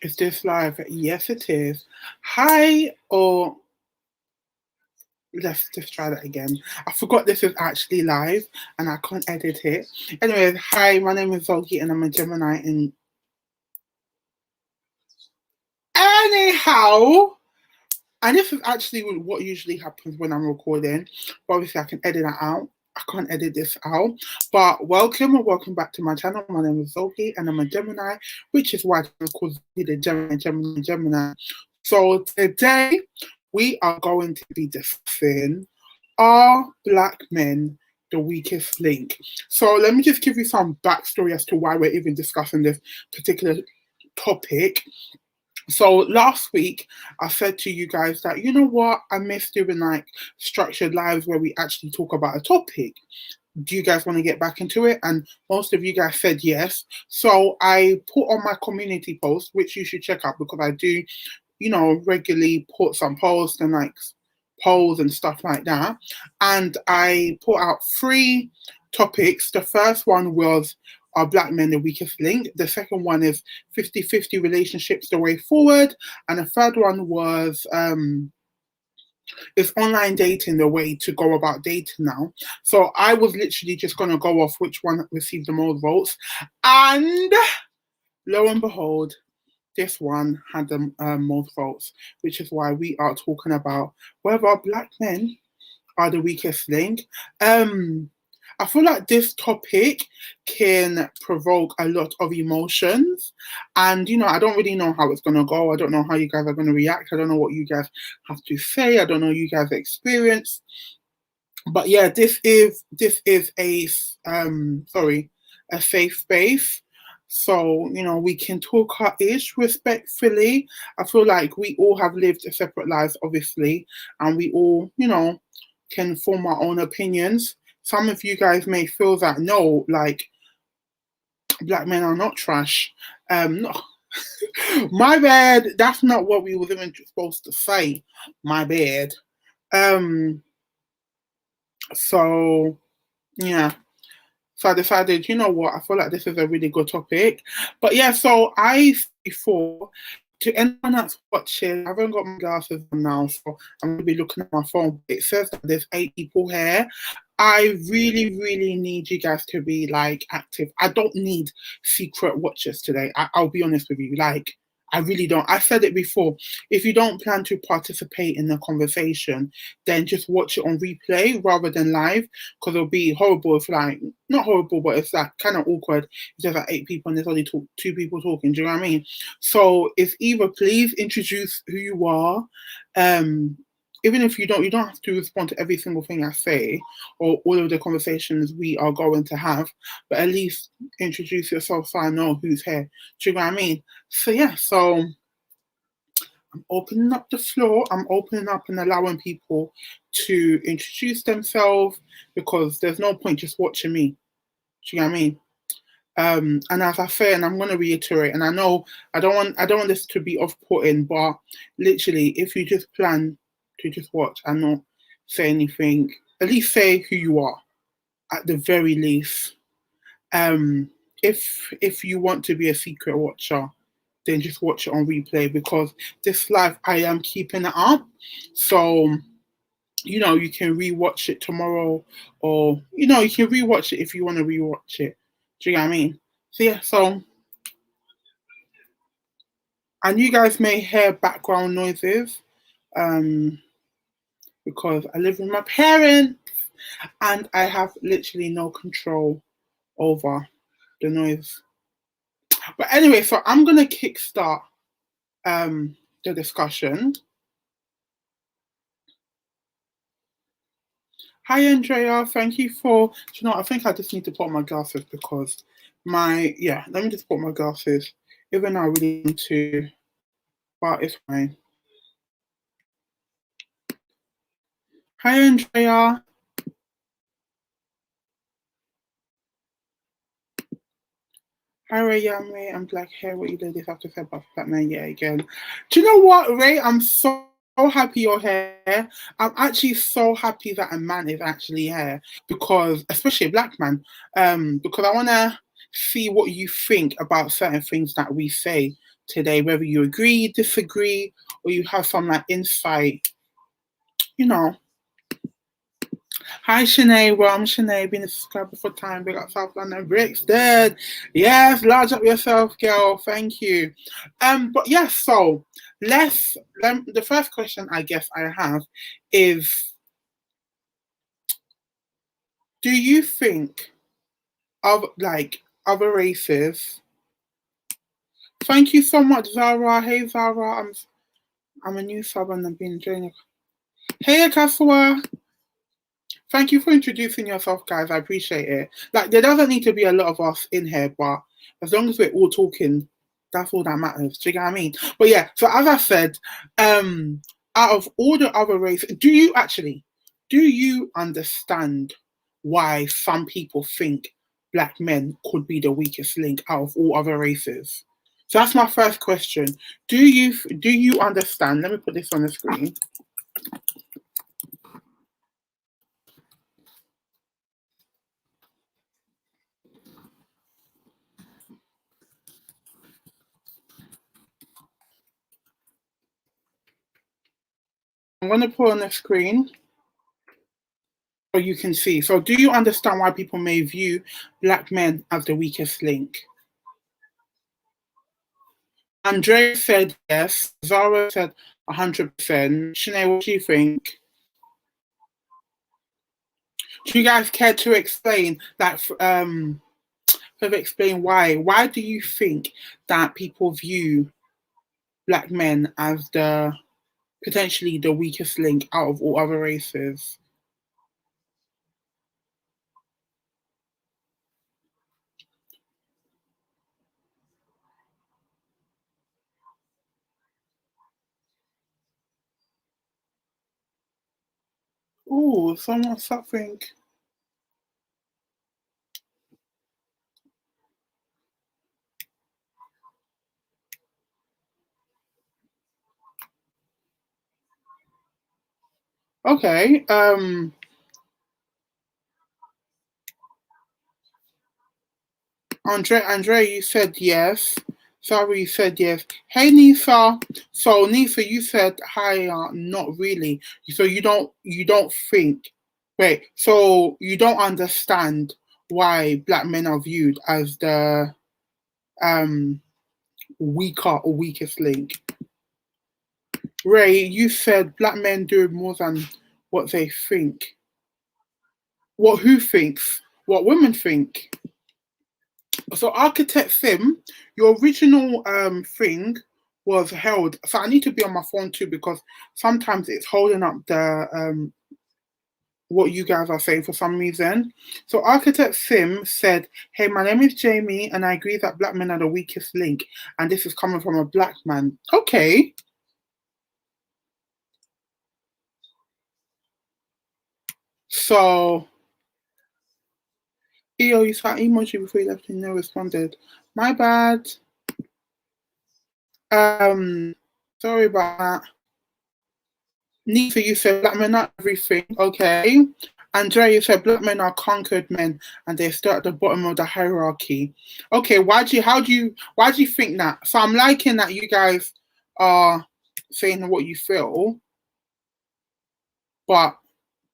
Is this live? Yes, it is. Hi, or let's just try that again. I forgot this is actually live and I can't edit it. Anyways, hi, my name is Zoki and I'm a Gemini. And anyhow, and this is actually what usually happens when I'm recording, but obviously I can edit that out. I can't edit this out. But welcome or welcome back to my channel. My name is Zoki and I'm a Gemini, which is why I call the Gemini. So today we are going to be discussing, are Black men the weakest link? So let me just give you some backstory as to why we're even discussing this particular topic. So last week I said to you guys that, you know what, I miss doing like structured lives where we actually talk about a topic. Do you guys want to get back into it? And most of you guys said yes. So I put on my community post, which you should check out because I do, regularly put some posts and like polls and stuff like that. And I put out 3 topics. The first one was, are Black men the weakest link? The second one is 50-50 relationships the way forward. And the third one was, is online dating the way to go about dating now? So I was literally just going to go off which one received the most votes. And lo and behold, this one had the most votes, which is why we are talking about whether Black men are the weakest link. I feel like this topic can provoke a lot of emotions. And, I don't really know how it's going to go. I don't know how you guys are going to react. I don't know what you guys have to say. I don't know you guys' experience. But yeah, this is a safe space. So, we can talk our ish respectfully. I feel like we all have lived separate lives, obviously, and we all, can form our own opinions. Some of you guys may feel that no, like Black men are not trash. No. My bad. That's not what we were even supposed to say. My bad. So yeah. So I decided, you know what, I feel like this is a really good topic. But yeah, so before, to anyone that's watching, I haven't got my glasses on now, so I'm going to be looking at my phone. It says that there's 8 people here. I really, really need you guys to be like active. I don't need secret watchers today. I'll be honest with you. Like, I really don't. I said it before. If you don't plan to participate in the conversation, then just watch it on replay rather than live, because it'll be horrible if like, not horrible, but it's like kind of awkward if there's like 8 people and there's only 2 people talking. Do you know what I mean? So it's either please introduce who you are. Even if you don't have to respond to every single thing I say or all of the conversations we are going to have, but at least introduce yourself so I know who's here. Do you know what I mean? So yeah, so I'm opening up the floor. I'm opening up and allowing people to introduce themselves because there's no point just watching me. Do you know what I mean? And as I say, and I'm going to reiterate, and I know I don't want this to be off-putting, but literally, if you just plan to just watch and not say anything, at least say who you are, at the very least. If you want to be a secret watcher, then just watch it on replay because this live I am keeping it up, so you can rewatch it tomorrow, or you can rewatch it if you want to rewatch it. Do you know what I mean? So yeah, so and you guys may hear background noises, because I live with my parents and I have literally no control over the noise. But anyway, so I'm gonna kickstart the discussion. Hi Andrea, thank you for, I think I just need to put on my glasses because let me just put my glasses. Even though I really need to, but it's fine. Hi Andrea. Hi Ray, I'm Ray. I'm Black hair. What you ladies have to say about Black men yet again? Do you know what, Ray? I'm so happy you're here. I'm actually so happy that a man is actually here because, especially a Black man, because I wanna see what you think about certain things that we say today, whether you agree, disagree, or you have some like insight, you know. Hi Shanae, well I'm Shanae, been a subscriber for time, big up South London, Bricks dead. Yes, large up yourself, girl, thank you. But yes, so the first question I guess I have is, do you think of like other races? Thank you so much, Zara. Hey Zara, I'm a new sub and I've been enjoying it. Hey Akasua. Thank you for introducing yourself, guys. I appreciate it. Like, there doesn't need to be a lot of us in here, but as long as we're all talking, that's all that matters. Do you get what I mean? But yeah, so as I said, out of all the other races, do you understand why some people think black men could be the weakest link out of all other races? So that's my first question. Do you understand? Let me put this on the screen. I'm going to put on the screen so you can see. So do you understand why people may view black men as the weakest link? Andrea said yes. Zara said 100%. Sinead, what do you think? Do you guys care to explain that? Explain why? Why do you think that people view black men as the potentially the weakest link out of all other races? Oh, someone's something. Okay. Andre, you said yes. Sorry, you said yes. Hey, Nisa. So, Nisa, you said hi. Not really. So you don't think. Wait. So you don't understand why black men are viewed as the weaker or weakest link. Ray, you said black men do more than what they think. What who thinks? What women think? So Architect Sim, your original thing was held. So I need to be on my phone too because sometimes it's holding up the what you guys are saying for some reason. So Architect Sim said, "Hey, my name is Jamie, and I agree that black men are the weakest link, and this is coming from a black man." Okay. So, EO, you saw emoji before you left and no responded. My bad. Sorry about that. Nisa, you said black men are everything. Okay. Andrea, you said black men are conquered men and they start at the bottom of the hierarchy. Okay, why do you think that? So I'm liking that you guys are saying what you feel, but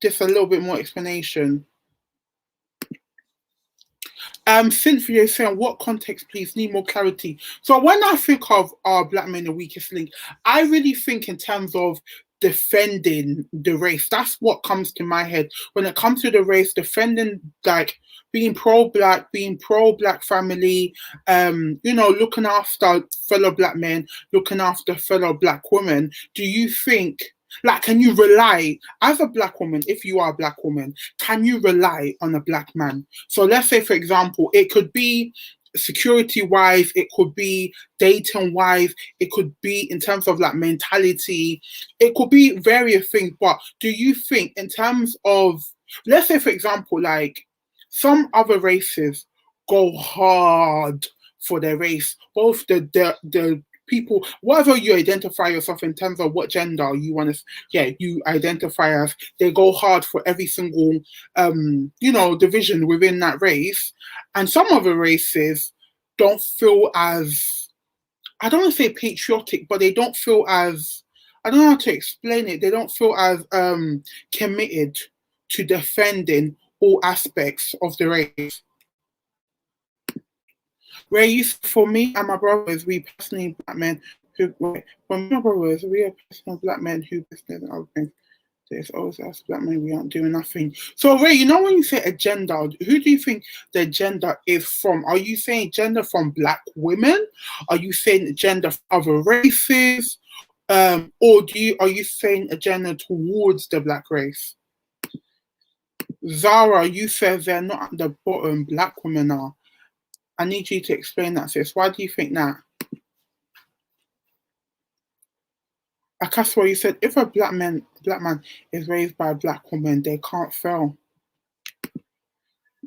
just a little bit more explanation. Cynthia is saying, what context, please? Need more clarity. So when I think of black men the weakest link, I really think in terms of defending the race. That's what comes to my head when it comes to the race. Defending, like being pro-black, being pro-black family. Looking after fellow black men, looking after fellow black women. Do you think? Like, can you rely, as a black woman, if you are a black woman, can you rely on a black man? So let's say, for example, it could be security wise, it could be dating wise, it could be in terms of like mentality, it could be various things. But do you think, in terms of, let's say, for example, like some other races go hard for their race, both the people, whatever you identify yourself in terms of what gender you want to, you identify as, they go hard for every single, division within that race. And some other races don't feel as, I don't want to say patriotic, but they don't feel as, I don't know how to explain it. They don't feel as committed to defending all aspects of the race. Where you, for me and my brothers, we personally black men who, for my brothers, we are personal black men who business and other things. There's always us black men, we aren't doing nothing. So, Ray, you know when you say agenda, who do you think the agenda is from? Are you saying gender from black women? Are you saying gender from other races? Or are you saying agenda towards the black race? Zara, you said they're not at the bottom, black women are. I need you to explain that, sis. Why do you think that? Akaswa, you said if a black man is raised by a black woman, they can't fail.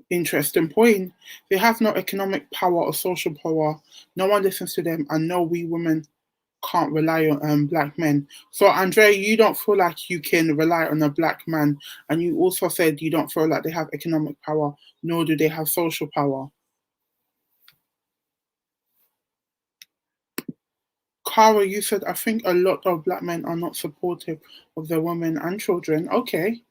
Interesting point. They have no economic power or social power. No one listens to them, and no, we women can't rely on black men. So, Andrea, you don't feel like you can rely on a black man, and you also said you don't feel like they have economic power, nor do they have social power. Cara, you said, I think a lot of black men are not supportive of their women and children. Okay.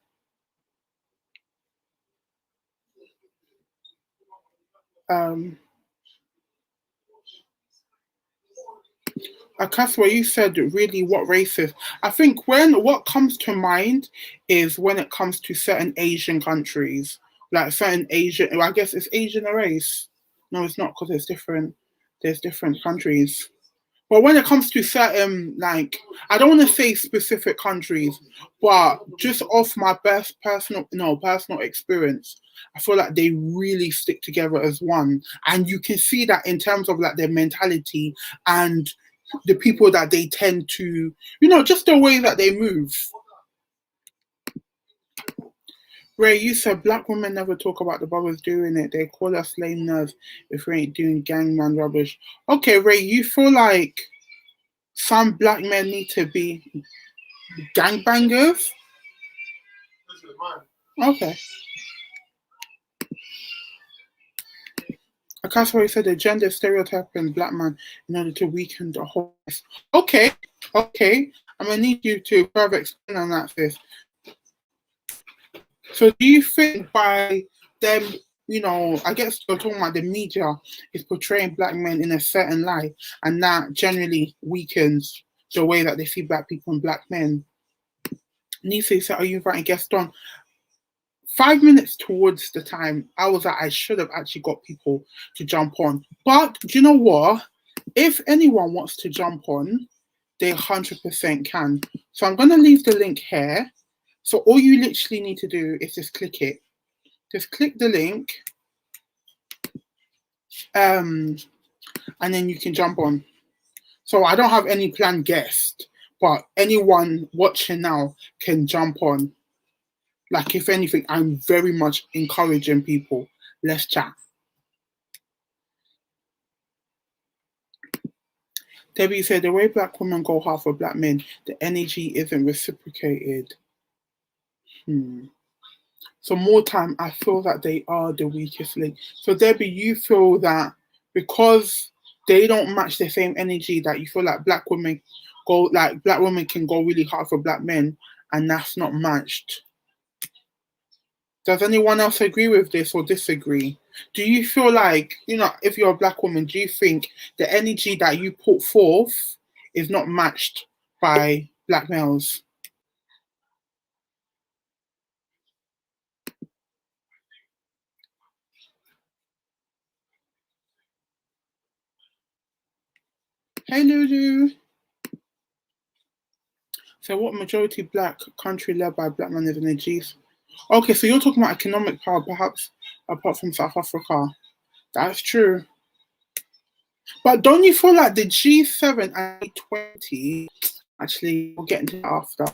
Akaswa, you said really what races. I think what comes to mind is when it comes to certain Asian countries, like certain Asian, well, I guess it's Asian a race. No, it's not because it's different. There's different countries. But when it comes to certain, like, I don't want to say specific countries, but just off my best personal experience, I feel like they really stick together as one. And you can see that in terms of like their mentality and the people that they tend to, just the way that they move. Ray, you said black women never talk about the brothers doing it. They call us lame nerds if we ain't doing gangman rubbish. Okay, Ray, you feel like some black men need to be gangbangers? Okay. Akasori said the gender stereotyping black man in order to weaken the whole. Okay. I'm gonna need you to further explain on that, sis. So do you think by them, I guess you're talking about the media is portraying black men in a certain light, and that generally weakens the way that they see black people and black men? Nisa said, are you inviting guests on? 5 minutes towards the time, I was like, I should have actually got people to jump on. But do you know what? If anyone wants to jump on, they 100% can. So I'm going to leave the link here. So all you literally need to do is just click it. Just click the link. And then you can jump on. So I don't have any planned guest, but anyone watching now can jump on. Like, if anything, I'm very much encouraging people. Let's chat. Debbie said, the way black women go hard for black men, the energy isn't reciprocated. So more time, I feel that they are the weakest link. So Debbie, you feel that because they don't match the same energy, that you feel like black women can go really hard for black men, and that's not matched. Does anyone else agree with this or disagree? Do you feel like, if you're a black woman, do you think the energy that you put forth is not matched by black males? Hey, Lulu. So what majority black country led by black men is in the G? Okay, so you're talking about economic power, perhaps apart from South Africa. That's true. But don't you feel like the G7 and G20, actually, we'll get into that after.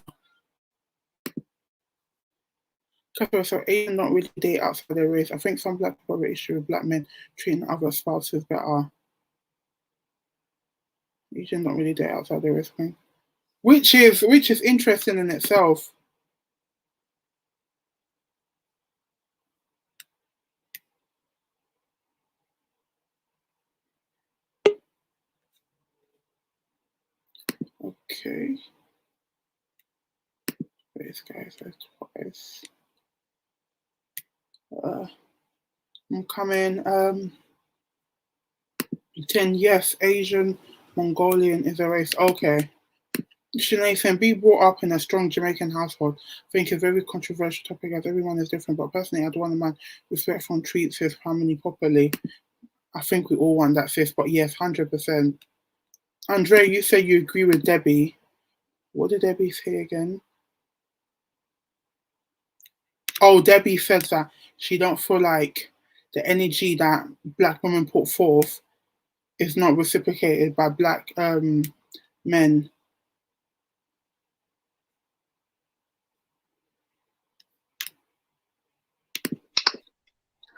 So Asian don't really date outside their race. I think some black people have an issue with black men treating other spouses better. Asian don't really date outside their race, which is interesting in itself. Okay. This guy says twice. I'm coming. 10. Yes, Asian Mongolian is a race. Okay. Sinead saying, be brought up in a strong Jamaican household. I think it's a very controversial topic as everyone is different, but personally, I'd want a man respectful and treats his family properly. I think we all want that, sis, but yes, 100%. Andre, you say you agree with Debbie. What did Debbie say again? Oh, Debbie said that she don't feel like the energy that black women put forth is not reciprocated by black men.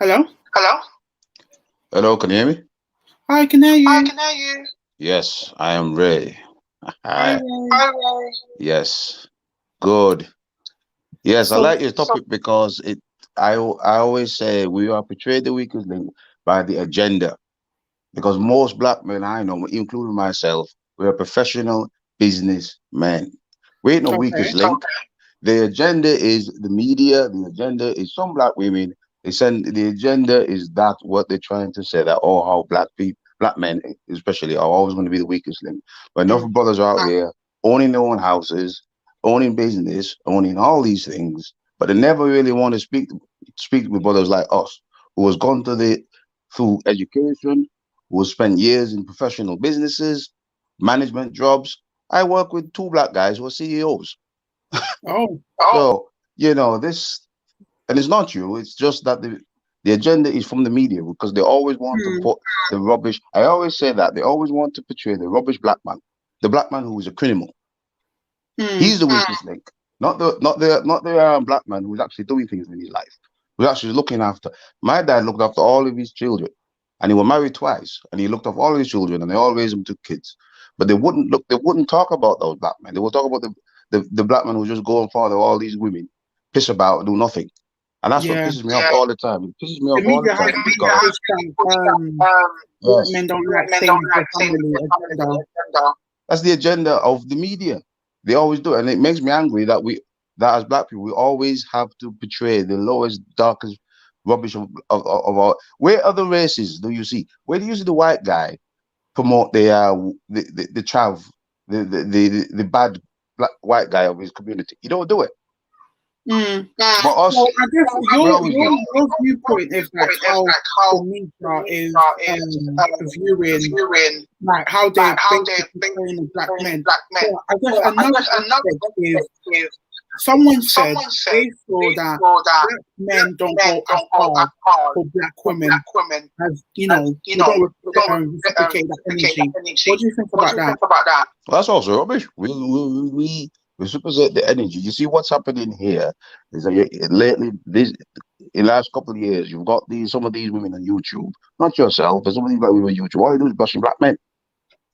Hello? Hello, can you hear me? Hi, I can hear you. Yes, I am Ray. Hi, Ray. Yes, good. Yes, I So, like this topic because I always say we are portrayed the weakest link by the agenda. Because most black men I know, including myself, we are professional businessmen. We ain't no okay. weakest link. The agenda is the media. The agenda is some black women. They send the agenda is that what they're trying to say that all how black men especially are always going to be the weakest link. But enough brothers are out here owning their own houses, owning business, owning all these things, but they never really want to speak with brothers like us who has gone through education, who has spent years in professional businesses, management jobs. I work with two black guys who are CEOs. Oh. So, this, and it's not you, it's just that the agenda is from the media because they always want to put the rubbish. I always say that they always want to portray the rubbish black man, the black man who is a criminal. He's the weakest link, not the black man who's actually doing things in his life, who's actually looking after. My dad looked after all of his children, and he was married twice, and he looked after all of his children, and they all raised them to kids. But they wouldn't talk about those black men. They would talk about the black man who just go and father all these women, piss about, and do nothing. And that's what pisses me off all the time. It pisses me The off all the media has time because pushed that black men don't like staying with their family agenda. that's the agenda of the media. They always do, and it makes me angry that as black people we always have to portray the lowest, darkest rubbish of our. Where other races do you see? Where do you see the white guy promote the trav, the bad black white guy of his community? You don't do it. But us, Well, I guess we always do. your viewpoint is like how the media is viewing, like how they're basically portraying the black men. So I guess another aspect is someone said they saw that black men don't go as hard for black women as they don't reciprocate that energy. What do you think about that? Well, that's also rubbish. We reciprocate the energy. You see what's happening here is that lately, in the last couple of years, you've got some of these women on YouTube, not yourself, but some of these black women on YouTube. All you do is bashing black men.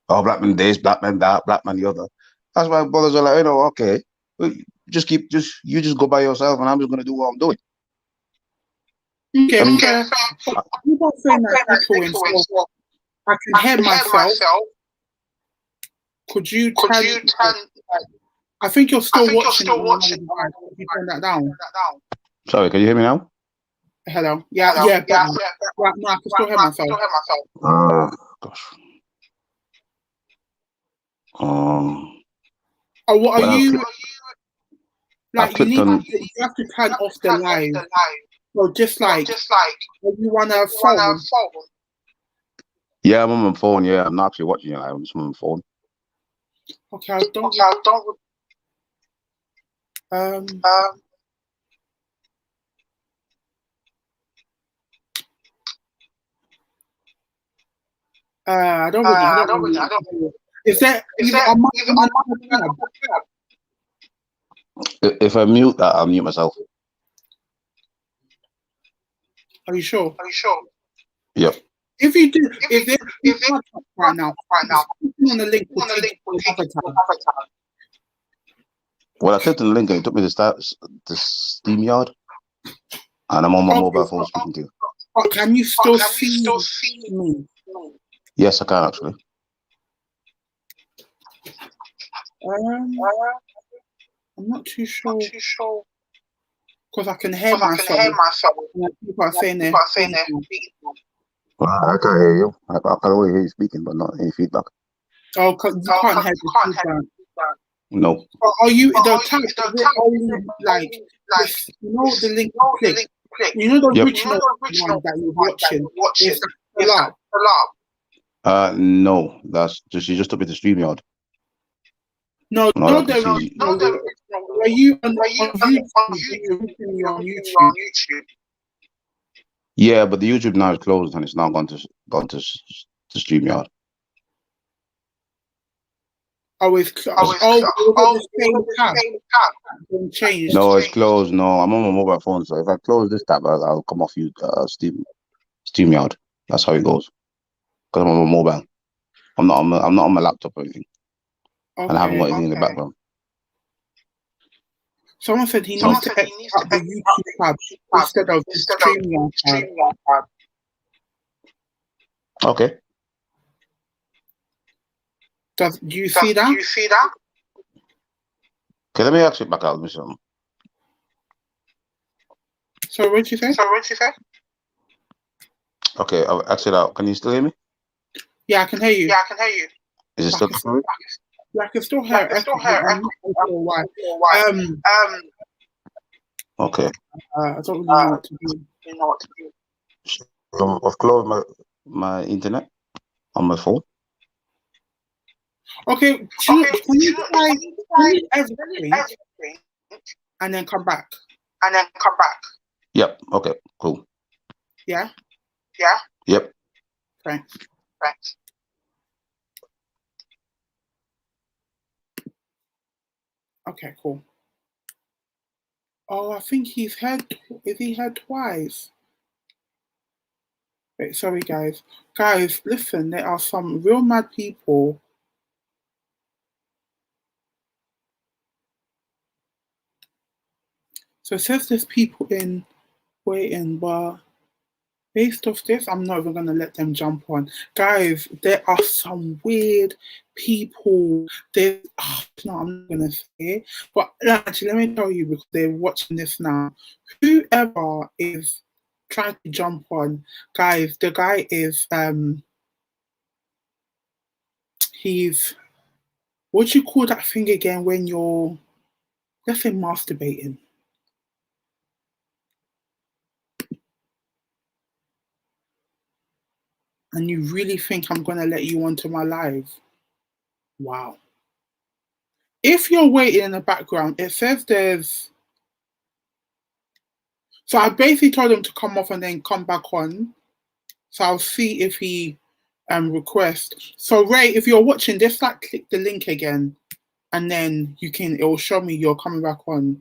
Oh, black man this, black man that, black man the other. That's why brothers are like, okay, you just go by yourself, and I'm just gonna do what I'm doing. Okay, fair. I'm not saying that echoing, so I can hear myself. Could you turn? I think you're still watching. Could you turn that down? Sorry, can you hear me now? Hello. Yeah. Right, no, I can still hear myself. Gosh. What are you? Like you have to turn off the live. So just like when you want to phone. Yeah, I'm on my phone. Yeah, I'm not actually watching it. I'm just on my phone. Okay, I don't. I don't really. Is there on my tab? If I mute that, I'll mute myself. Are you sure? Yep. If you do, if there's right now, on the link will take you to another tab. Well, I clicked on the link and it took me to SteamYard, and I'm on my mobile phone speaking to you. But can you still see me? Yes, I can actually. Um, I'm not too sure because I can hear myself. And people are saying they're speaking. I can't hear you. I can only hear you speaking, but not any feedback. Oh, cause you can't hear the feedback. No. But are you the type? Is it only like this? You know the link you click. You know the Yep. original one that you're watching. Is that still up? No. That's just she just took me to StreamYard. No, And all I no, can the see. original. Are you on YouTube? Yeah, but the YouTube now is closed and it's now gone to StreamYard. Oh, it's closed. Oh, the same tab. Hasn't changed. No, it's closed. No, I'm on my mobile phone, so if I close this tab, I'll come off you StreamYard. That's how it goes. Because I'm on my mobile. I'm not on my laptop or anything. Okay. And I haven't got anything in the background. Someone said he needs to exit out the YouTube tab instead of the StreamYard tab. Okay. Do you see that? Okay, let me exit back out. Let me see something. So what did you say? Okay, I'll exit out. Can you still hear me? Yeah, I can hear you. Is it still coming? Yeah, I can still hear echo. I'm not sure why. Okay. I don't really know what to do. I've closed my internet on my phone. Okay, can you try delete everything and then come back? Yep. Okay. Cool. Yeah. Yep. Thanks. Okay, cool. Oh, I think he's heard. Is he heard twice? Wait, sorry, guys. Guys, listen. There are some real mad people. So it says there's people in waiting, but based off this, I'm not even gonna let them jump on. Guys, there are some weird people. There's no, I'm not gonna say it. But actually let me tell you because they're watching this now. Whoever is trying to jump on, guys, the guy is he's what do you call that thing again when you're let's say masturbating? And you really think I'm gonna let you onto my live? Wow. If you're waiting in the background, it says there's. So I basically told him to come off and then come back on. So I'll see if he requests. So Ray, if you're watching, just like click the link again, and then it will show me you're coming back on.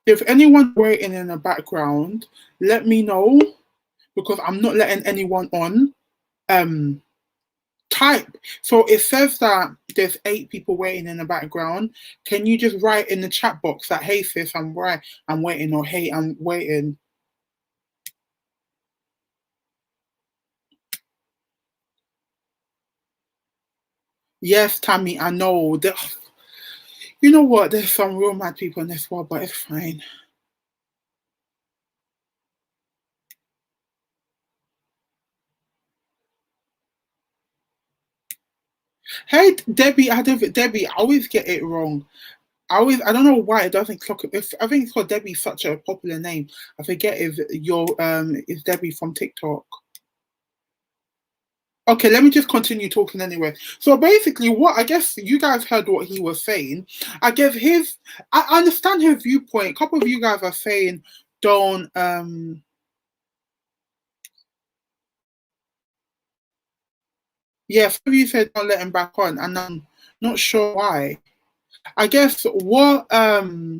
If anyone's waiting in the background, let me know because I'm not letting anyone on. Type. So it says that there's 8 people waiting in the background. Can you just write in the chat box that hey sis, I'm waiting, or hey, I'm waiting. Yes, Tammy, I know. You know what? There's some real mad people in this world, but it's fine. Hey, Debbie, Debbie, I always get it wrong. I don't know why it doesn't clock. I think it's called Debbie, such a popular name. I forget if is Debbie from TikTok. Okay, let me just continue talking anyway. So basically, what I guess you guys heard what he was saying. I guess I understand his viewpoint. A couple of you guys are saying don't yeah, some of you said don't let him back on, and I'm not sure why. I guess what so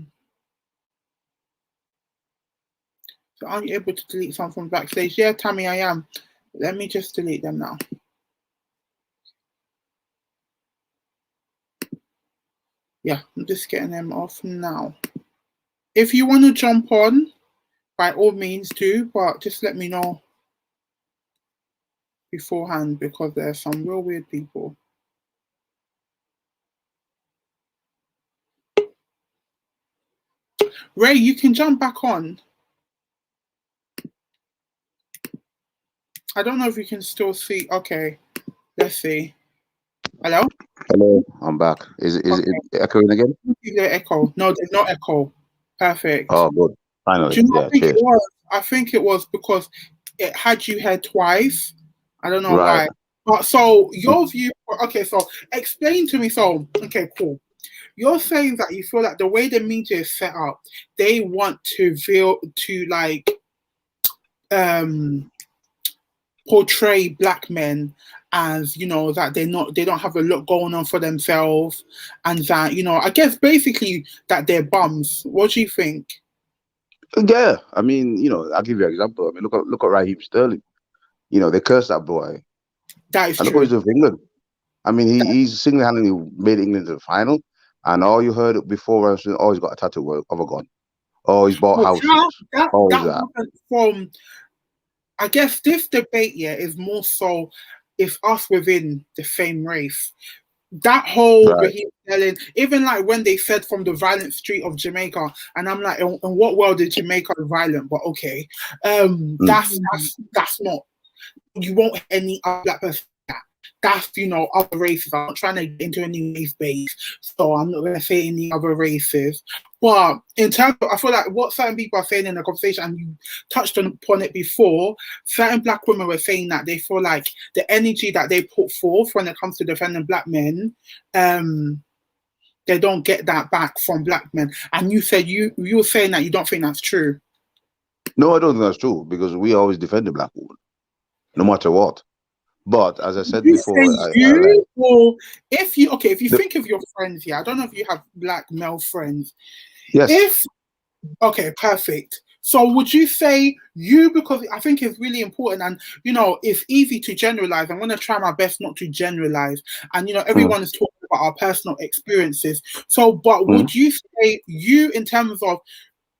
are you able to delete some from backstage? Yeah, Tammy, I am. Let me just delete them now. Yeah, I'm just getting them off now. If you want to jump on, by all means do, but just let me know beforehand because there's some real weird people. Ray, you can jump back on. I don't know if you can still see. Okay, let's see. Hello? Hello, I'm back. Is it echoing again? The echo. No, there's no echo. Perfect. Oh, good. Finally. Do you know Yeah, cheers. I think it was because it had you here twice. I don't know Right. why. But so your view, okay, so explain to me. So, okay, cool. You're saying that you feel like the way the media is set up, they want to feel to like portray black men as, you know, that they don't have a lot going on for themselves, and that, you know, I guess basically that they're bums. What do you think? Yeah, I mean, I'll give you an example. I mean, look at Raheem Sterling. They cursed that boy, That is and look what true. he's doing for England. I mean, he's single-handedly made England to the final, and all you heard before was, oh, he's got a tattoo of a gun. Oh, he's bought But houses. Oh, he's that that. wasn't from. I guess this debate, yeah, is more so if us within the same race. That whole Right. Raheem Sterling, even like when they said from the violent street of Jamaica, and I'm like, in what world is Jamaica violent? But okay, that's not. You won't hear any other black person. That's, you know, other races. I'm not trying to get into any race base, so I'm not going to say any other races. But in terms of, I feel like what certain people are saying in the conversation, and you touched upon it before, certain black women were saying that they feel like the energy that they put forth when it comes to defending black men, they don't get that back from black men. And you said you were saying that you don't think that's true. No, I don't think that's true because we always defend the black woman, no matter what. But as I said You say before, you, or if you the, think of your friends here, I don't know if you have black male friends. yes, If okay, perfect. So would you say you, because I think it's really important, and you know it's easy to generalize. I'm going to try my best not to generalize, and you know mm, everyone is talking about our personal experiences. So, but mm. would you say you, in terms of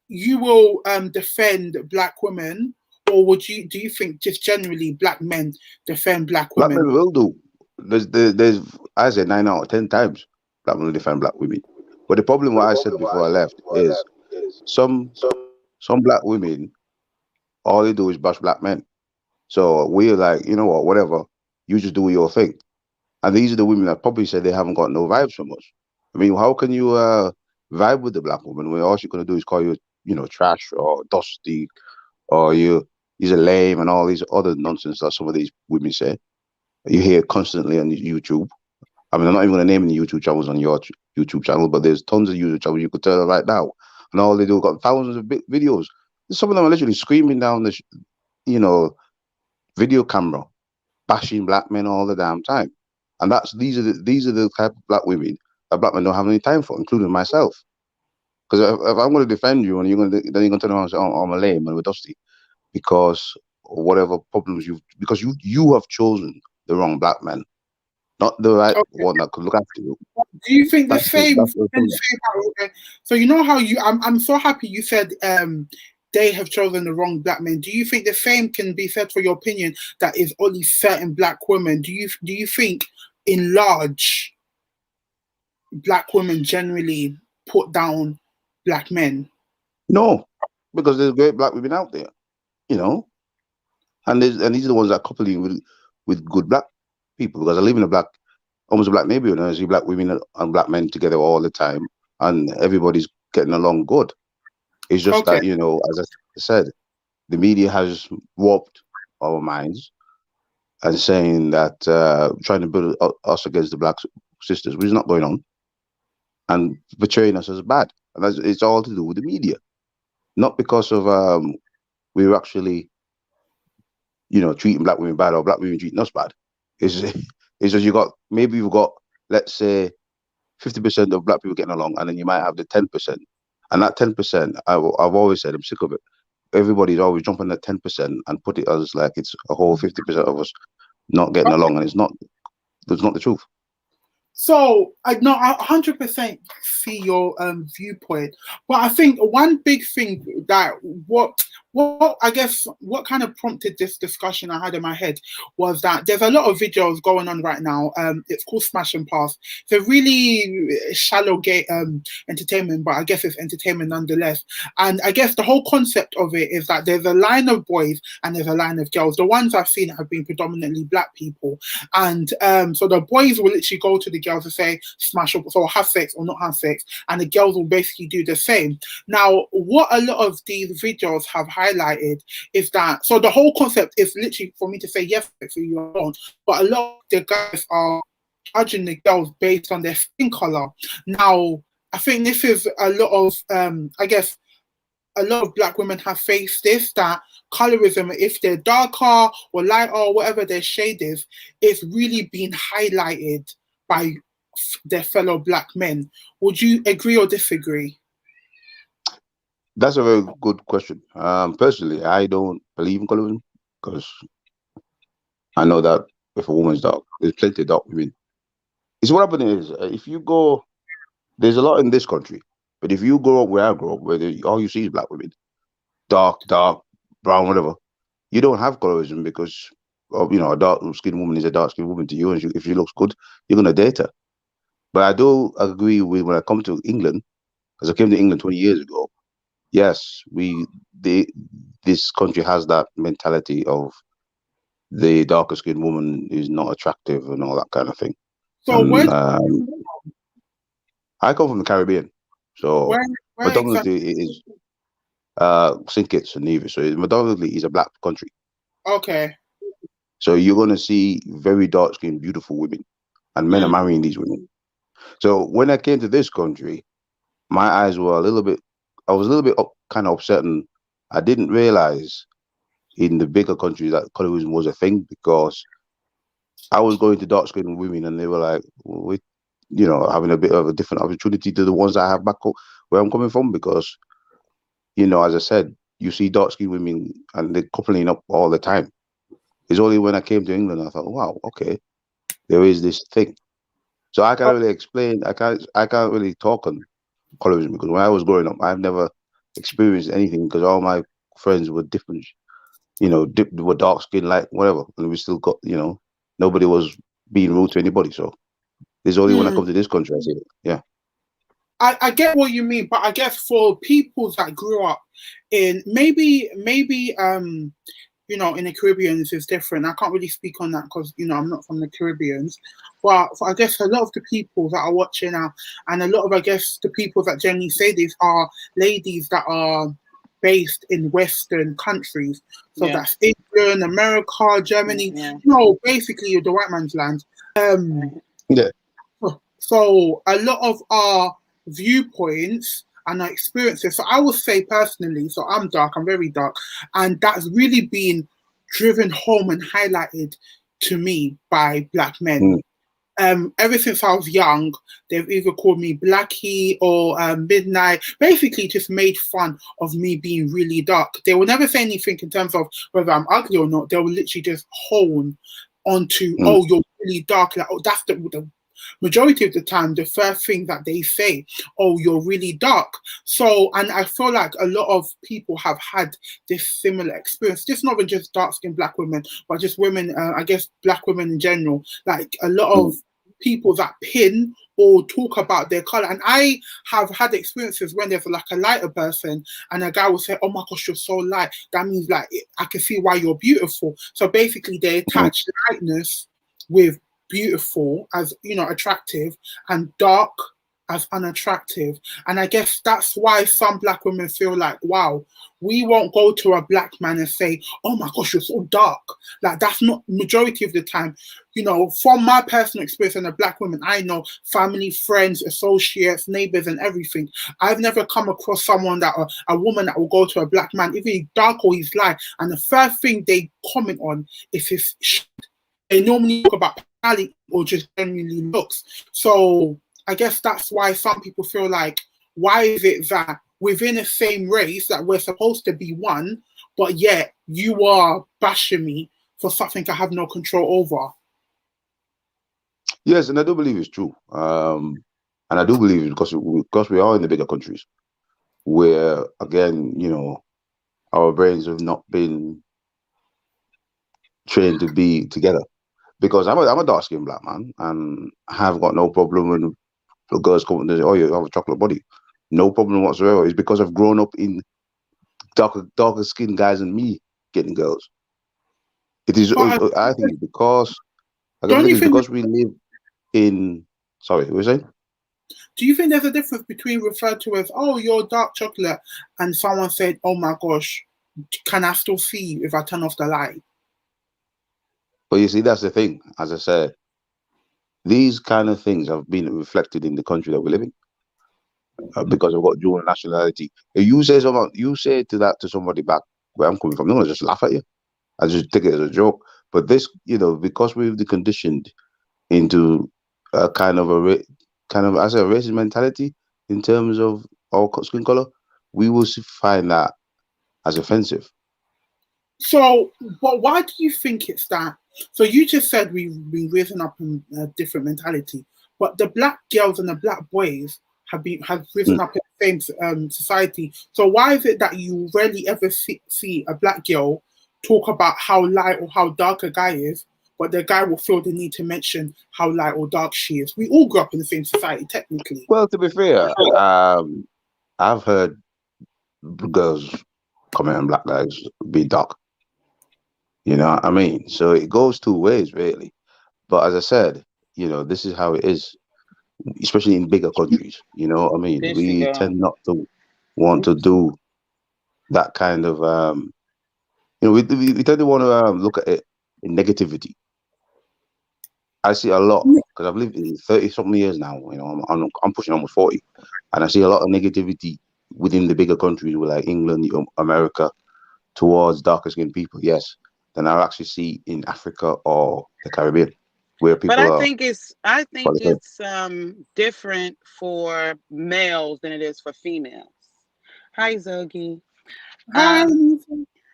you will defend black women, or do you think just generally black men defend black Black men women? will do. There's I said 9 out of 10 times black men will defend black women. But the problem, what I said before I left, is some some black women, all they do is bash black men. So we're like, you know what, whatever, you just do your thing. And these are the women that probably said they haven't got no vibes from us. I mean, how can you vibe with the black woman when all she's gonna do is call you, trash or dusty, or he's a lame and all these other nonsense that some of these women say. You hear it constantly on YouTube. I mean, I'm not even going to name any YouTube channels on your YouTube channel, but there's tons of YouTube channels you could tell right now. And all they do, got thousands of videos. Some of them are literally screaming down the, you know, video camera, bashing black men all the damn time. And these are the type of black women that black men don't have any time for, including myself. Because if I'm going to defend you, and then you're going to turn around and say, "Oh, I'm a lame and we're dusty," because whatever problems because you have chosen the wrong black man, not the right Okay. one that could look after you. Do you think the That's the same? that's the problem. So you know how I'm so happy you said they have chosen the wrong black men. Do you think the same can be said for your opinion that is only certain black women? Do you think in large black women generally put down black men? No, because there's great black women out there, you know, and these are the ones that couple you with good black people. Because I live in almost a black neighborhood, and I see black women and black men together all the time, and everybody's getting along good. It's just Okay. that, as I said, the media has warped our minds and saying that trying to build us against the black sisters, which is not going on, and portraying us as bad. And it's all to do with the media, not because of we were actually, treating black women bad or black women treating us bad. It's it's just you've got, let's say, 50% of black people getting along, and then you might have the 10%, and that 10%, I've always said I'm sick of it. Everybody's always jumping at 10% and put it as like it's a whole 50% of us not getting along, and it's not. That's not the truth. So I 100% see your viewpoint, but I think one big thing that Well, I guess what kind of prompted this discussion I had in my head was that there's a lot of videos going on right now. It's called Smash and Pass. It's a really shallow entertainment, but I guess it's entertainment nonetheless. And I guess the whole concept of it is that there's a line of boys and there's a line of girls. The ones I've seen have been predominantly black people. And so the boys will literally go to the girls and say, smash up, so have sex or not have sex. And the girls will basically do the same. Now, what a lot of these videos have highlighted is that, so the whole concept is literally for me to say yes for you alone, but a lot of the guys are judging the girls based on their skin color. Now, I think this is a lot of, I guess, a lot of black women have faced this, that colorism, if they're darker or lighter or whatever their shade is really being highlighted by their fellow black men. Would you agree or disagree? That's a very good question. Personally, I don't believe in colorism because I know that if a woman's dark, there's plenty of dark women. It's what happened is, if you go, there's a lot in this country, but if you grow up where I grew up, where all you see is black women, dark, brown, whatever, you don't have colorism because of, a dark skinned woman is a dark skinned woman to you, and if she looks good, you're gonna date her. But I do agree with when I come to England, because I came to England 20 years ago. Yes, this country has that mentality of the darker skinned woman is not attractive and all that kind of thing. So and, I come from the Caribbean, so where predominantly it is St. Kitts and Nevis. So predominantly is a black country. Okay. So you're gonna see very dark skinned, beautiful women, and men are marrying these women. So when I came to this country, my eyes were I was a little bit kind of upset, and I didn't realize in the bigger countries that colorism was a thing, because I was going to dark skinned women and they were like, well, having a bit of a different opportunity to the ones I have back where I'm coming from, because, as I said, you see dark skinned women and they're coupling up all the time. It's only when I came to England I thought, wow, okay, there is this thing. So I can't really explain. I can't really talk on colorism, because when I was growing up, I've never experienced anything, because all my friends were different, were dark skin, like whatever, and we still got, nobody was being rude to anybody. So it's only when I come to this country I see it. Yeah. I get what you mean, but I guess for people that grew up in maybe in the Caribbean is different. I can't really speak on that because I'm not from the Caribbean, but I guess a lot of the people that are watching now, and a lot of, I guess, the people that generally say this are ladies that are based in Western countries. So that's England, America, Germany. Basically the white man's land. Yeah. So a lot of our viewpoints and our experiences. So I would say personally, so I'm dark, I'm very dark, and that's really been driven home and highlighted to me by black men. Ever since I was young, they've either called me Blackie or Midnight, basically just made fun of me being really dark. They will never say anything in terms of whether I'm ugly or not. They will literally just hone onto, oh, you're really dark. Like, oh, that's the majority of the time, the first thing that they say, oh, you're really dark. So, and I feel like a lot of people have had this similar experience, just not just dark-skinned black women, but just women, I guess black women in general, like a lot of people that pin or talk about their color. And I have had experiences when there's like a lighter person and a guy will say, oh my gosh, you're so light. That means like, I can see why you're beautiful. So basically they attach lightness with beautiful as attractive, and dark as unattractive. And I guess that's why some black women feel like, wow, we won't go to a black man and say, oh my gosh, you're so dark. Like, that's not majority of the time. From my personal experience and a black woman, I know family, friends, associates, neighbors, and everything. I've never come across someone a woman that will go to a black man, if he's dark or he's light, and the first thing they comment on is his shit. They normally talk about personality or just genuinely looks. So I guess that's why some people feel like, why is it that within the same race that we're supposed to be one, but yet you are bashing me for something I have no control over? Yes, and I do believe it's true. And I do believe it because we are in the bigger countries where, again, our brains have not been trained to be together. Because I'm a dark skinned black man, and I have got no problem when the girls come and say, "Oh, you have a chocolate body." No problem whatsoever. It's because I've grown up in darker skinned guys than me getting girls. It is. But I think it's because I don't believe you it's think? because we live in. Sorry, what was I saying? Do you think there's a difference between referred to as "oh, you're dark chocolate" and someone said, "Oh my gosh, can I still see you if I turn off the light?" But you see, that's the thing. As I said, these kind of things have been reflected in the country that we live in because we've got dual nationality. If you say to that to somebody back where I'm coming from, they're gonna just laugh at you. I just take it as a joke. But this, because we've been conditioned into a kind of I say a racist mentality in terms of our skin color, we will find that as offensive. So, but why do you think it's that? So you just said we've been raising up in a different mentality, but the black girls and the black boys have risen Mm. up in the same society. So why is it that you rarely ever see a black girl talk about how light or how dark a guy is, but the guy will feel the need to mention how light or dark she is? We all grew up in the same society, technically. Well, to be fair, I've heard girls comment on black guys be dark. You know what I mean? So it goes two ways, really. But as I said, this is how it is, especially in bigger countries. You know what I mean? There she We go. tend not to want to do that kind of, we tend to want to look at it in negativity. I see a lot because I've lived in 30 something years now. I'm pushing almost 40, and I see a lot of negativity within the bigger countries, with like England, America, towards darker skinned people. Yes, than I actually see in Africa or the Caribbean, where But people are. I think Qualified. it's different for males than it is for females. Hi, Zogi. Hi.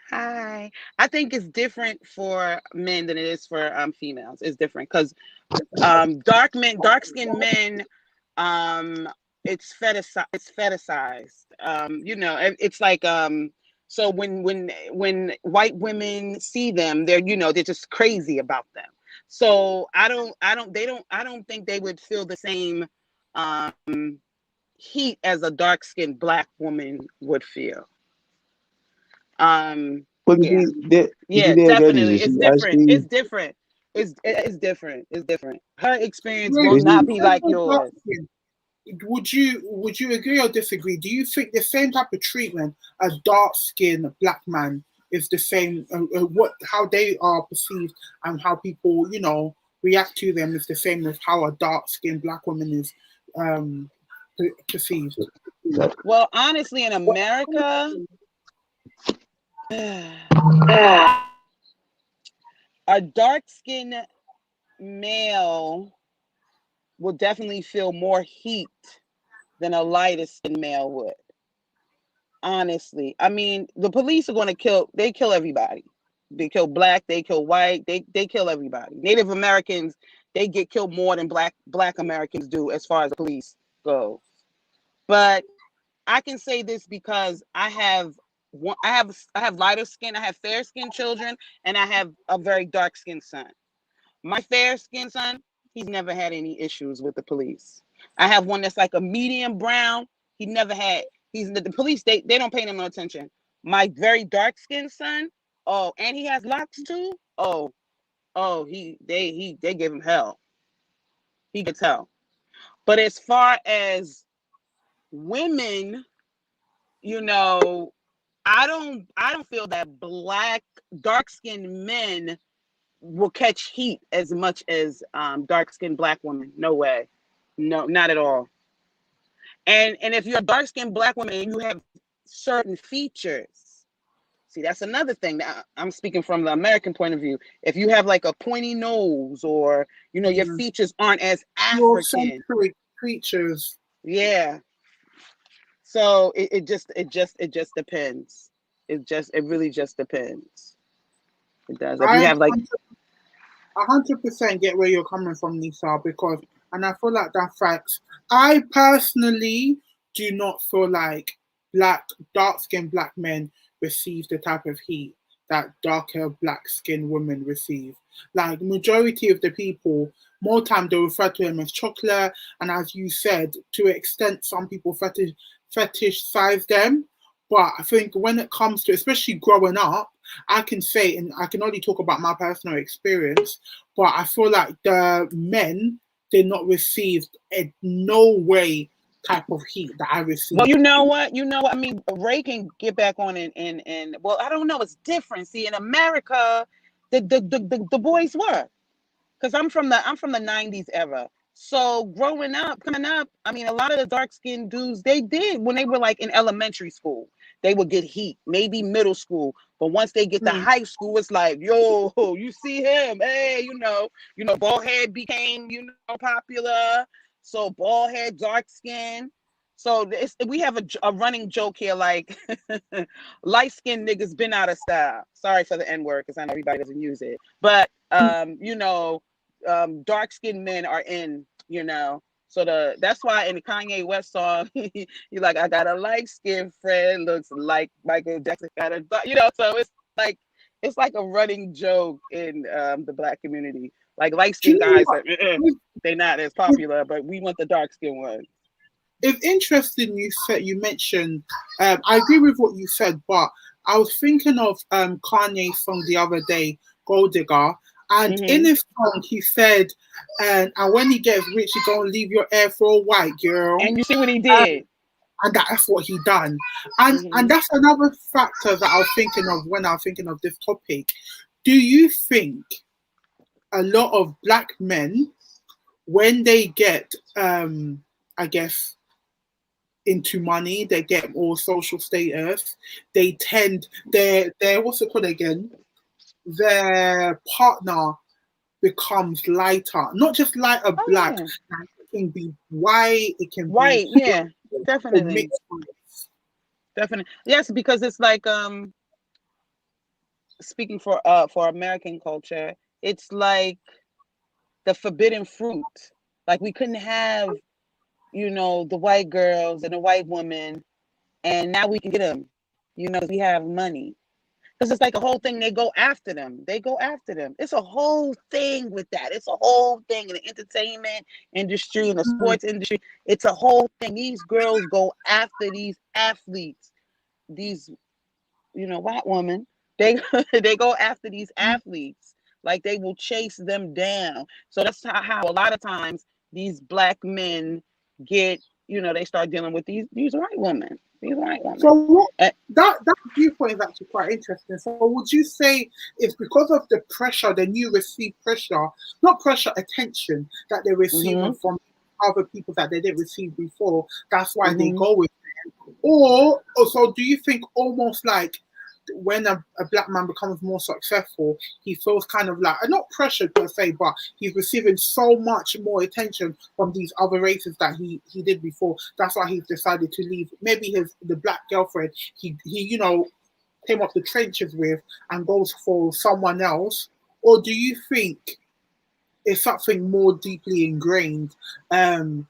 Hi. I think it's different for men than it is for females. It's different because dark skinned men, it's fetishized. It's like so when white women see them, they're just crazy about them. So I don't think they would feel the same heat as a dark skinned black woman would feel. But Yeah. you see, Yeah, there again, definitely. you It's see, I different. see, It's different. It's different. It's different. Her experience Wait, will you not see, be like yours. would you agree or disagree? Do you think the same type of treatment as dark skinned black man is the same? How they are perceived and how people react to them is the same as how a dark skinned black woman is perceived? that Well, honestly, in America, a dark skinned male will definitely feel more heat than a lighter skinned male would. Honestly, I mean, the police are going to kill everybody. They kill black, they kill white, they kill everybody. Native Americans, they get killed more than black Americans do as far as the police go. But I can say this because I have lighter skin, I have fair skinned children, and I have a very dark skinned son. My fair skinned son, he's never had any issues with the police. I have one that's like a medium brown. He never had. He's the police. They don't pay him no attention. My very dark skinned son. Oh, and he has locks too. Oh, they give him hell. He gets hell. But as far as women, I don't feel that dark skinned men will catch heat as much as dark skinned black women. No way. No, not at all. And if you're a dark skinned black woman and you have certain features, see, that's another thing that I'm speaking from the American point of view. If you have like a pointy nose or your features aren't as African, Eurocentric creatures. yeah. So it just depends. It really just depends. It does. If you I have like 100% get where you're coming from, Lisa, because, and I feel like that facts. I personally do not feel like dark skinned black men receive the type of heat that darker black skinned women receive. Like majority of the people, more time they refer to them as chocolate, and as you said, to an extent, some people fetishize them. But I think when it comes to, especially growing up, I can say, and I can only talk about my personal experience, but I feel like the men did not receive in no way type of heat that I received. Well, you know what? I mean, Ray can get back on and well, I don't know. It's different. See, in America, the boys were, because I'm from the 90s era. So coming up, I mean, a lot of the dark skinned dudes, they did when they were like in elementary school, they would get heat, maybe middle school. But once they get to high school, it's like, yo, you see him, hey, bald head became, popular. So bald head, dark skin. So we have a running joke here, like light skinned niggas been out of style. Sorry for the N word, because I know everybody doesn't use it. But dark skinned men are in, So that's why in the Kanye West song, he like, I got a light skinned friend, looks like Michael Jackson got a, so it's like a running joke in the black community. Like light skinned guys are they're not as popular, but we want the dark skinned ones. It's interesting you mentioned, I agree with what you said, but I was thinking of Kanye's song the other day, Gold Digger, and in his song he said, and when he gets rich, he's gonna leave your hair for a white girl. And you see what he did. And that's what he done. And that's another factor that I was thinking of when I was thinking of this topic. Do you think a lot of black men, when they get, I guess, into money, they get more social status, they tend, their what's it called again? Their partner becomes lighter, not just lighter black. Yeah. It can be white, it can white, be yeah, definitely. Definitely. Yes, because it's like speaking for American culture, it's like the forbidden fruit. Like we couldn't have, the white girls and the white women, and now we can get them, we have money. Because it's like a whole thing. They go after them. It's a whole thing with that. It's a whole thing in the entertainment industry, in the sports industry. It's a whole thing. These girls go after these athletes, these, white women. They go after these athletes. Like they will chase them down. So that's how a lot of times these black men get, they start dealing with these white women. So that viewpoint is actually quite interesting. So would you say it's because of the pressure, then you receive pressure, not pressure, attention that they're receiving from other people that they didn't receive before, that's why they go with them? Or so do you think almost like when a black man becomes more successful, he feels kind of like, not pressured per se, but he's receiving so much more attention from these other races that he did before. That's why he's decided to leave. Maybe the black girlfriend he came up the trenches with and goes for someone else. Or do you think it's something more deeply ingrained? And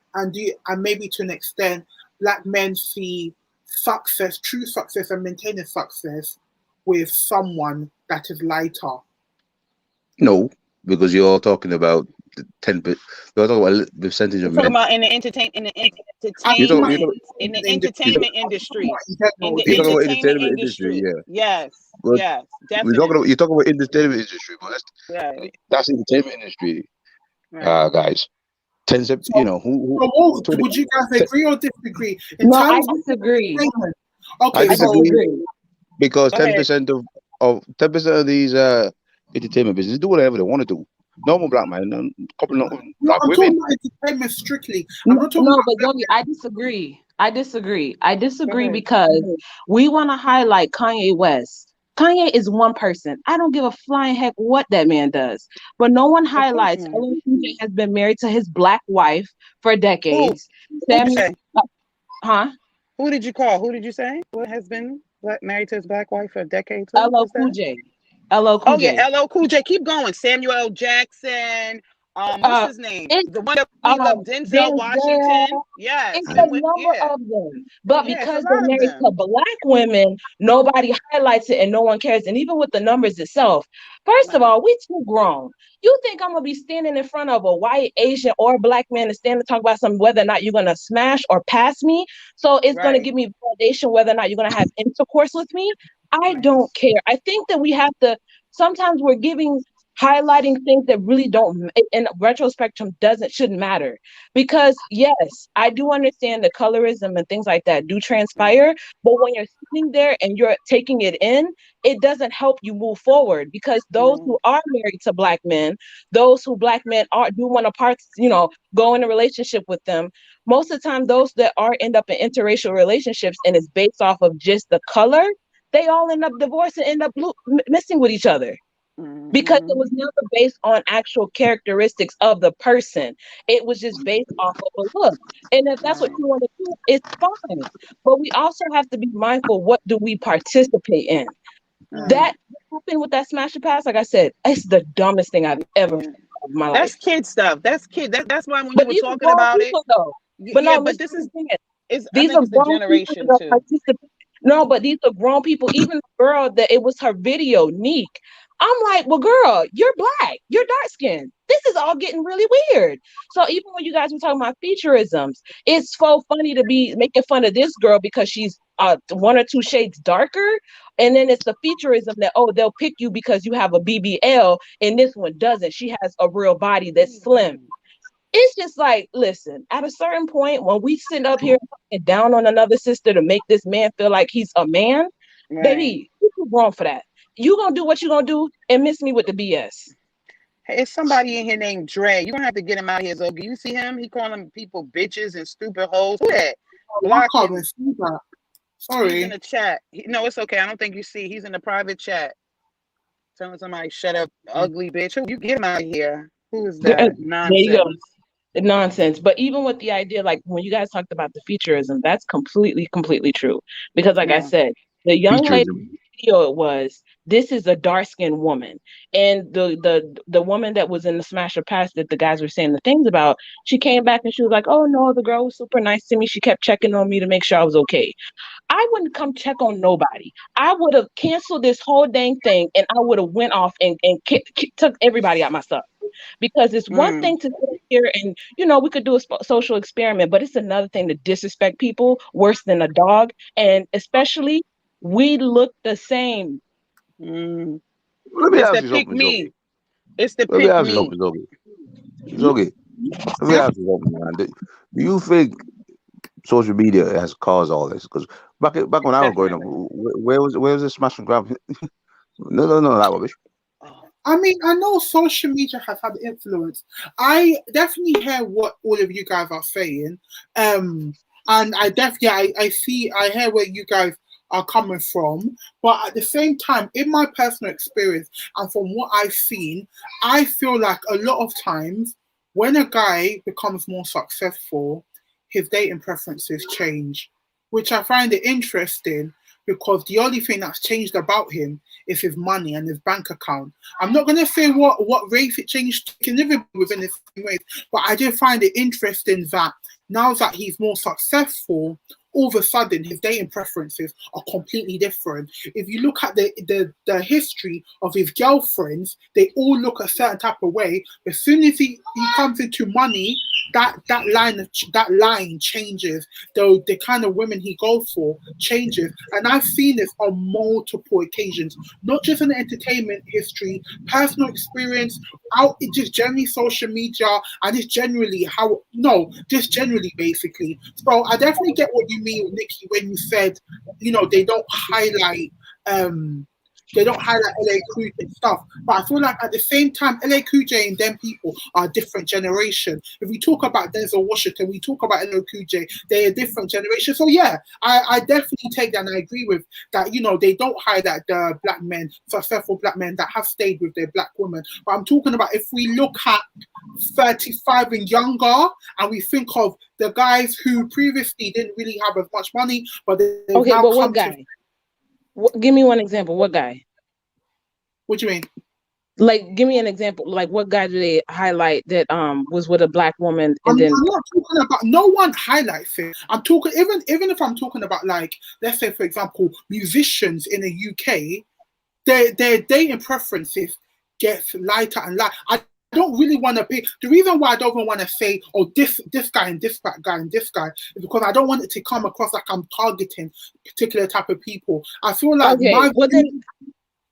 maybe to an extent, black men see success, true success, and maintaining success with someone that is lighter? No, because you're talking about the 10%. You're talking about the percentage of men. Talking about in the entertainment industry. Yeah. Yes, definitely. You're talking about entertainment industry, but that's entertainment industry, guys. 10%, who would you guys agree or disagree? I disagree. Okay, I disagree. Because 10% of 10% of these entertainment businesses do whatever they want to do. Normal black man, couple of black women. Talking about entertainment strictly. I'm not talking but Yogi, I disagree because we want to highlight Kanye West. Kanye is one person. I don't give a flying heck what that man does. But no one highlights LL Cool J has been married to his black wife for decades. Who did you call? Who did you say? What has been married to his black wife for decades? LL Cool J. LL Cool J. Keep going. Samuel L. Jackson. What's his name? It's The one that we love, Denzel Washington. Denzel. Yes, It's him a with number of them, but yeah, it's a because they're lot of married them. to black women, nobody highlights it and no one cares. And even with the numbers itself, first of Right. all, we too grown. You think I'm gonna be standing in front of a white, Asian, or black man to stand and talk about something whether or not you're gonna smash or pass me? So it's gonna Right. give me validation whether or not you're gonna have intercourse with me. I Right. don't care. I think that we have to. Sometimes we're giving highlighting things that really don't in retrospectum doesn't shouldn't matter, because yes, I do understand the colorism and things like that do transpire, but when you're sitting there and you're taking it in, it doesn't help you move forward, because those Mm, who are married to black men, those who black men are do want to go in a relationship with them, most of the time those that are end up in interracial relationships and it's based off of just the color, they all end up divorced and end up missing with each other, because it mm-hmm. was never based on actual characteristics of the person. It was just based off of a look. And if that's what Right. you want to do, it's fine. But we also have to be mindful, what do we participate in? Right. That happened with that smash and pass, like I said, it's the dumbest thing I've ever Yeah. in my That's life. kid stuff. That's kid. That's why when you But were these are talking grown about it, people though. But yeah. no, But Miss this is I these think are it's the grown people that generation are too. participating. No, but these are grown people. Even the girl that it was her video, Neek. I'm like, well, girl, you're black, you're dark skinned. This is all getting really weird. So even when you guys were talking about featureisms, it's so funny to be making fun of this girl because she's one or two shades darker, and then it's the featureism that, oh, they'll pick you because you have a BBL and this one doesn't. She has a real body that's slim. It's just like, listen, at a certain point, when we sit up here and down on another sister to make this man feel like he's a man, Right. baby, you too grown for that. You gonna do what you gonna do and miss me with the BS. Hey, it's somebody in here named Dre. You're gonna have to get him out here, Zoe. You see him? He calling people bitches and stupid hoes. Who that? I Block can't even him. see that. He's in Sorry. the chat. No, it's okay. I don't think you see. He's in the private chat. Telling somebody, shut up, ugly bitch. Who you get him out here? Who is There that? you go. Nonsense. Nonsense. But even with the idea, like when you guys talked about the featureism, that's completely true. Because like I Yeah. said, the young lady Featurism. video it was, this is a dark skinned woman. And the woman that was in the smasher pass that the guys were saying the things about, she came back and she was like, oh no, the girl was super nice to me. She kept checking on me to make sure I was okay. I wouldn't come check on nobody. I would have canceled this whole dang thing and I would have went off and took everybody out my stuff, because it's one Mm. thing to sit here and we could do a social experiment, but it's another thing to disrespect people worse than a dog, and especially we look the same. Mm. Let me It's ask the you pick something, Zoe. me. It's the Let me pick ask you me. something, Zoe. Zoe, let me ask you something, man. Do you think social media has caused all this? Because back when I was growing up, Definitely. where was the smash and grab? No, that rubbish. Oh. I mean, I know social media has had influence. I definitely hear what all of you guys are saying. And I definitely, I hear where you guys are coming from. But at the same time, in my personal experience and from what I've seen, I feel like a lot of times when a guy becomes more successful, his dating preferences change, which I find it interesting because the only thing that's changed about him is his money and his bank account. I'm not going to say what race it changed. He can never be within the same race, but I do find it interesting that now that he's more successful, all of a sudden his dating preferences are completely different. If you look at the history of his girlfriends, they all look a certain type of way. As soon as he comes into money, that line changes. Though the kind of women he goes for changes, and I've seen this on multiple occasions, not just in entertainment history, personal experience, out just generally social media, and just generally just generally basically. So I definitely get what you mean, Nikki, when you said, they don't highlight LA Cool J stuff. But I feel like at the same time, LA Cool J and them people are a different generation. If we talk about Denzel Washington, we talk about LA Cool J, they're a different generation. So yeah, I definitely take that and I agree with that, they don't highlight the black men, successful black men that have stayed with their black women. But I'm talking about if we look at 35 and younger and we think of the guys who previously didn't really have as much money, but they've Okay, now but what come to. guy? Give me one example. What guy? What do you mean? Like, give me an example. Like, what guy do they highlight that was with a black woman and then? I'm not talking about, no one highlights it. I'm talking, even if I'm talking about, like, let's say for example, musicians in the UK, their dating preferences gets lighter and lighter. I don't really want to pick. The reason why I don't even want to say, oh, this guy and this guy and this guy, is because I don't want it to come across like I'm targeting particular type of people. I feel like Okay, well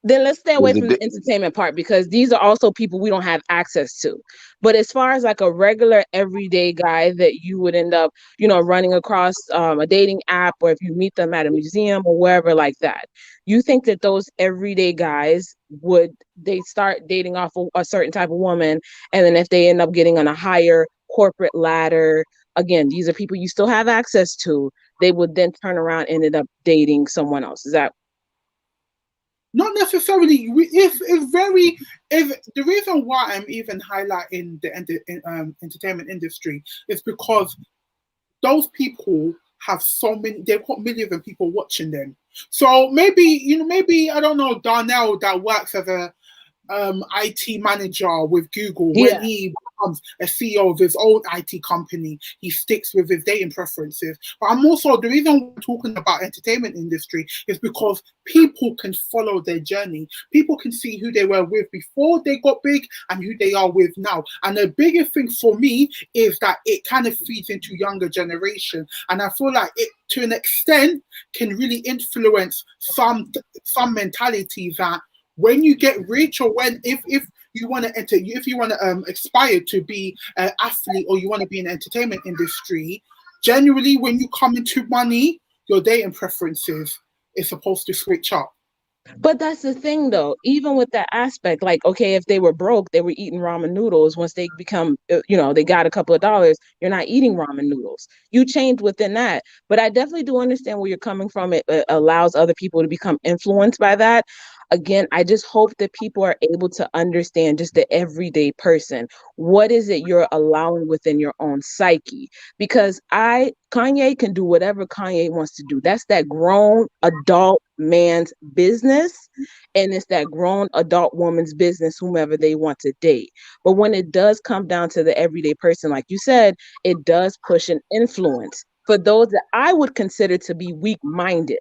then let's stay away There's a from the entertainment part, because these are also people we don't have access to. But as far as like a regular everyday guy that you would end up, running across a dating app, or if you meet them at a museum or wherever like that, you think that those everyday guys they start dating off a certain type of woman, and then if they end up getting on a higher corporate ladder, again, these are people you still have access to, they would then turn around and end up dating someone else. Is that? Not necessarily. If the reason why I'm even highlighting the entertainment industry is because those people have so many. They've got millions of people watching them. So maybe I don't know, Darnell that works as a IT manager with Google, when Yeah. he becomes a CEO of his own IT company, he sticks with his dating preferences. But I'm also, the reason we're talking about entertainment industry is because people can follow their journey. People can see who they were with before they got big and who they are with now. And the biggest thing for me is that it kind of feeds into younger generation. And I feel like it, to an extent, can really influence some mentalities that when you get rich, or if you want to enter, if you want to aspire to be an athlete, or you want to be in the entertainment industry, generally when you come into money, your dating preferences is supposed to switch up. But that's the thing, though. Even with that aspect, like, okay, if they were broke, they were eating ramen noodles. Once they become, they got a couple of dollars, you're not eating ramen noodles. You change within that. But I definitely do understand where you're coming from. It allows other people to become influenced by that. Again, I just hope that people are able to understand just the everyday person. What is it you're allowing within your own psyche? Because Kanye can do whatever Kanye wants to do. That's that grown adult man's business, and it's that grown adult woman's business, whomever they want to date. But when it does come down to the everyday person, like you said, it does push an influence for those that I would consider to be weak-minded.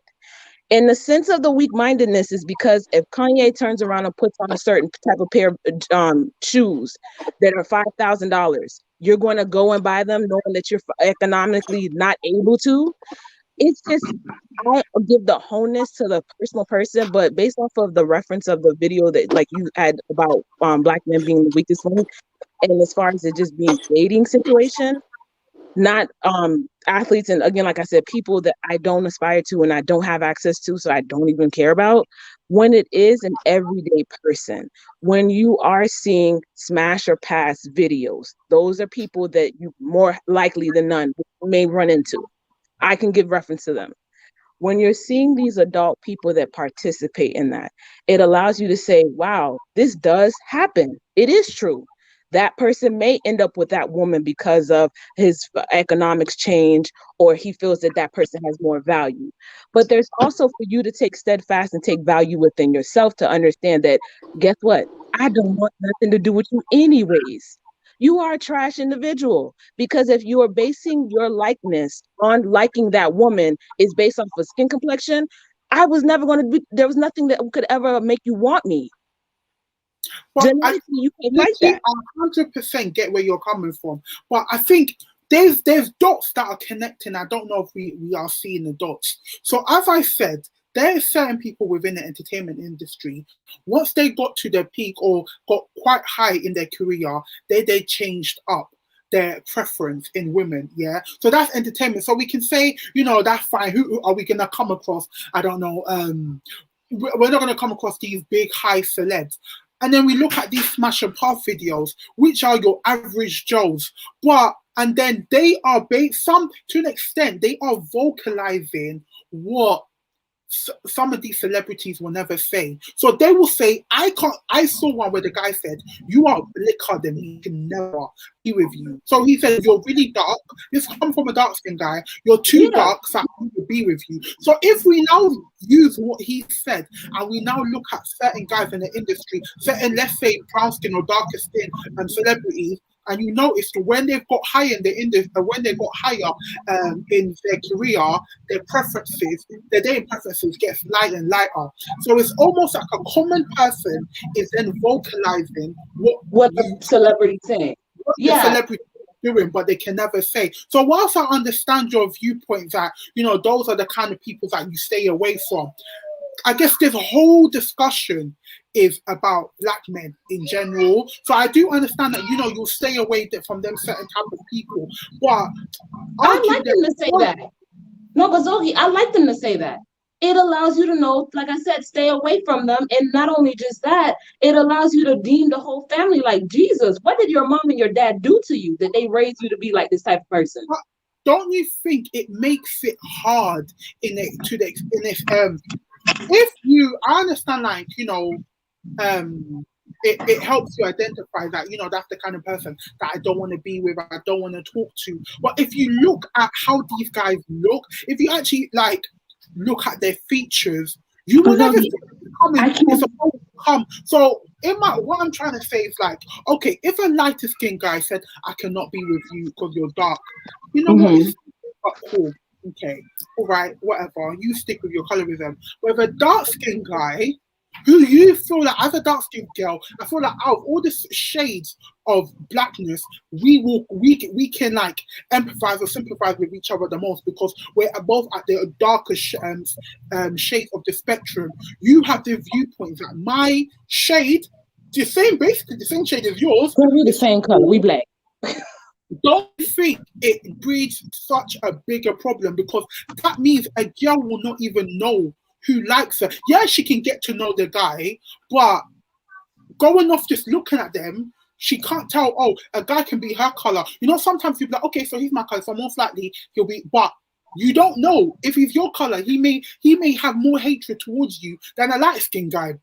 In the sense of the weak-mindedness is because if Kanye turns around and puts on a certain type of pair of shoes that are $5,000, you're going to go and buy them knowing that you're economically not able to. It's just, I give the wholeness to the personal person, but based off of the reference of the video that like you had about black men being the weakest link, and as far as it just being dating situation, not athletes, and again, like I said, people that I don't aspire to and I don't have access to, so I don't even care about. When it is an everyday person, when you are seeing smash or pass videos, those are people that you more likely than none may run into. I can give reference to them. When you're seeing these adult people that participate in that, it allows you to say, wow, this does happen. It is true. That person may end up with that woman because of his economics change, or he feels that that person has more value. But there's also for you to take steadfast and take value within yourself to understand that, guess what? I don't want nothing to do with you anyways. You are a trash individual, because if you are basing your likeness on liking that woman is based off of skin complexion, I was never going to be, there was nothing that could ever make you want me. But Genetically, you can't like literally, that. I 100% get where you're coming from. But I think there's dots that are connecting. I don't know if we are seeing the dots. So as I said, there are certain people within the entertainment industry, once they got to their peak or got quite high in their career, they changed up their preference in women. Yeah. So that's entertainment. So we can say, that's fine. Who are we gonna come across? I don't know. We're not gonna come across these big high celebs. And then we look at these smash and pass videos, which are your average Joes. And then they are some, to an extent, they are vocalizing what some of these celebrities will never say. So they will say, I can't. I saw one where the guy said, "You are blicker than me, can never be with you." So he said, "You're really dark. This comes from a dark skinned guy. You're too dark, so I can't be with you." So if we now use what he said and we now look at certain guys in the industry, certain, let's say, brown skin or darker skin celebrities, and you notice when they've got higher in the industry, when they got higher in their career, their preferences, their dating preferences gets lighter and lighter. So it's almost like a common person is then vocalizing what the celebrity saying. What the celebrity is doing, but they can never say. So whilst I understand your viewpoint that, you know, those are the kind of people that you stay away from, I guess there's a whole discussion is about black men in general. So I do understand that, you know, you'll stay away from them certain type of people. But I like them to say that. No, but Zoe, I like them to say that. It allows you to know, like I said, stay away from them. And not only just that, it allows you to deem the whole family like, Jesus, what did your mom and your dad do to you that they raised you to be like this type of person? But don't you think it makes it hard if you, I understand, like, you know, it helps you identify that, you know, that's the kind of person that I don't want to be with, I don't want to talk to. But if you look at how these guys look, if you actually like look at their features, you will never see it coming. It's supposed to come. So what I'm trying to say is like, okay, if a lighter skinned guy said, "I cannot be with you because you're dark," you know what? It's cool. Okay, all right, whatever. You stick with your colorism. But if a dark skinned guy who you feel like, as a dark skinned girl, I feel like out of all the shades of blackness, we can like empathize or sympathize with each other the most because we're both at the darker shades of the spectrum. You have the viewpoint that my shade, basically the same shade as yours. We're the same color. We black. Don't think it breeds such a bigger problem because that means a girl will not even know who likes her. Yeah, she can get to know the guy, but going off just looking at them, she can't tell, oh, a guy can be her color. You know, sometimes you'll be like, okay, so he's my color, so most likely he'll be, but you don't know if he's your color. He may have more hatred towards you than a light-skinned guy.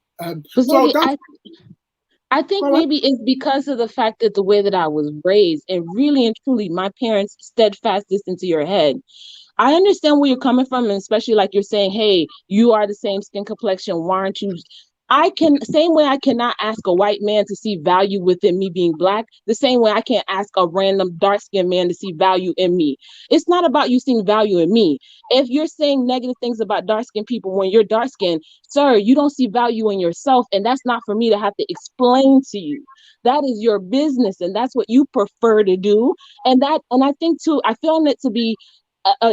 I think maybe it's because of the fact that the way that I was raised, and really and truly my parents steadfast this into your head. I understand where you're coming from, and especially like you're saying, hey, you are the same skin complexion. Why aren't you? Same way I cannot ask a white man to see value within me being black, the same way I can't ask a random dark-skinned man to see value in me. It's not about you seeing value in me. If you're saying negative things about dark-skinned people when you're dark-skinned, sir, you don't see value in yourself, and that's not for me to have to explain to you. That is your business, and that's what you prefer to do. And I think too, I feel it to be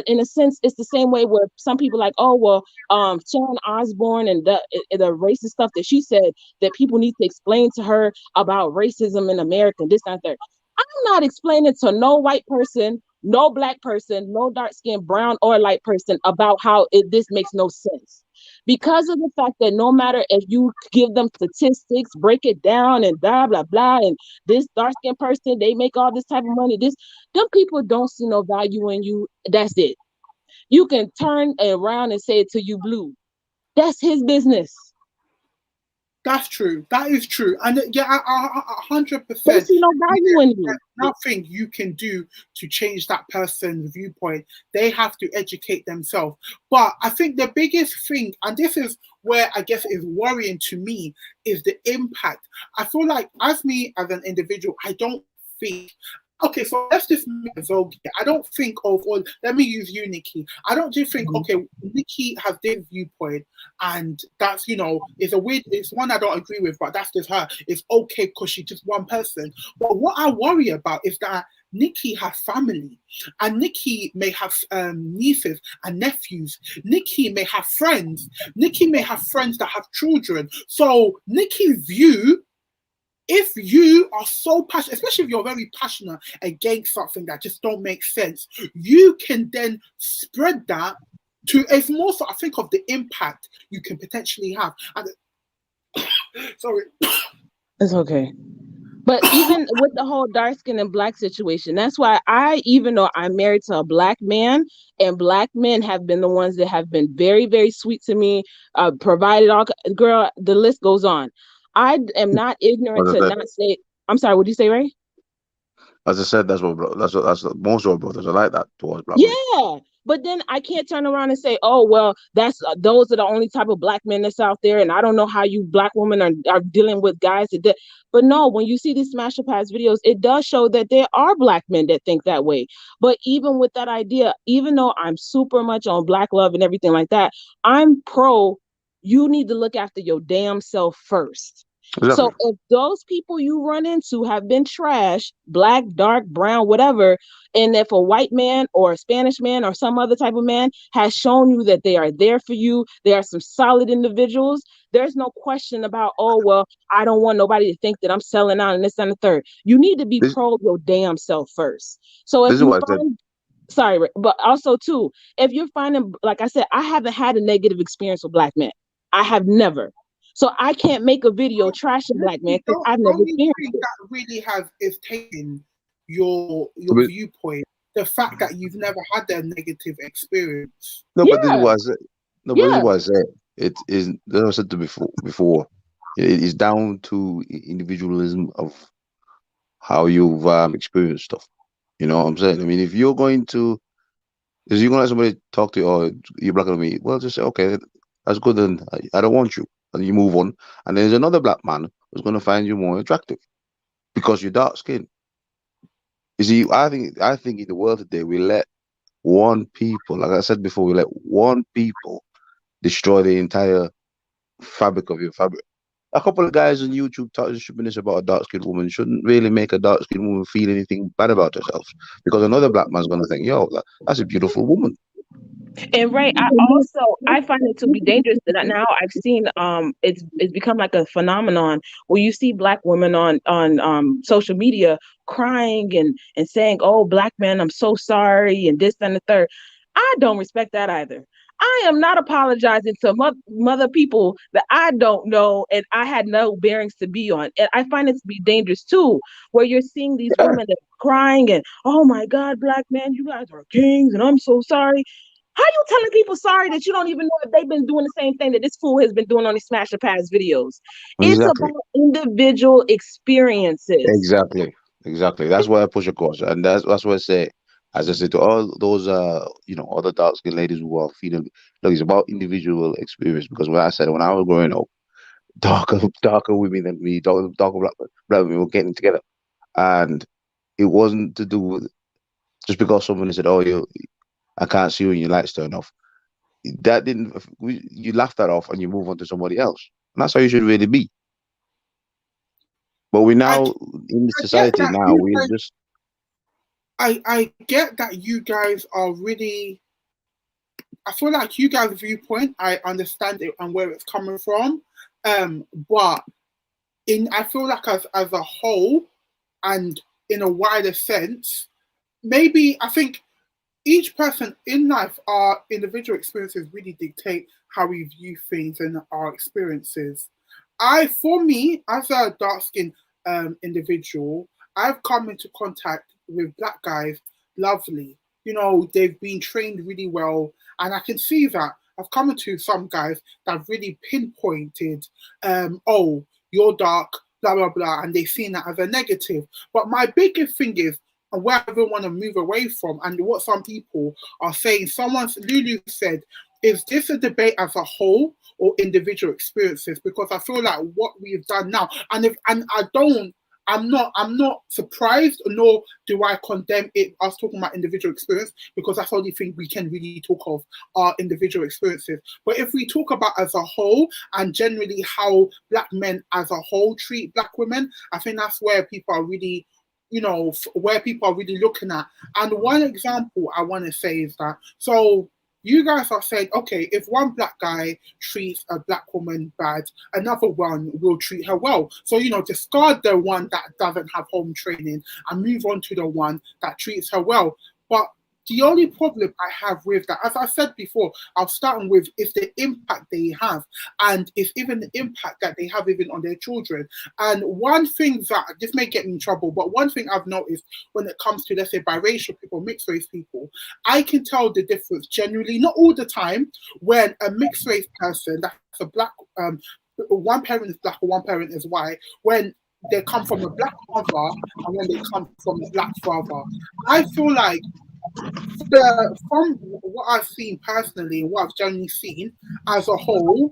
in a sense, it's the same way where some people like, oh, well, Sharon Osbourne and the racist stuff that she said that people need to explain to her about racism in America, this and that. I'm not explaining to no white person, no black person, no dark skinned brown or light person about how this makes no sense. Because of the fact that no matter if you give them statistics, break it down and blah, blah, blah, and this dark-skinned person, they make all this type of money, them people don't see no value in you. That's it. You can turn around and say it to you blue. That's his business. That's true. That is true. And yeah, 100%. They see no value in you. There's nothing you can do to change that person's viewpoint. They have to educate themselves. But I think the biggest thing, and this is where I guess is worrying to me, is the impact. I feel like as an individual, I don't think. Okay, so let's just make Zoe. I don't think let me use you, Nikki. I don't just think, okay, Nikki has this viewpoint, and that's, you know, it's one I don't agree with, but that's just her. It's okay because she's just one person. But what I worry about is that Nikki has family, and Nikki may have nieces and nephews. Nikki may have friends. Nikki may have friends that have children. So Nikki's view, if you are so passionate, especially if you're very passionate against something that just don't make sense, you can then spread that to, it's more so I think of the impact you can potentially have. And sorry. It's okay. But even with the whole dark skin and black situation, that's why even though I'm married to a black man, and black men have been the ones that have been very, very sweet to me, provided all, girl, the list goes on. I am not ignorant As I to said, not say, I'm sorry, what do you say, Ray? that's what most of our brothers are like that towards black women. Yeah, but then I can't turn around and say, "Oh, well, that's those are the only type of black men that's out there," and I don't know how you black women are dealing with guys that. But no, when you see these smash up pass videos, it does show that there are black men that think that way. But even with that idea, even though I'm super much on black love and everything like that, I'm pro. You need to look after your damn self first. So Exactly. if those people you run into have been trash, black, dark, brown, whatever, and if a white man or a Spanish man or some other type of man has shown you that they are there for you, they are some solid individuals, there's no question about, oh, well, I don't want nobody to think that I'm selling out and this and the third. You need to be This pro your damn self first. So if this is you what I said. find, sorry, but also too, if you're finding, like I said, I haven't had a negative experience with black men. I have never. So I can't make a video trashing black men Honestly, because I've the never only experienced thing it. that really has is taking your But, viewpoint. The fact that you've never had a negative experience. no, but this is Yeah, what I said. No, but this is yeah. what I said. It is, as I said to before, it is down to individualism of how you've experienced stuff. You know what I'm saying? I mean, if you're going to, if you're gonna let somebody talk to you, or you're black on me, well, just say, okay, that's good, and I don't want you, and you move on. And there's another black man who's gonna find you more attractive because you're dark skinned. You see, I think in the world today we let one people, like I said before, we let one people destroy the entire fabric of your fabric. A couple of guys on YouTube talking stupidness about a dark skinned woman shouldn't really make a dark skinned woman feel anything bad about herself because another black man's gonna think, yo, that's a beautiful woman. And Ray, I find it to be dangerous that now I've seen it's become like a phenomenon where you see black women on social media crying and saying, "Oh, black man, I'm so sorry," and this and the third. I don't respect that either. I am not apologizing to mother people that I don't know and I had no bearings to be on. And I find it to be dangerous too, where you're seeing these Yeah, women that are crying and, "Oh my God, black man, you guys are kings and I'm so sorry." How you telling people sorry that you don't even know if they've been doing the same thing that this fool has been doing on these Smash the Pass videos? It's exactly. about individual experiences. Exactly, exactly. That's why I push across, and that's what I say. As I say to all those, other dark skinned ladies who are feeling, look, it's about individual experience. Because when I said when I was growing up, darker women than me, darker black women were getting together, and it wasn't to do with just because someone said, "Oh, I can't see you and your lights turn off." That didn't. You laugh that off and you move on to somebody else, and that's how you should really be. But we I, now in the I get society that now you we guys. just I get that you guys are really. I feel like you guys' viewpoint. I understand it and where it's coming from. But I feel like as a whole and in a wider sense, maybe I think each person in life, our individual experiences really dictate how we view things and our experiences. For me, as a dark skinned individual, I've come into contact with black guys, lovely. You know, they've been trained really well, and I can see that. I've come into some guys that have really pinpointed, oh, you're dark, blah, blah, blah, and they've seen that as a negative. But my biggest thing is, and where I don't want to move away from, and what some people are saying, Lulu said, is this a debate as a whole or individual experiences? Because I feel like what we've done now, and I'm not surprised, nor do I condemn it. Us talking about individual experience because that's the only thing we can really talk of our individual experiences. But if we talk about as a whole and generally how black men as a whole treat black women, I think that's where people are really where people are really looking at. And one example I want to say is that, so you guys are saying, okay, if one black guy treats a black woman bad, another one will treat her well. So, discard the one that doesn't have home training and move on to the one that treats her well. But The only problem I have with that, as I said before, I'll start with is the impact they have, and it's even the impact that they have even on their children. And one thing that, this may get me in trouble, but one thing I've noticed when it comes to, let's say, biracial people, mixed race people, I can tell the difference generally, not all the time, when a mixed race person, that's a black, one parent is black or one parent is white, when they come from a black mother and when they come from a black father. I feel like from what I've seen personally, what I've generally seen as a whole,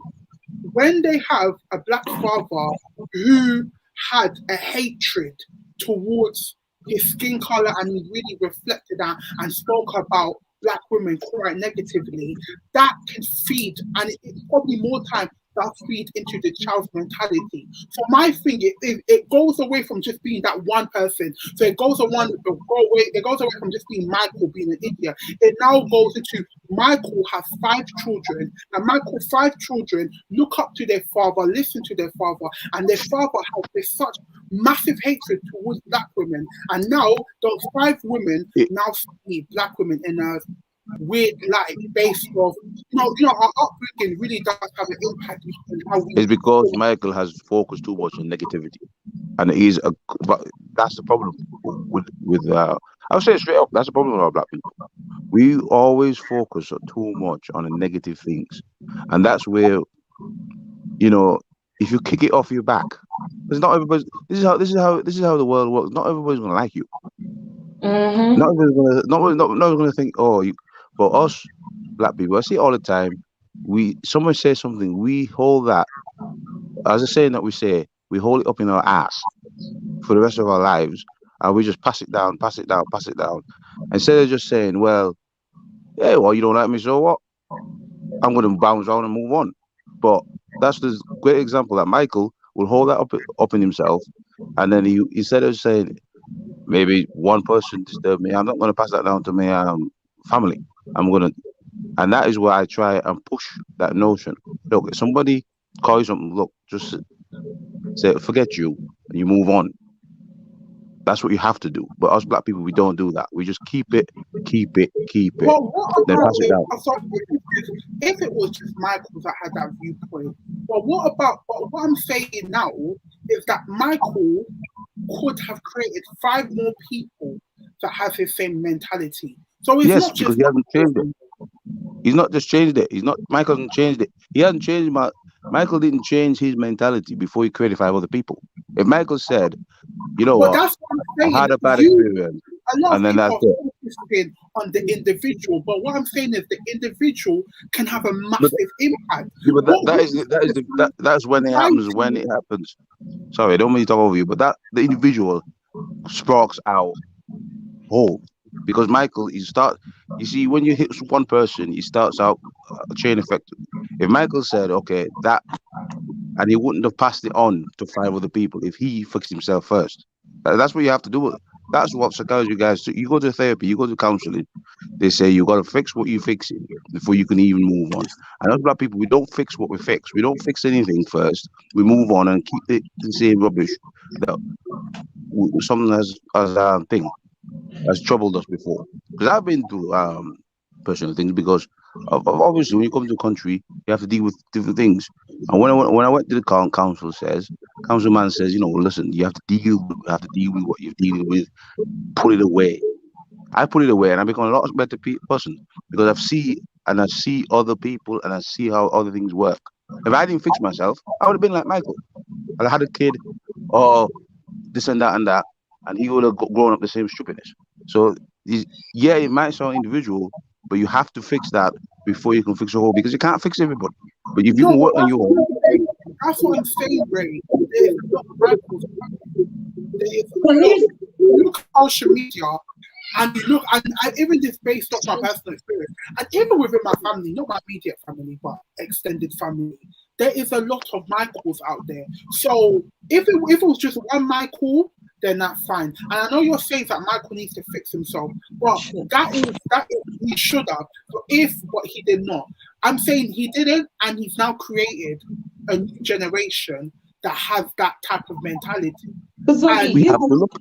when they have a black father who had a hatred towards his skin color and he really reflected that and spoke about black women quite negatively, that can feed, and it's probably more time that feed into the child's mentality. So my thing, it goes away from just being that one person. So it goes away from just being Michael being an idiot. It now goes into Michael has 5 children, and Michael's 5 children look up to their father, listen to their father, and their father has this such massive hatred towards black women. And now those 5 women now see black women in a weird light based off, our upbringing really does have an impact on how we. It's because Michael has focused too much on negativity, and but that's the problem with I'll say it straight up. That's the problem with our black people. We always focus too much on the negative things, and that's where, if you kick it off your back, because not everybody. This is how the world works. Not everybody's gonna like you. Mm-hmm. Not everybody's gonna think, oh, but us black people, I see it all the time. Someone says something, we hold that as a saying that we say, we hold it up in our ass for the rest of our lives, and we just pass it down, instead of just saying, well, yeah, well, you don't like me, so what? I'm going to bounce on and move on. But that's the great example that Michael will hold that up in himself, and then he, instead of saying, maybe one person disturbed me, I'm not going to pass that down to my family. And that is where I try and push that notion. Look, if somebody calls you something, look, just say, forget you, and you move on. That's what you have to do. But us black people, we don't do that. We just keep it. Well, what then about pass it down. If it was just Michael that had that viewpoint? But what I'm saying now is that Michael could have created 5 more people that have his same mentality. So it's not just because he hasn't changed it. He's not just changed it. Michael hasn't changed it. He hasn't changed Michael didn't change his mentality before he created 5 other people. If Michael said, you know what, that's what I'm saying. I had a bad experience, a lot and of then people that's are focusing on the individual, but what I'm saying is the individual can have a massive impact. Yeah, but that's when it happens. Sorry, I don't mean to talk over you, but the individual sparks out whole. Because Michael, you see, when you hit one person, he starts out a chain effect. If Michael said, okay, that, and he wouldn't have passed it on to 5 other people if he fixed himself first. That's what you have to do. That's what psychology guys do. You go to therapy, you go to counseling. They say you got to fix what you're fixing before you can even move on. And us black people, we don't fix what we fix. We don't fix anything first. We move on and keep it the same rubbish that something has troubled us before. Because I've been through personal things, because obviously when you come to a country, you have to deal with different things. And when I went to the councilman says, listen, you have to deal with what you're dealing with, put it away. I put it away, and I become a lot better person, because I see other people, and I see how other things work. If I didn't fix myself, I would have been like Michael. I had a kid, or this and that, and he would have grown up the same stupidness. So it might sound individual, but you have to fix that before you can fix the whole, because you can't fix everybody. But if you can work on your own. That's what I'm saying, Ray. There's not Michael's. Look at social media, and you look, and even this based off my personal experience, and even within my family, not my immediate family, but extended family, there is a lot of Michaels out there. So if it was just one Michael, then that's fine. And I know you're saying that Michael needs to fix himself, but that is he should have. But he did not. I'm saying he didn't, and he's now created a new generation that has that type of mentality. We have to look.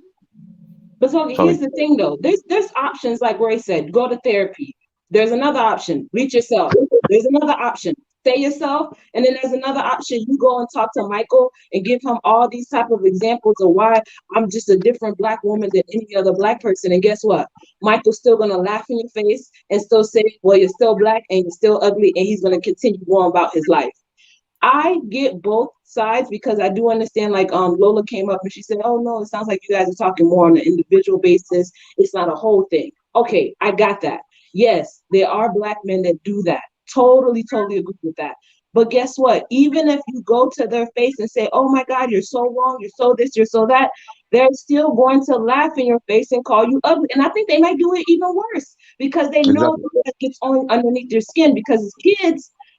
But so here's the thing though. There's options like Roy said, go to therapy. There's another option, reach yourself. There's another option, stay yourself. And then there's another option, you go and talk to Michael and give him all these type of examples of why I'm just a different Black woman than any other Black person. And guess what? Michael's still gonna laugh in your face and still say, well, you're still Black and you're still ugly, and he's gonna continue going about his life. I get both sides because I do understand, like Lola came up and she said, oh no, it sounds like you guys are talking more on an individual basis. It's not a whole thing. Okay, I got that. Yes, there are Black men that do that. Totally agree with that. But guess what? Even if you go to their face and say, oh my God, you're so wrong, you're so this, you're so that, they're still going to laugh in your face and call you ugly. And I think they might do it even worse because they know that gets on underneath their skin, because as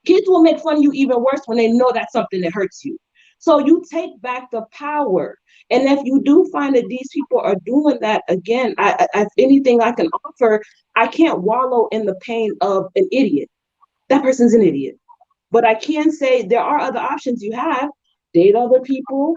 kids will make fun of you even worse when they know that's something that hurts you. So you take back the power. And if you do find that these people are doing that, again, if anything I can offer, I can't wallow in the pain of an idiot. That person's an idiot. But I can say there are other options you have. Date other people,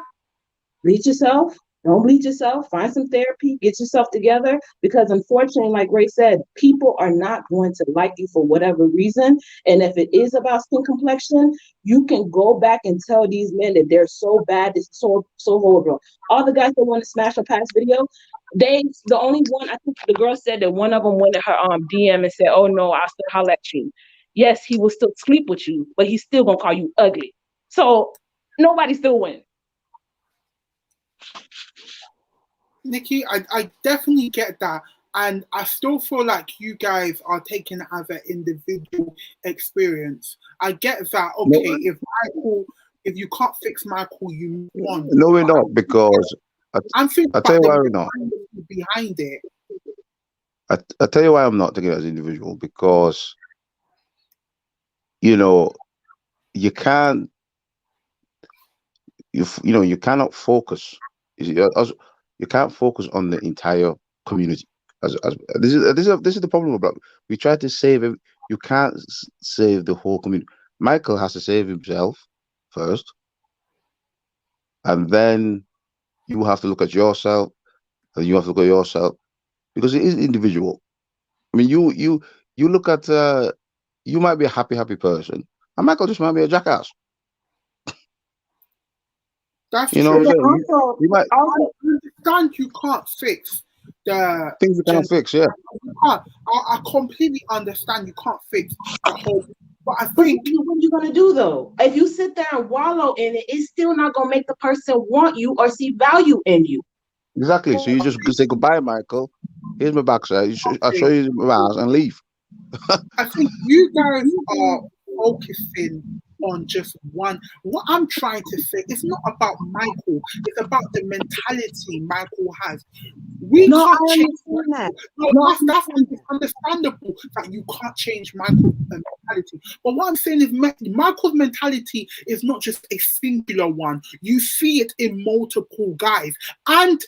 bleach yourself, don't bleach yourself, find some therapy, get yourself together, because unfortunately, like Ray said, people are not going to like you for whatever reason. And if it is about skin complexion, you can go back and tell these men that they're so bad, it's so horrible. All the guys that want to smash a past video, the only one, I think the girl said that one of them went to her DM and said, oh no, I'll still holler at you. Yes, he will still sleep with you, but he's still gonna call you ugly. So nobody still wins. Nikki, I definitely get that. And I still feel like you guys are taking it as an individual experience. I get that. Okay, if you can't fix Michael, you move on. No, we're not, because I'm thinking I'll tell you why we're not. Behind it. I'll tell you why I'm not taking it as an individual, because you can't, you cannot focus. You can't focus on the entire community. This is the problem about it. We try to save him. You can't save the whole community. Michael has to save himself first, and then you have to look at yourself, and you have to look at yourself, because it is individual. I mean, you look at you might be a happy person, and Michael just might be a jackass. That's you know true. what I'm saying? You might understand you can't fix the things you can't fix. Yeah, I completely understand you can't fix the whole. But I think what are you gonna do though? If you sit there and wallow in it, it's still not gonna make the person want you or see value in you. Exactly. So you just say goodbye, Michael. Here's my backside. I'll show you my ass and leave. I think you guys are focusing on just one. What I'm trying to say, it's not about Michael. It's about the mentality Michael has. We can't change that. No, that's understandable that you can't change Michael's mentality. But what I'm saying is Michael's mentality is not just a singular one. You see it in multiple guys. And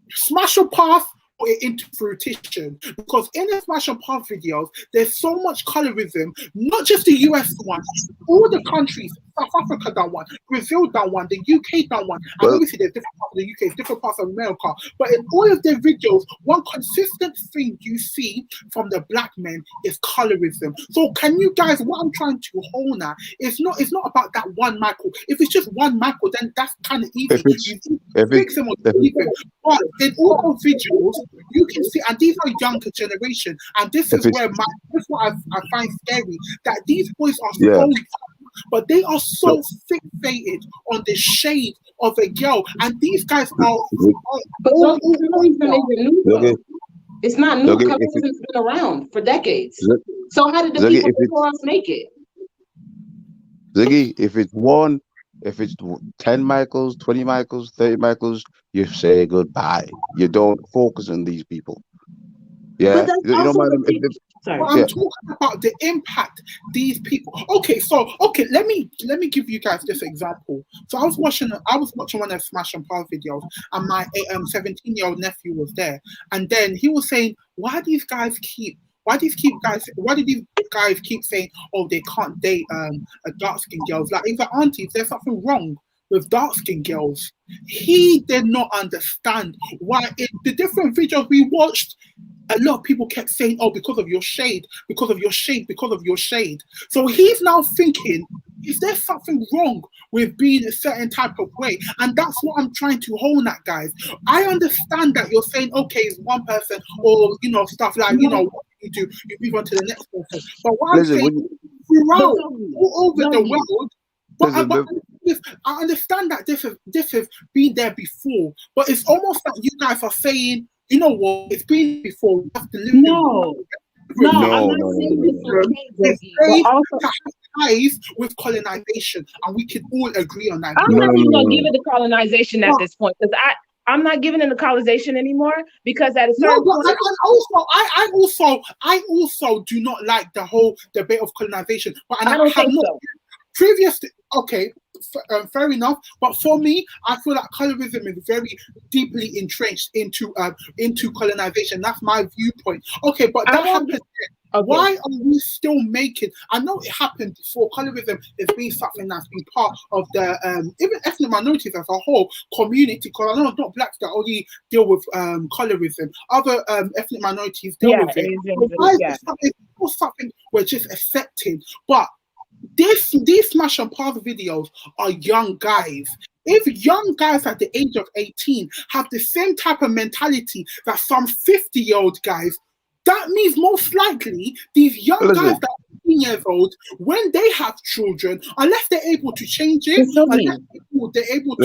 Smash or Path it into fruition, because in the Smash and Path videos, there's so much colorism, not just the US one, all the countries, South Africa done one, Brazil done one, the UK done one, and obviously there's different parts of the UK, different parts of America, but in all of their videos, one consistent thing you see from the Black men is colorism. So can you guys, what I'm trying to hone at, it's not about that one Michael. If it's just one Michael, then that's kind of easy. Fix him or leave him. But in all those videos, you can see, and these are younger generation, and this is where this is what I find scary, that these boys are so, but they are so fixated on the shade of a girl, and these guys are. But it's not new. Colorism has been around for decades. So how did the people before us make it? Ziggy, if it's 10 Michaels, 20 Michaels, 30 Michaels, you say goodbye. You don't focus on these people. Yeah, you don't mind them. I'm talking about the impact these people. Okay, let me give you guys this example. So I was watching one of Smash and Path videos, and my 17-year-old nephew was there, and then he was saying, why do these guys keep saying, oh, they can't date a dark-skinned girls? Like, if they're aunties, there's something wrong with dark-skinned girls. He did not understand why in the different videos we watched, a lot of people kept saying, oh, because of your shade, because of your shade, because of your shade. So he's now thinking, is there something wrong with being a certain type of way? And that's what I'm trying to hone at, guys. I understand that you're saying, okay, it's one person, or, you know, stuff like, you know, what you do, you move on to the next person. But what I'm saying, throughout, all over the world, but I understand that this has been there before, but it's almost like you guys are saying, you know what, it's been before. We have to live no, I'm not saying it's okay, it's safe to have ties with colonization, and we can all agree on that. I'm not even gonna give it the colonization at this point, because I'm not giving it the colonization anymore, because at a certain point, I also do not like the whole debate of colonization, but I don't think so. Previously, okay, fair enough. But for me, I feel like colorism is very deeply entrenched into colonization. That's my viewpoint. Okay, but that happened. Okay. Why are we still making? I know it happened before. Colorism has been something that's been part of the even ethnic minorities as a whole community. Because I know it's not blacks that only deal with colorism. Other ethnic minorities deal with it. So why is it something we're just accepting? But these smash and pass videos are young guys. If young guys at the age of 18 have the same type of mentality that some 50-year-old guys, that means most likely these young guys that are 18 years old, when they have children, unless they're able to change it, they're able to.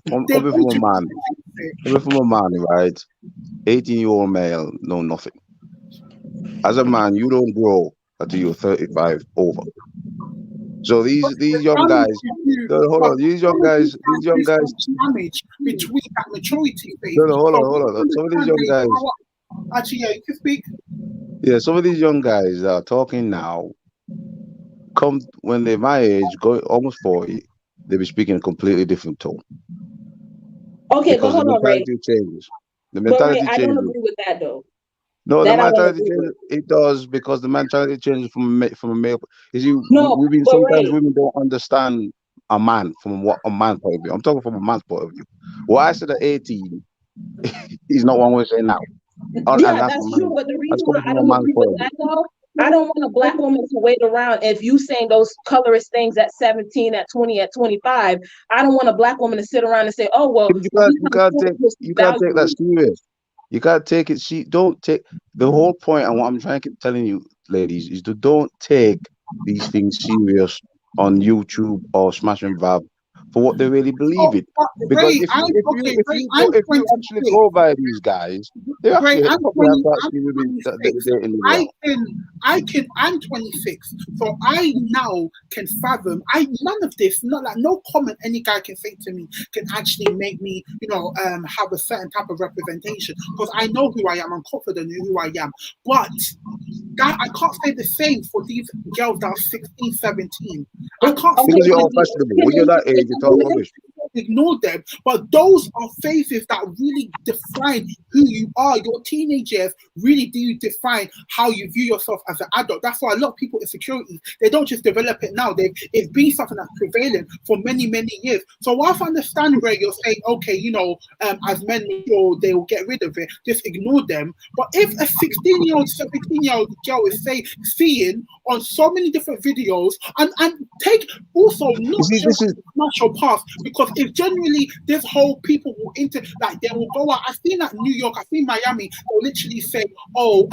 Coming from a man, right? 18-year-old male, know nothing. As a man, you don't grow until you're 35 over. So these young guys, hold on, these young guys damage between that maturity phase. Hold on. Some of these young guys, actually, yeah, you can speak. Yeah, some of these young guys that are talking now, come when they're my age, go almost 40, they'll be speaking a completely different tone. Okay, but hold on, Ray. The mentality changes. I don't agree with that though. No, the mentality changes. It does, because the mentality changes from a male. You see, sometimes women don't understand a man from a man's point of view. I'm talking from a man's point of view. What I said at 18 is not one way saying now. Yeah, that's true. But the reason why I don't agree with that though, I don't want a black woman to wait around. If you saying those colorist things at 17, at 20, at 25, I don't want a black woman to sit around and say, "Oh well." You can't take that serious. You can't take it. Don't take the whole point. And what I'm trying to keep telling you, ladies, is to don't take these things serious on YouTube or Smash and Vab for what they really believe it. Because if you actually go by these guys, they're actually I'm 26, so I now can fathom. None of this, not like no comment any guy can say to me can actually make me, have a certain type of representation, because I know who I am. I'm confident in who I am. But I can't say the same for these girls that are 16, 17. I can't say because you're all fashionable. When you're that age, you talk rubbish. Ignore them, but those are phases that really define who you are. Your teenage years really do define how you view yourself as an adult. That's why a lot of people insecurities, they don't just develop it now. It's been something that's prevalent for many, many years. So whilst I understand where you're saying, okay, as men mature, they will get rid of it, just ignore them. But if a 16-year-old, 17-year-old girl is seeing on so many different videos, and take also not just smash or pass, because if genuinely this whole people will they will go out. I've seen that New York, I've seen Miami, they'll literally say, oh,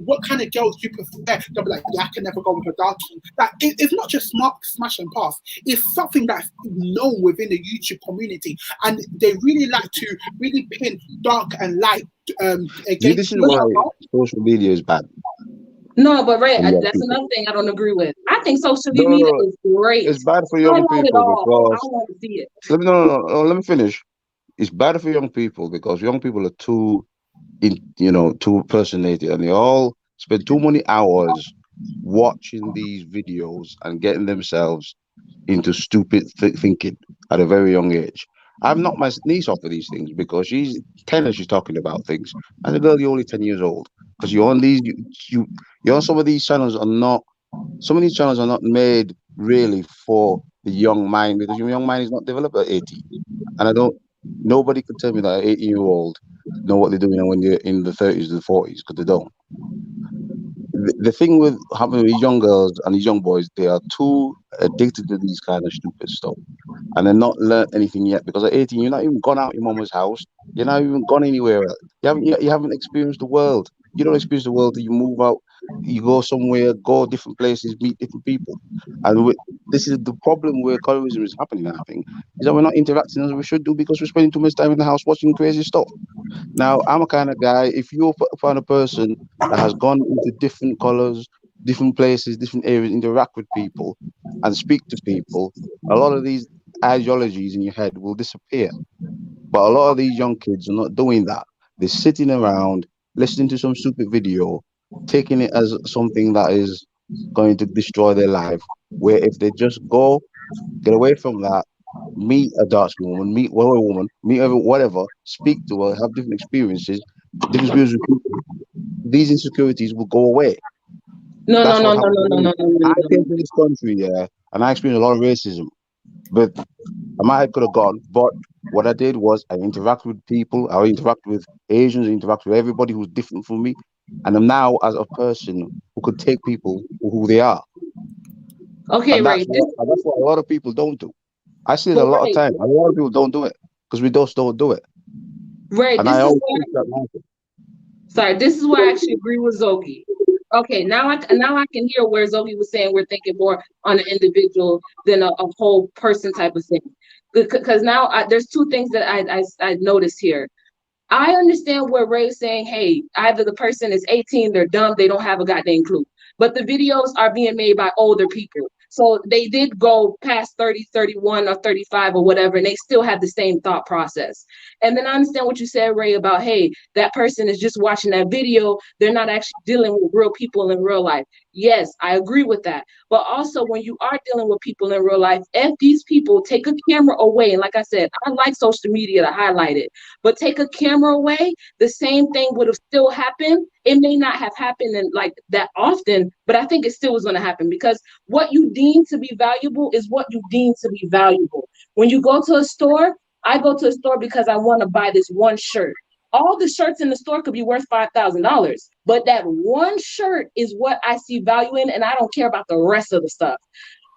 what kind of girls do you prefer? They'll be like, yeah, I can never go with a darkie. Like, it's not just smash and pass. It's something that's known within the YouTube community, and they really like to really pin dark and light against. This is why social media is bad. No, but Ray, that's another thing I don't agree with. I think social media is great. It's bad for young people because I want to see it. Let me finish. It's bad for young people because young people are too personated, and they all spend too many hours watching these videos and getting themselves into stupid thinking at a very young age. I've knocked my niece off of these things because she's 10 and she's talking about things. As a girl, you're only 10 years old. Because you're on these, you're on some of these channels are not. Some of these channels are not made really for the young mind, because your young mind is not developed at 18. And nobody could tell me that an 18-year-old know what they're doing when they're in the 30s and the 40s, because they don't. The thing with having these young girls and these young boys, they are too addicted to these kind of stupid stuff. And they're not learned anything yet, because at 18, you're not even gone out your mama's house. You're not even gone anywhere else. You haven't experienced the world. You don't experience the world till you move out. You go somewhere, go different places, meet different people. And this is the problem where colorism is happening, I think, is that we're not interacting as we should do, because we're spending too much time in the house watching crazy stuff. Now, I'm a kind of guy, if you find a person that has gone into different colors, different places, different areas, interact with people and speak to people, a lot of these ideologies in your head will disappear. But a lot of these young kids are not doing that. They're sitting around, listening to some stupid video, taking it as something that is going to destroy their life. Where if they just go, get away from that, meet a dark skin woman, meet a woman, meet whatever, speak to her, have different experiences with people, these insecurities will go away. No, no, That's no, what no, happened no, to no, me. no, no, I no, came no. to this country, yeah, and I experienced a lot of racism. But my head could have gone. But what I did was I interact with people. I interact with Asians. I interact with everybody who's different from me. And I'm now as a person who could take people for who they are. Okay, And Ray. that's what a lot of people don't do. I see it a But lot of Ray, time. A lot of people don't do it because we just don't do it. Ray, And this I is always where, push that mindset. sorry, this is where I actually agree with Zogi. Okay, now I can hear where Zogi was saying we're thinking more on an individual than a whole person type of thing. Because now there's two things that I noticed here. I understand where Ray's saying, hey, either the person is 18, they're dumb, they don't have a goddamn clue. But the videos are being made by older people. So they did go past 30, 31, or 35 or whatever, and they still have the same thought process. And then I understand what you said, Ray, about, hey, that person is just watching that video. They're not actually dealing with real people in real life. Yes, I agree with that. But also, when you are dealing with people in real life, if these people take a camera away, and like I said, I like social media to highlight it, but take a camera away, the same thing would have still happened. It may not have happened in like that often, but I think it still was going to happen, because what you deem to be valuable is what you deem to be valuable. When you go to a store, I go to a store because I want to buy this one shirt. All the shirts in the store could be worth $5,000, but that one shirt is what I see value in, and I don't care about the rest of the stuff.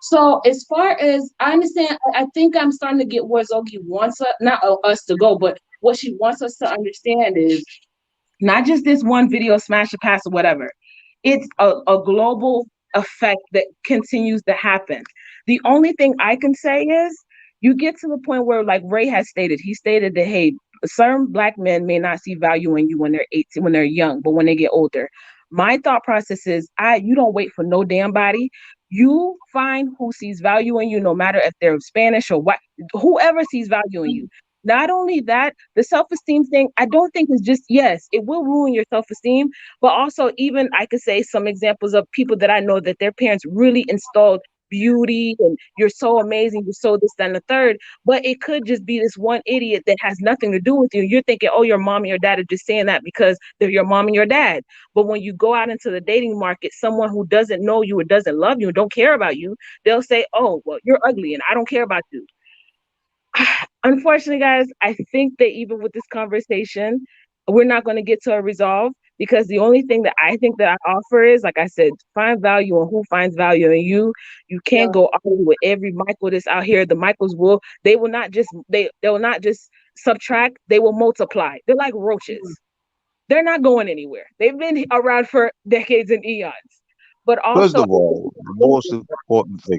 So as far as I understand, I think I'm starting to get where Zogi wants us, not us to go, but what she wants us to understand is not just this one video smash or pass or whatever. It's a global effect that continues to happen. The only thing I can say is you get to the point where, like Ray has stated, he stated that, hey, certain black men may not see value in you when they're 18, when they're young, but when they get older. My thought process is you don't wait for no damn body. You find who sees value in you, no matter if they're Spanish or what, whoever sees value in you. Not only that, the self-esteem thing, I don't think is just, yes, it will ruin your self-esteem, but also, even I could say some examples of people that I know that their parents really installed beauty and you're so amazing, you're so this, that, and the third, but it could just be this one idiot that has nothing to do with you. You're thinking, oh, your mom and your dad are just saying that because they're your mom and your dad. But when you go out into the dating market, someone who doesn't know you or doesn't love you and don't care about you, they'll say, oh, well, you're ugly and I don't care about you. Unfortunately, guys, I think that even with this conversation, we're not going to get to a resolve, because the only thing that I think that I offer is, like I said, find value in who finds value in you. You can't go argue with every Michael that's out here. The Michaels will not just subtract, they will multiply. They're like roaches. They're not going anywhere. They've been around for decades and eons. But First also, of all, the most important thing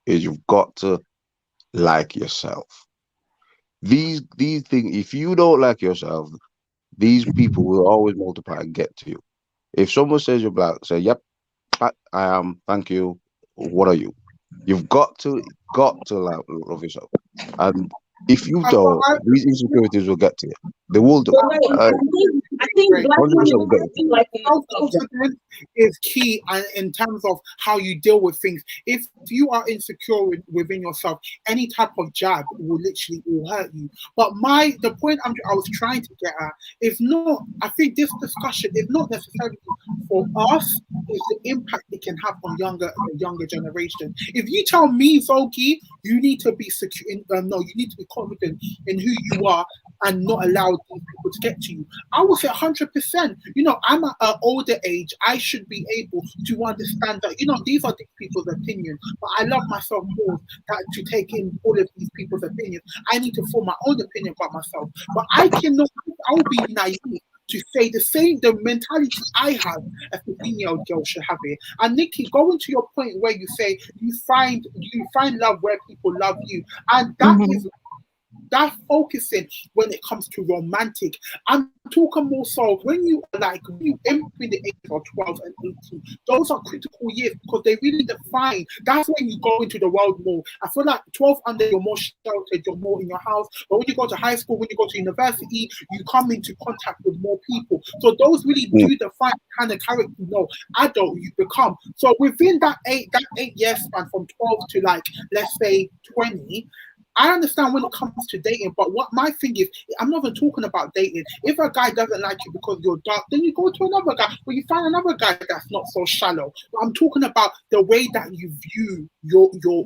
is you've got to like yourself. These things, if you don't like yourself, these people will always multiply and get to you. If someone says you're black, say, "Yep, I am. Thank you. What are you?" You've got to love yourself, and if you I thought don't, these insecurities will get to you. They will do. but wait, Uh, I think black women 100% great. feel like Self-confidence is key in terms of how you deal with things. If you are insecure within yourself, any type of jab will hurt you. But the point I was trying to get at is not. I think this discussion is not necessarily for us. It's the impact it can have on the younger generation. If you tell me, Zoki, you need to be secure. No, you need to be confident in who you are and not allow these people to get to you. I would say 100%. I'm at an older age. I should be able to understand that, these are these people's opinions, but I love myself more to take in all of these people's opinions. I need to form my own opinion about myself. But I'll be naive to say the mentality I have as a 15-year-old girl should have it. And Nikki, going to your point where you say you find love where people love you, and that focusing when it comes to romantic. I'm talking more so when you in the age of 12 and 18, those are critical years because they really define. That's when you go into the world more. I feel like 12 under, you're more sheltered, you're more in your house. But when you go to high school, when you go to university, you come into contact with more people. So those really do define the kind of character, adult you become. So within that 8-year span from 12 to let's say 20, I understand when it comes to dating, but what my thing is, I'm not even talking about dating. If a guy doesn't like you because you're dark, then you go to another guy, or you find another guy that's not so shallow. But I'm talking about the way that you view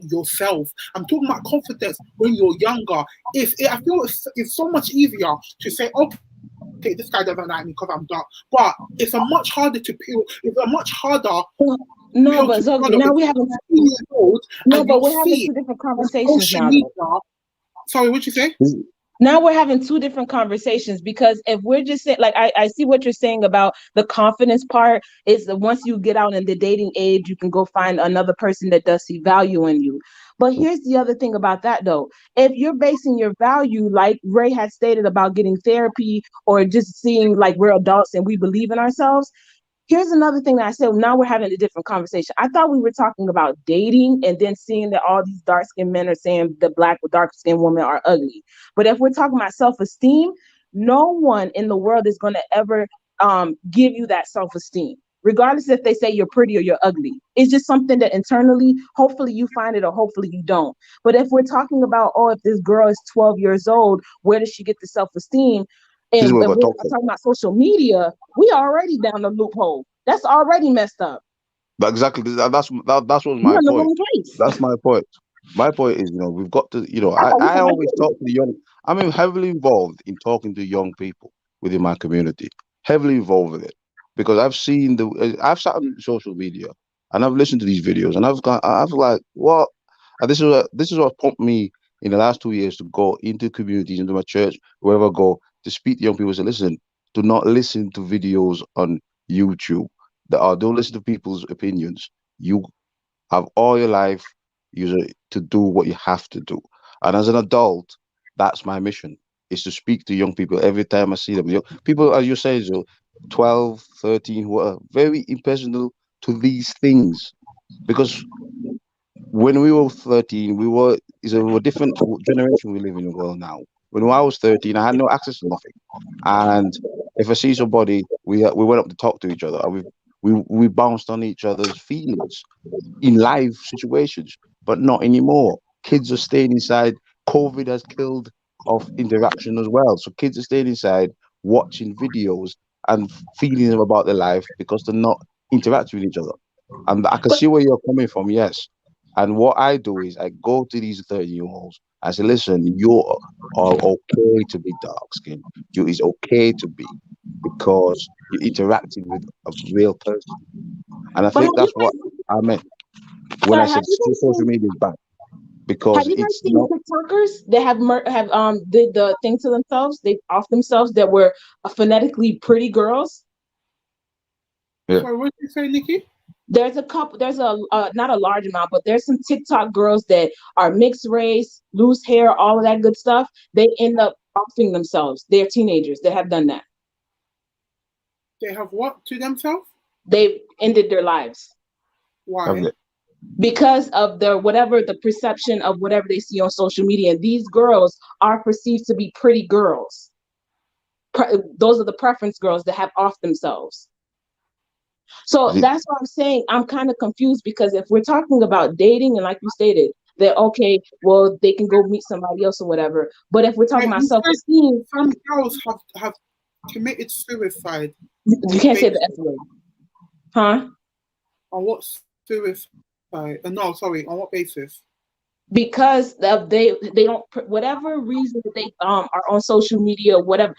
yourself. I'm talking about confidence when you're younger. I feel it's so much easier to say, okay, this guy doesn't like me because I'm dark, but it's a much harder to peel. It's a much harder. No, but so now we have we're having two different conversations now. Sorry, what'd you say? Now we're having two different conversations, because if we're just saying, I see what you're saying about the confidence part is that once you get out in the dating age, you can go find another person that does see value in you. But here's the other thing about that, though. If you're basing your value, like Ray had stated, about getting therapy or just seeing like we're adults and we believe in ourselves. Here's another thing that I said. Now we're having a different conversation. I thought we were talking about dating and then seeing that all these dark-skinned men are saying the black or dark-skinned women are ugly. But if we're talking about self-esteem, no one in the world is going to ever give you that self-esteem, regardless if they say you're pretty or you're ugly. It's just something that internally, hopefully you find it or hopefully you don't. But if we're talking about, if this girl is 12 years old, where does she get the self-esteem? And we're talking about social media, we already down the loophole. That's already messed up. Exactly. That's what my point. That's my point. My point is, we've got to, I always talk to the young. I'm heavily involved in talking to young people within my community. Heavily involved with it because I've sat on social media and I've listened to these videos and I've like, what? And this is what prompted me in the last 2 years to go into communities, into my church, wherever I go, to speak to young people. Say, listen, do not listen to videos on YouTube. Don't listen to people's opinions. You have all your life to do what you have to do. And as an adult, that's my mission, is to speak to young people every time I see them. People, as you say, 12, 13, who are very impersonal to these things. Because when we were 13, it's a different generation we live in the world now. When I was 13, I had no access to nothing. And if I see somebody, we went up to talk to each other. We bounced on each other's feelings in live situations, but not anymore. Kids are staying inside. COVID has killed off interaction as well. So kids are staying inside, watching videos and feeling about their life because they're not interacting with each other. And I can see where you're coming from, yes. And what I do is I go to these 30-year-olds. I say, listen, you are okay to be dark skinned. It's okay to be, because you're interacting with a real person. And I think that's what I meant when I said social media is bad. Because have you guys seen TikTokers that have did the thing to themselves? They off themselves that were phonetically pretty girls. Yeah. Sorry, what did you say, Nikki? There's a couple. There's not a large amount, but there's some TikTok girls that are mixed race, loose hair, all of that good stuff. They end up offing themselves. They're teenagers that have done that. They have what to themselves? They've ended their lives. Why? Because of the perception of whatever they see on social media. And these girls are perceived to be pretty girls. those are the preference girls that have off themselves. So that's what I'm saying. I'm kind of confused because if we're talking about dating and like you stated, that okay, well, they can go meet somebody else or whatever. But if we're talking about self-esteem, some girls have committed suicide. You can't say the F word. Huh? On what suicide? No, sorry, on what basis? Because they don't, whatever reason they are on social media, whatever.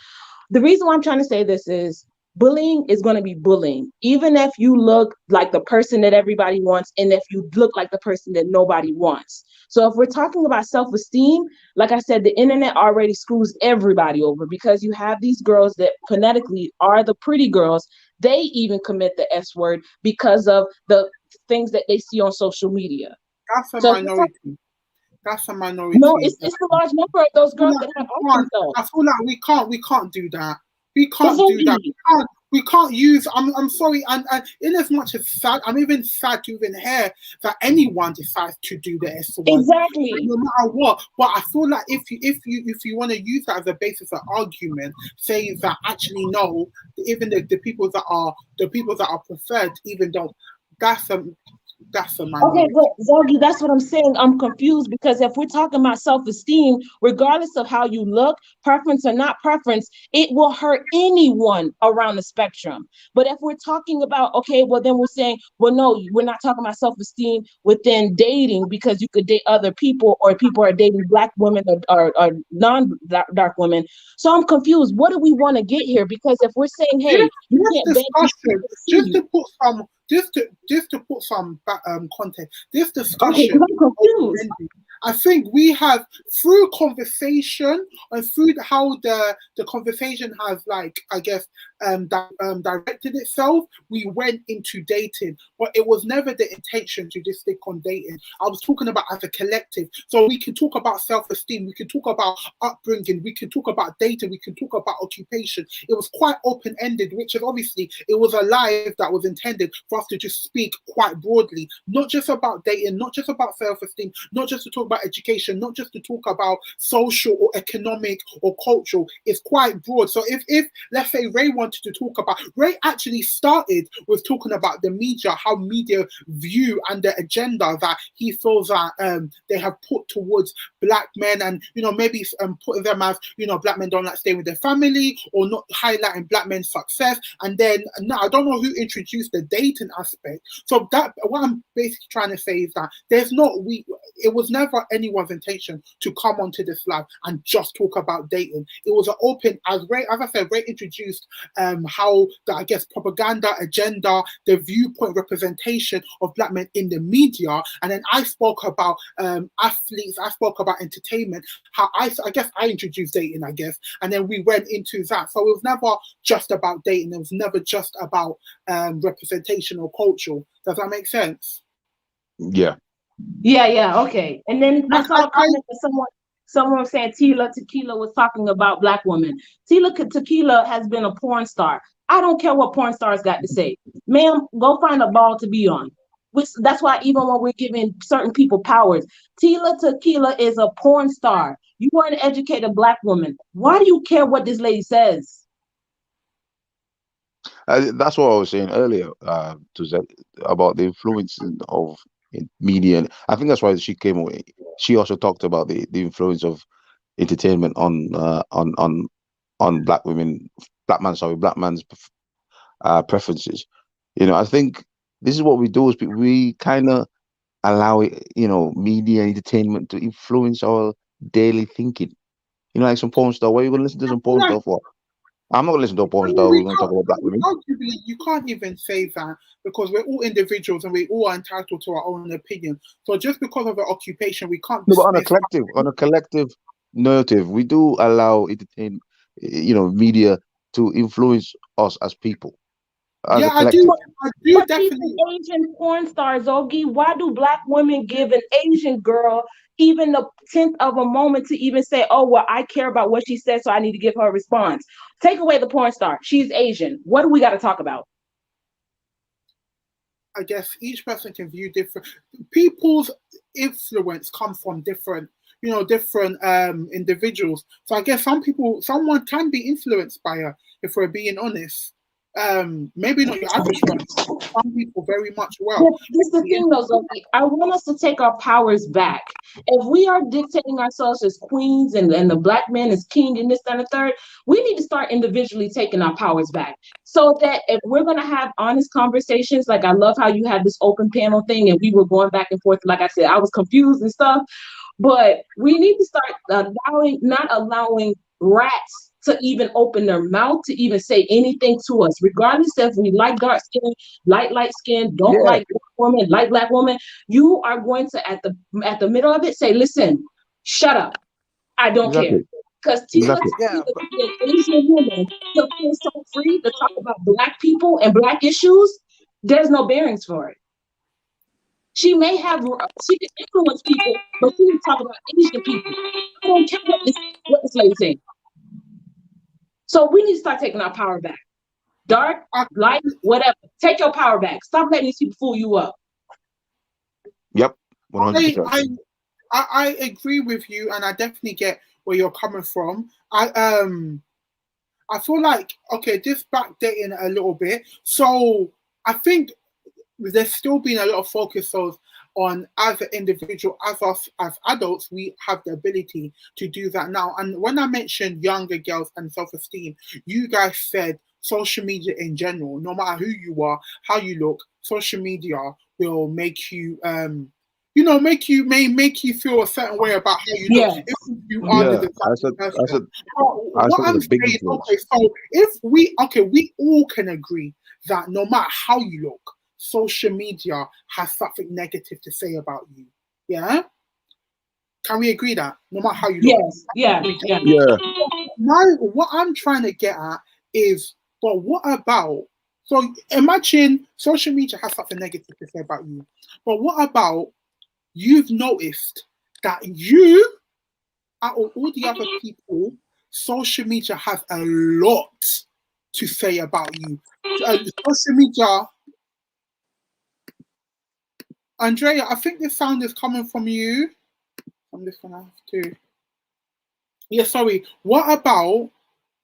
The reason why I'm trying to say this is bullying is going to be bullying, even if you look like the person that everybody wants and if you look like the person that nobody wants. So if we're talking about self-esteem, like I said, the internet already screws everybody over because you have these girls that phonetically are the pretty girls. They even commit the S word because of the things that they see on social media. That's a minority. That's a minority. No, it's the large number of those girls that have off themselves. I feel like we can't do that. We can't do that. We can't use. I'm sorry, and in as much as sad, I'm even sad to even hear that anyone decides to do the S word. Exactly. No matter what. But I feel like if you want to use that as a basis of argument, saying that actually no, even the people that are preferred even don't. That's a minority. Okay, but Zogi, that's what I'm saying. I'm confused because if we're talking about self-esteem, regardless of how you look, preference or not preference, it will hurt anyone around the spectrum. But if we're talking about, okay, well, then we're saying, well, no, we're not talking about self-esteem within dating because you could date other people or people are dating Black women or non-dark women. So I'm confused. What do we want to get here? Because if we're saying, hey, you can't discussion, just to put some context, this discussion, I think we have, through conversation and through how the conversation has, like, I guess, directed itself, we went into dating, but it was never the intention to just stick on dating. I was talking about as a collective, so we can talk about self-esteem, we can talk about upbringing, we can talk about dating, we can talk about occupation. It was quite open-ended, which is obviously, it was a live that was intended for us to just speak quite broadly, not just about dating, not just about self-esteem, not just to talk about education, not just to talk about social or economic or cultural. It's quite broad. So if let's say Ray wanted to talk about, Ray actually started with talking about the media, how media view and the agenda that he feels that they have put towards Black men, and maybe putting them as Black men don't like staying with their family or not highlighting Black men's success. And then now I don't know who introduced the dating aspect. So that what I'm basically trying to say is that it was never anyone's intention to come onto this live and just talk about dating. It was an open, as I said, Ray introduced how the, I guess, propaganda agenda, the viewpoint representation of Black men in the media, and then I spoke about athletes, I spoke about entertainment, how I guess I introduced dating, I guess, and then we went into that. So it was never just about dating, it was never just about representation or cultural. Does that make sense? Yeah. Yeah, okay. And then I saw a comment that someone saying Tila Tequila was talking about Black women. Tila Tequila has been a porn star. I don't care what porn stars got to say. Ma'am, go find a ball to be on. That's why even when we're giving certain people powers, Tila Tequila is a porn star. You are an educated Black woman. Why do you care what this lady says? That's what I was saying earlier about the influence of media. And I think that's why she came away. She also talked about the influence of entertainment on Black women, Black man's preferences. I think this is what we do, is we kind of allow it, media and entertainment to influence our daily thinking. Like some porn star. Why are you gonna listen to some porn stuff for? I'm not going to listen to a porn star who's going to talk about Black women. You can't even say that, because we're all individuals and we all are entitled to our own opinion. So just because of our occupation, we can't. No, but on a collective narrative, we do allow media to influence us as people. Yeah, I do definitely. Asian porn stars, Ogie, why do Black women give an Asian girl even the 10th of a moment to even say, oh, well, I care about what she said, so I need to give her a response? Take away the porn star. She's Asian. What do we got to talk about? I guess each person can view different. People's influence comes from different different individuals. So I guess someone can be influenced by her, if we're being honest. Maybe not your average one. Some people very much well. This is the thing, though, Zoe. I want us to take our powers back. If we are dictating ourselves as queens and the black man is king and this, that, and the third, we need to start individually taking our powers back. So that if we're going to have honest conversations, like I love how you had this open panel thing and we were going back and forth. Like I said, I was confused and stuff. But we need to start not allowing rats to even open their mouth to even say anything to us, regardless if we like dark skin, light skin, don't like black woman, like black woman. You are going to at the middle of it say, listen, shut up. I don't care. Because Tina Asian woman to feel so free to talk about black people and black issues, there's no bearings for it. She can influence people, but she can talk about Asian people. I don't care what this lady saying. So we need to start taking our power back. Dark, light, whatever. Take your power back. Stop letting these people fool you up. Yep. 100%. I agree with you, and I definitely get where you're coming from. I feel like, okay, just backdating a little bit. So I think there's still been a lot of focus on as an individual, as us as adults, we have the ability to do that now. And when I mentioned younger girls and self-esteem, you guys said social media in general, no matter who you are, how you look, social media will make you make you feel a certain way about how you look. If you are what I'm saying, okay, so if we all can agree that no matter how you look, social media has something negative to say about you. Yeah? Can we agree that? No matter how you look. Yeah. What I'm trying to get at is, but what about, so imagine social media has something negative to say about you, but what about you've noticed that you, out of all the other people, social media has a lot to say about you. Social media, Andrea, I think this sound is coming from you. I'm just gonna have to. Yeah, sorry. What about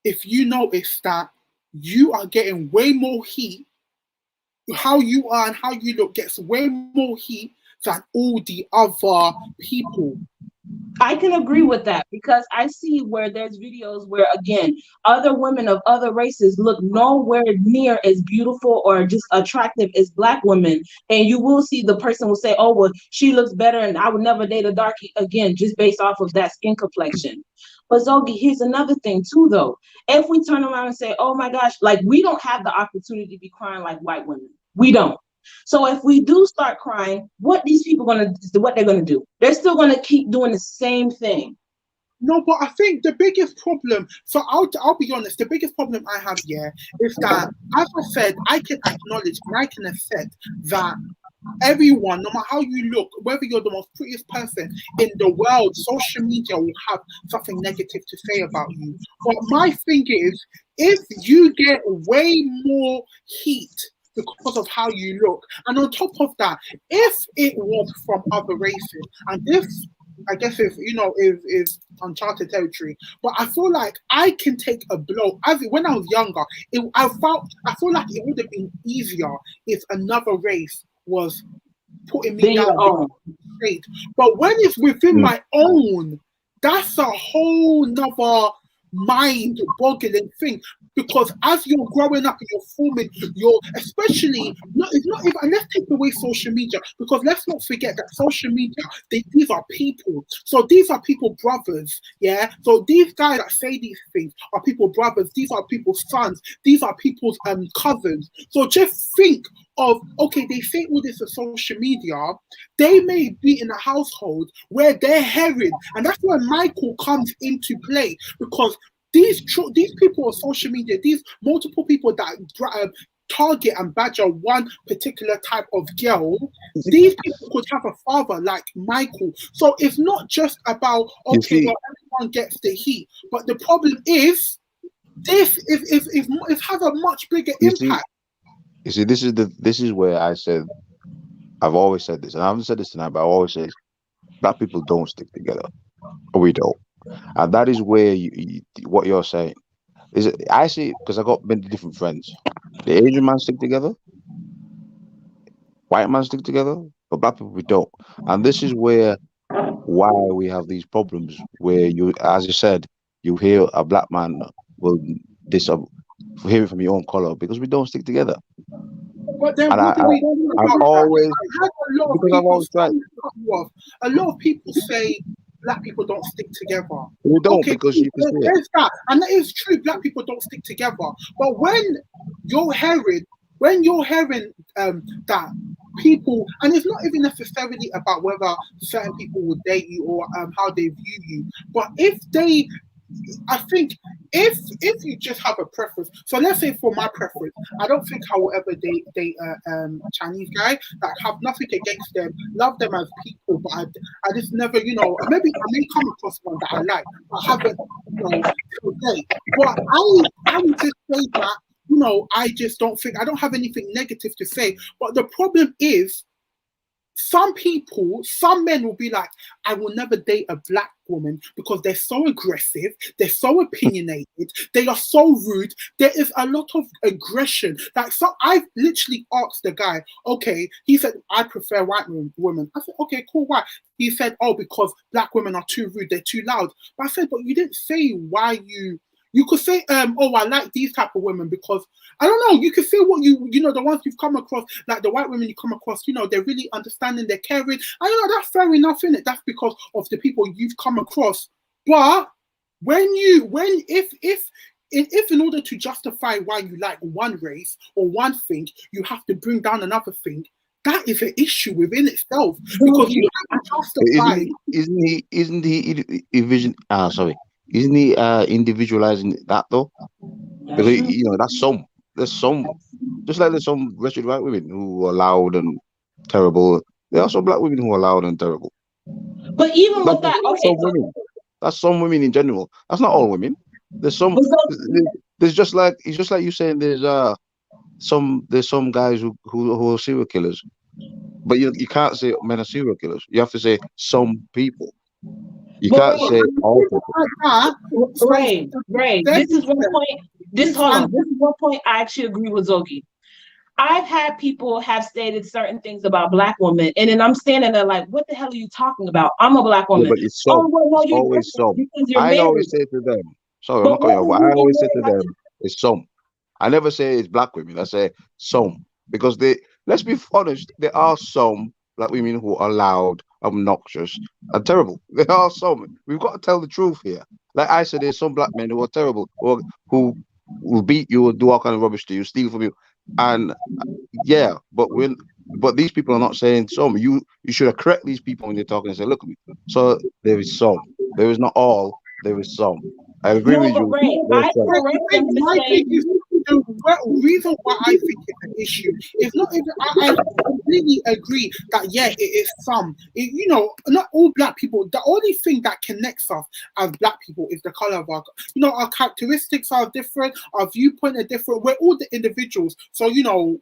if you notice that you are getting way more heat? How you are and how you look gets way more heat than all the other people. I can agree with that, because I see where there's videos where, again, other women of other races look nowhere near as beautiful or just attractive as black women. And you will see the person will say, oh, well, she looks better and I would never date a darkie again, just based off of that skin complexion. But Zogi, here's another thing too, though. If we turn around and say, oh my gosh, like we don't have the opportunity to be crying like white women. We don't. So if we do start crying, what they're gonna do? They're still gonna keep doing the same thing. No, but I think the biggest problem, so I'll be honest, the biggest problem I have here is that, as I said, I can acknowledge and I can accept that everyone, no matter how you look, whether you're the most prettiest person in the world, social media will have something negative to say about you. But my thing is, if you get way more heat because of how you look, and on top of that, if it was from other races, and this, I guess, is uncharted territory, but I feel like I can take a blow. When I was younger, I feel like it would have been easier if another race was putting me down. But when it's within my own, that's a whole nother mind-boggling thing, because as you're growing up and you're forming especially, it's not even, and let's take away social media, because let's not forget that social media, these are people. So these are people brothers, yeah? So these guys that say these things are people brothers, these are people's sons, these are people's cousins. So just think of, okay, they say all this on social media, they may be in a household where they're herring, and that's where Michael comes into play, because these people on social media, these multiple people that target and badger one particular type of girl, these people could have a father like Michael. So it's not just about, okay, well, everyone gets the heat, but the problem is this it has a much bigger impact. You see, this is where I said, I've always said this, and I haven't said this tonight, but I always say, black people don't stick together. or we don't. And that is where what you're saying is it, I see because I got many different friends. The Asian man stick together, white man stick together, but black people we don't. And this is where why we have these problems where you, as you said, you hear a black man will this hear it from your own color because we don't stick together. But then And what do we do I've about that? always I had a lot of because I've people always tried. a lot of people say black people don't stick together. We don't Okay, because you can see it. there's that, and that is true. Black people don't stick together. But when you're hearing that people, and it's not even necessarily about whether certain people will date you or how they view you, but if they, I think if you just have a preference, so let's say for my preference, I don't think I will ever date a Chinese guy. Like, have nothing against them, love them as people, but I just never, maybe I may come across one that I like, but I haven't, to date. But I would just say that, I just don't think, I don't have anything negative to say. But the problem is, some men will be like, I will never date a black woman because they're so aggressive, they're so opinionated, they are so rude. There is a lot of aggression. Like, so I've literally asked the guy, okay, he said, I prefer white women. I said, okay, cool, why? He said, oh, because black women are too rude, they're too loud. But I said, but you didn't say why you could say, oh, I like these type of women because, I don't know, you could say what the ones you've come across, like the white women you come across, they're really understanding, they're caring. I know that's fair enough, innit? That's because of the people you've come across. But if in order to justify why you like one race or one thing, you have to bring down another thing, that is an issue within itself. Because you have to justify. Isn't he Isn't he individualizing that though? Because there's some, just like there's some wretched white women who are loud and terrible. There are some black women who are loud and terrible. But even with that, okay, that's some women in general. That's not all women. There's some. There's just like it's just like you saying. There's some guys who are serial killers, but you can't say men are serial killers. You have to say some people. You can't say all people. Right. This is one point. This is one point I actually agree with Zogi. I've had people have stated certain things about black women, and then I'm standing there like, what the hell are you talking about? I'm a black woman. Yeah, but it's so. Oh, well, no, you're always some. because you're I married. always say to them, sorry, I'm not cutting you off, but I always say to them, it's some. I never say it's black women. I say some. Because let's be honest, there are some black women who are loud, obnoxious, and terrible. There are some. We've got to tell the truth here. Like I said, there's some black men who are terrible, or who will beat you or do all kind of rubbish to you, steal from you. And yeah, but these people are not saying some. You should have correct these people when they're talking and say, look at me. So there is some. There is not all. There is some. I agree with you. The reason why I think it's an issue is not even. I completely agree that it is some. Not all black people. The only thing that connects us as black people is the color of our. Our characteristics are different. Our viewpoint are different. We're all the individuals. So we all.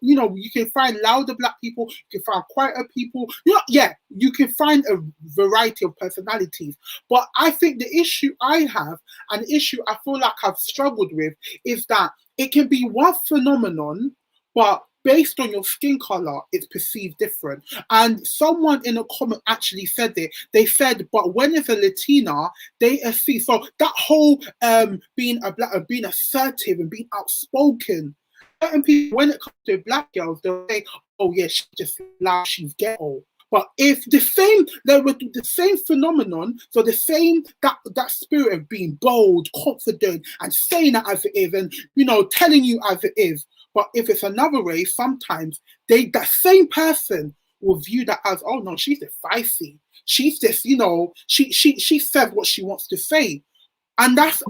You can find louder black people. You can find quieter people. You can find a variety of personalities. But I think the issue I have, and the issue I feel like I've struggled with, is that it can be one phenomenon, but based on your skin color, it's perceived different. And someone in a comment actually said it. They said, but when it's a Latina, they see. So that whole being assertive and being outspoken. Certain people, when it comes to black girls, they'll say, "Oh yeah, she's just loud, she's ghetto." But if there were the same phenomenon, so the same that spirit of being bold, confident, and saying it as it is, and telling you as it is. But if it's another race, sometimes that same person will view that as, oh no, she's just feisty. She's just, she said what she wants to say, and that's.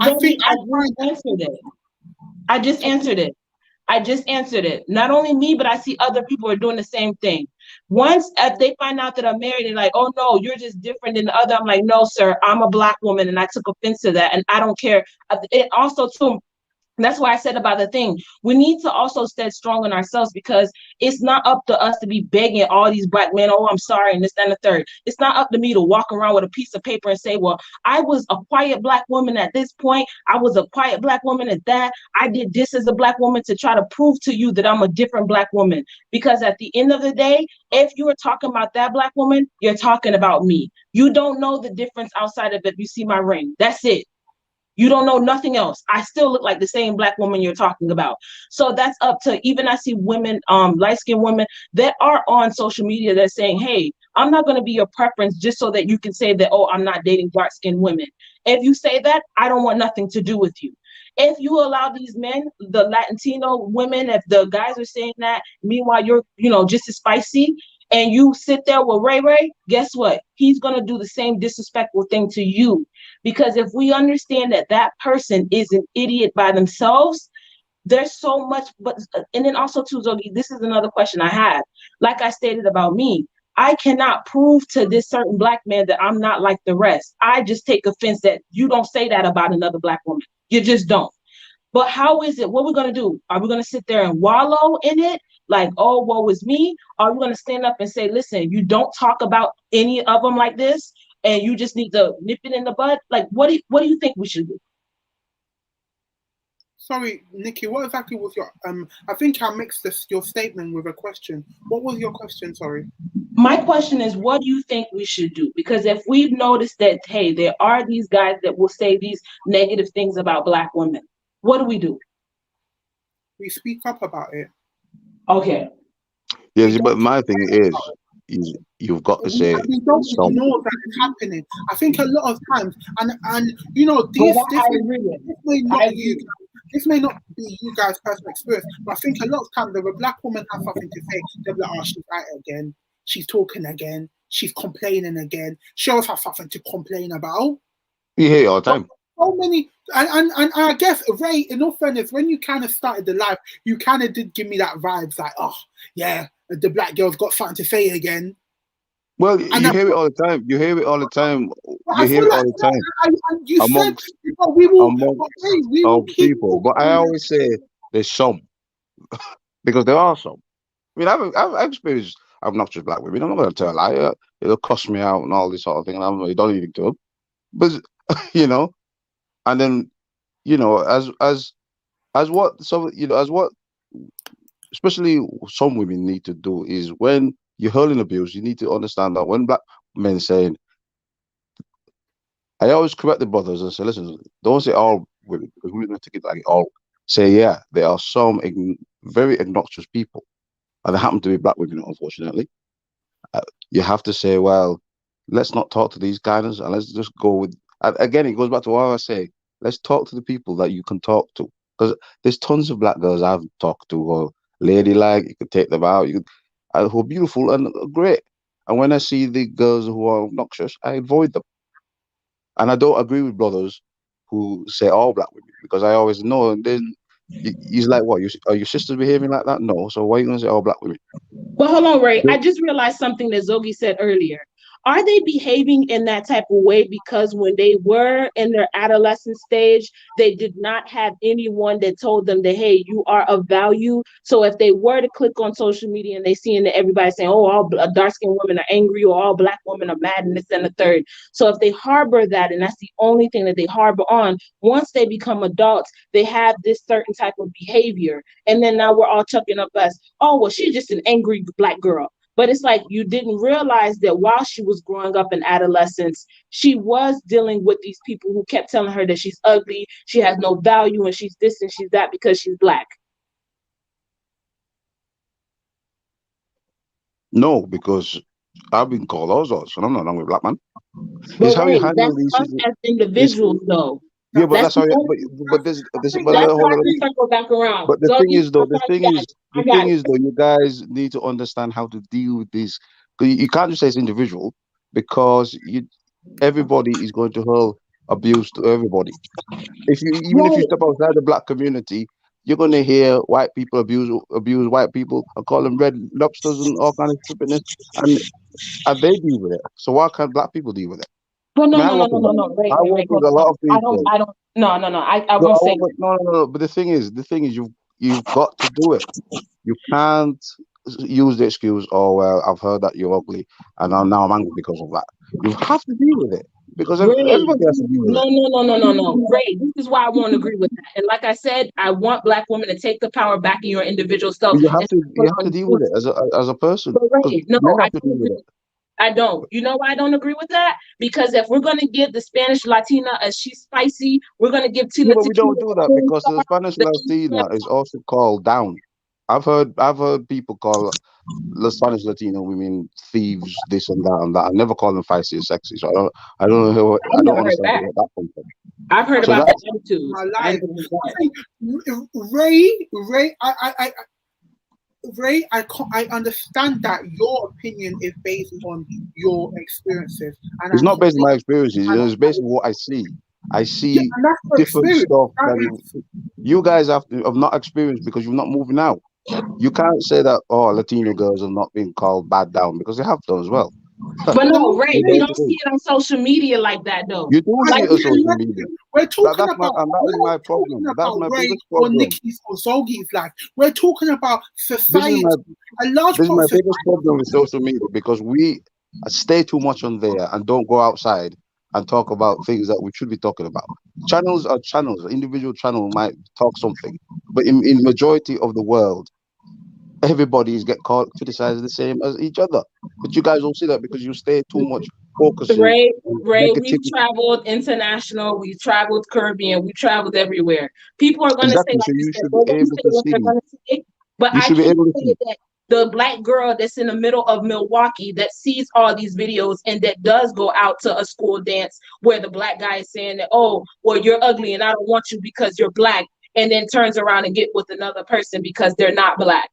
I just answered it. Not only me, but I see other people are doing the same thing. Once they find out that I'm married, they're like, oh no, you're just different than the other. I'm like, no, sir, I'm a black woman and I took offense to that and I don't care. And also too, That's why I said about the thing. We need to also stand strong in ourselves, because it's not up to us to be begging all these black men, oh, I'm sorry, and this, that, and the third. It's not up to me to walk around with a piece of paper and say, well, I was a quiet black woman at this point. I was a quiet black woman at that. I did this as a black woman to try to prove to you that I'm a different black woman. Because at the end of the day, if you are talking about that black woman, you're talking about me. You don't know the difference outside of if you see my ring. That's it. You don't know nothing else. I still look like the same black woman you're talking about. So that's up to, even I see women, light-skinned women that are on social media that's saying, hey, I'm not going to be your preference just so that you can say that, oh, I'm not dating dark-skinned women. If you say that, I don't want nothing to do with you. If you allow these men, the Latino women, if the guys are saying that, meanwhile you're, just as spicy, and you sit there with Ray Ray, guess what? He's going to do the same disrespectful thing to you. Because if we understand that that person is an idiot by themselves, there's so much. But and then also too, Zogi, this is another question I have. Like I stated about me, I cannot prove to this certain black man that I'm not like the rest. I just take offense that you don't say that about another black woman. You just don't. But how is it? What we're going to do? Are we going to sit there and wallow in it? Like, oh, woe is me? Are we going to stand up and say, listen, you don't talk about any of them like this, and you just need to nip it in the bud? Like, what do you think we should do? Sorry, Nikki, what exactly was your I think I mixed your statement with a question. What was your question? Sorry. My question is, what do you think we should do? Because if we've noticed that, hey, there are these guys that will say these negative things about black women, what do we do? We speak up about it. Okay. Yes, but my thing is you've got to say we don't ignore that it's happening. I think a lot of times, and this may not be you guys' personal experience, but I think a lot of times if a black woman has something to say, they'll be like, oh, she's at it again, she's talking again, she's complaining again. She always has something to complain about. You hear it all the time. So many, and I guess, Ray, in all fairness, when you kind of started the live, you kind of did give me that vibes like, oh yeah, the black girl's got something to say again. Well, you hear it all the time. You hear it all the time. You hear it all the time. You amongst, said, we will keep people. But I always say there's some, because there are some. I mean, I've experienced obnoxious black women. I'm not going to tell a lie. It'll cost me out and all this sort of thing, and I'm really don't even to them. But and then as what especially some women need to do is when you're hurling abuse, you need to understand that when black men saying, I always correct the brothers and say, listen, don't say all women, because we're going to take it like all. Say, yeah, there are some very obnoxious people, and they happen to be black women, unfortunately. You have to say, well, let's not talk to these guys, and let's just go with. And again, it goes back to what I say. Let's talk to the people that you can talk to, because there's tons of black girls I've talked to who are ladylike. You could take them out. Who are beautiful and great. And when I see the girls who are obnoxious, I avoid them. And I don't agree with brothers who say all black women, because I always know. And then he's like, what? Are your sisters behaving like that? No. So why are you going to say all black women? Well, hold on, Ray. I just realized something that Zogi said earlier. Are they behaving in that type of way because when they were in their adolescent stage, they did not have anyone that told them that, hey, you are of value? So if they were to click on social media and they seeing that everybody saying, oh, all dark-skinned women are angry, or all black women are mad, and this and the third. So if they harbor that, and that's the only thing that they harbor on, once they become adults, they have this certain type of behavior. And then now we're all chucking up as, oh, well, she's just an angry black girl. But it's like you didn't realize that while she was growing up in adolescence, she was dealing with these people who kept telling her that she's ugly, she has no value, and she's this and she's that because she's black. No, because I've been called all sorts, and I'm not wrong with black man. But how you handle these as individuals, though. Yeah, but that's how. But this. But circle back around. But the thing is, though, you guys need to understand how to deal with this. You can't just say it's individual, because everybody is going to hurl abuse to everybody. If you step outside the black community, you're going to hear white people abuse white people and call them red lobsters and all kind of stupidness, and they deal with it. So why can't black people deal with it? Well, May no, I no, no, work no, with no, that? no. Wait, I wait, work wait. with Hold a on. lot of people. I don't. No, no, no. I No, won't say that. no, no, no. But the thing is, you've got to do it. You can't use the excuse, "Oh well, I've heard that you're ugly, and now I'm angry because of that." You have to deal with it because Ray, everybody has to deal with no, it. no, no, no, no, no. Ray, this is why I won't agree with that. And like I said, I want Black women to take the power back in your individual self But you and have to put you have to on deal with truth. it as a person But because Ray, no, men I have to don't deal with agree. it. I don't. You know why I don't agree with that? Because if we're gonna give the Spanish Latina a she's spicy, we're gonna give Yeah, Tila but we Tequila don't do a that porn because the star. Spanish The Instagram Latina is also called down. I've heard people call the Spanish Latino women thieves, this and that and that. I never call them feisty or sexy. So I don't know I've I don't never heard understand that. where that comes from. I've heard So about the that's My attitudes. I life. never heard that. I think Ray, Ray, I understand that your opinion is based on your experiences, and it's I not based on my completely experiences. understand It's based on what I see. I yeah, see and that's your different experience. stuff That that is, you guys have not experienced because you're not moving out. You can't say that Latino girls have not been called bad down because they have done as well. But no, no, Ray, They we don't don't see do. it on social media like that though. You do I see Like it on we social understand. media. We're talking And that we're is not my talking problem. That's about my Ray biggest or problem. Nikki's or Zogi's life. We're talking about This is society. my A large this is part my of biggest problem society. with social media because we stay too much on there and don't go outside and talk about things that we should be talking about. Channels are channels. Individual channel might talk something, but in majority of the world, everybody is get called criticized the same as each other. But you guys don't see that because you stay too much focusing Ray, on Ray, we've negativity. traveled international, we've traveled Caribbean, we've traveled everywhere. People are going to say, Exactly. like So you you said, should be they're going to able say to what they're see. going to say. But You I should be can't able to say see. that the Black girl that's in the middle of Milwaukee that sees all these videos and that does go out to a school dance where the Black guy is saying that, oh, well, you're ugly and I don't want you because you're Black, and then turns around and get with another person because they're not Black.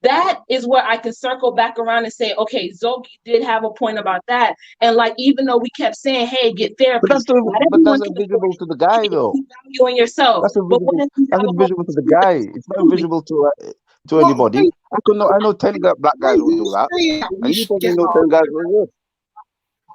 That is where I can circle back around and say, okay, Zogi did have a point about that. And like, even though we kept saying, hey, get But therapy, not but everyone that's can afford invisible it. to the guy Okay, though. keep valuing yourself. That's But what invisible. if you That's have a whole invisible to the bunch guy. of It's not family? invisible to But anybody. Ray, I know 10 black Ray, guys would you do that, saying that we and you should probably get know out. 10 guys that would.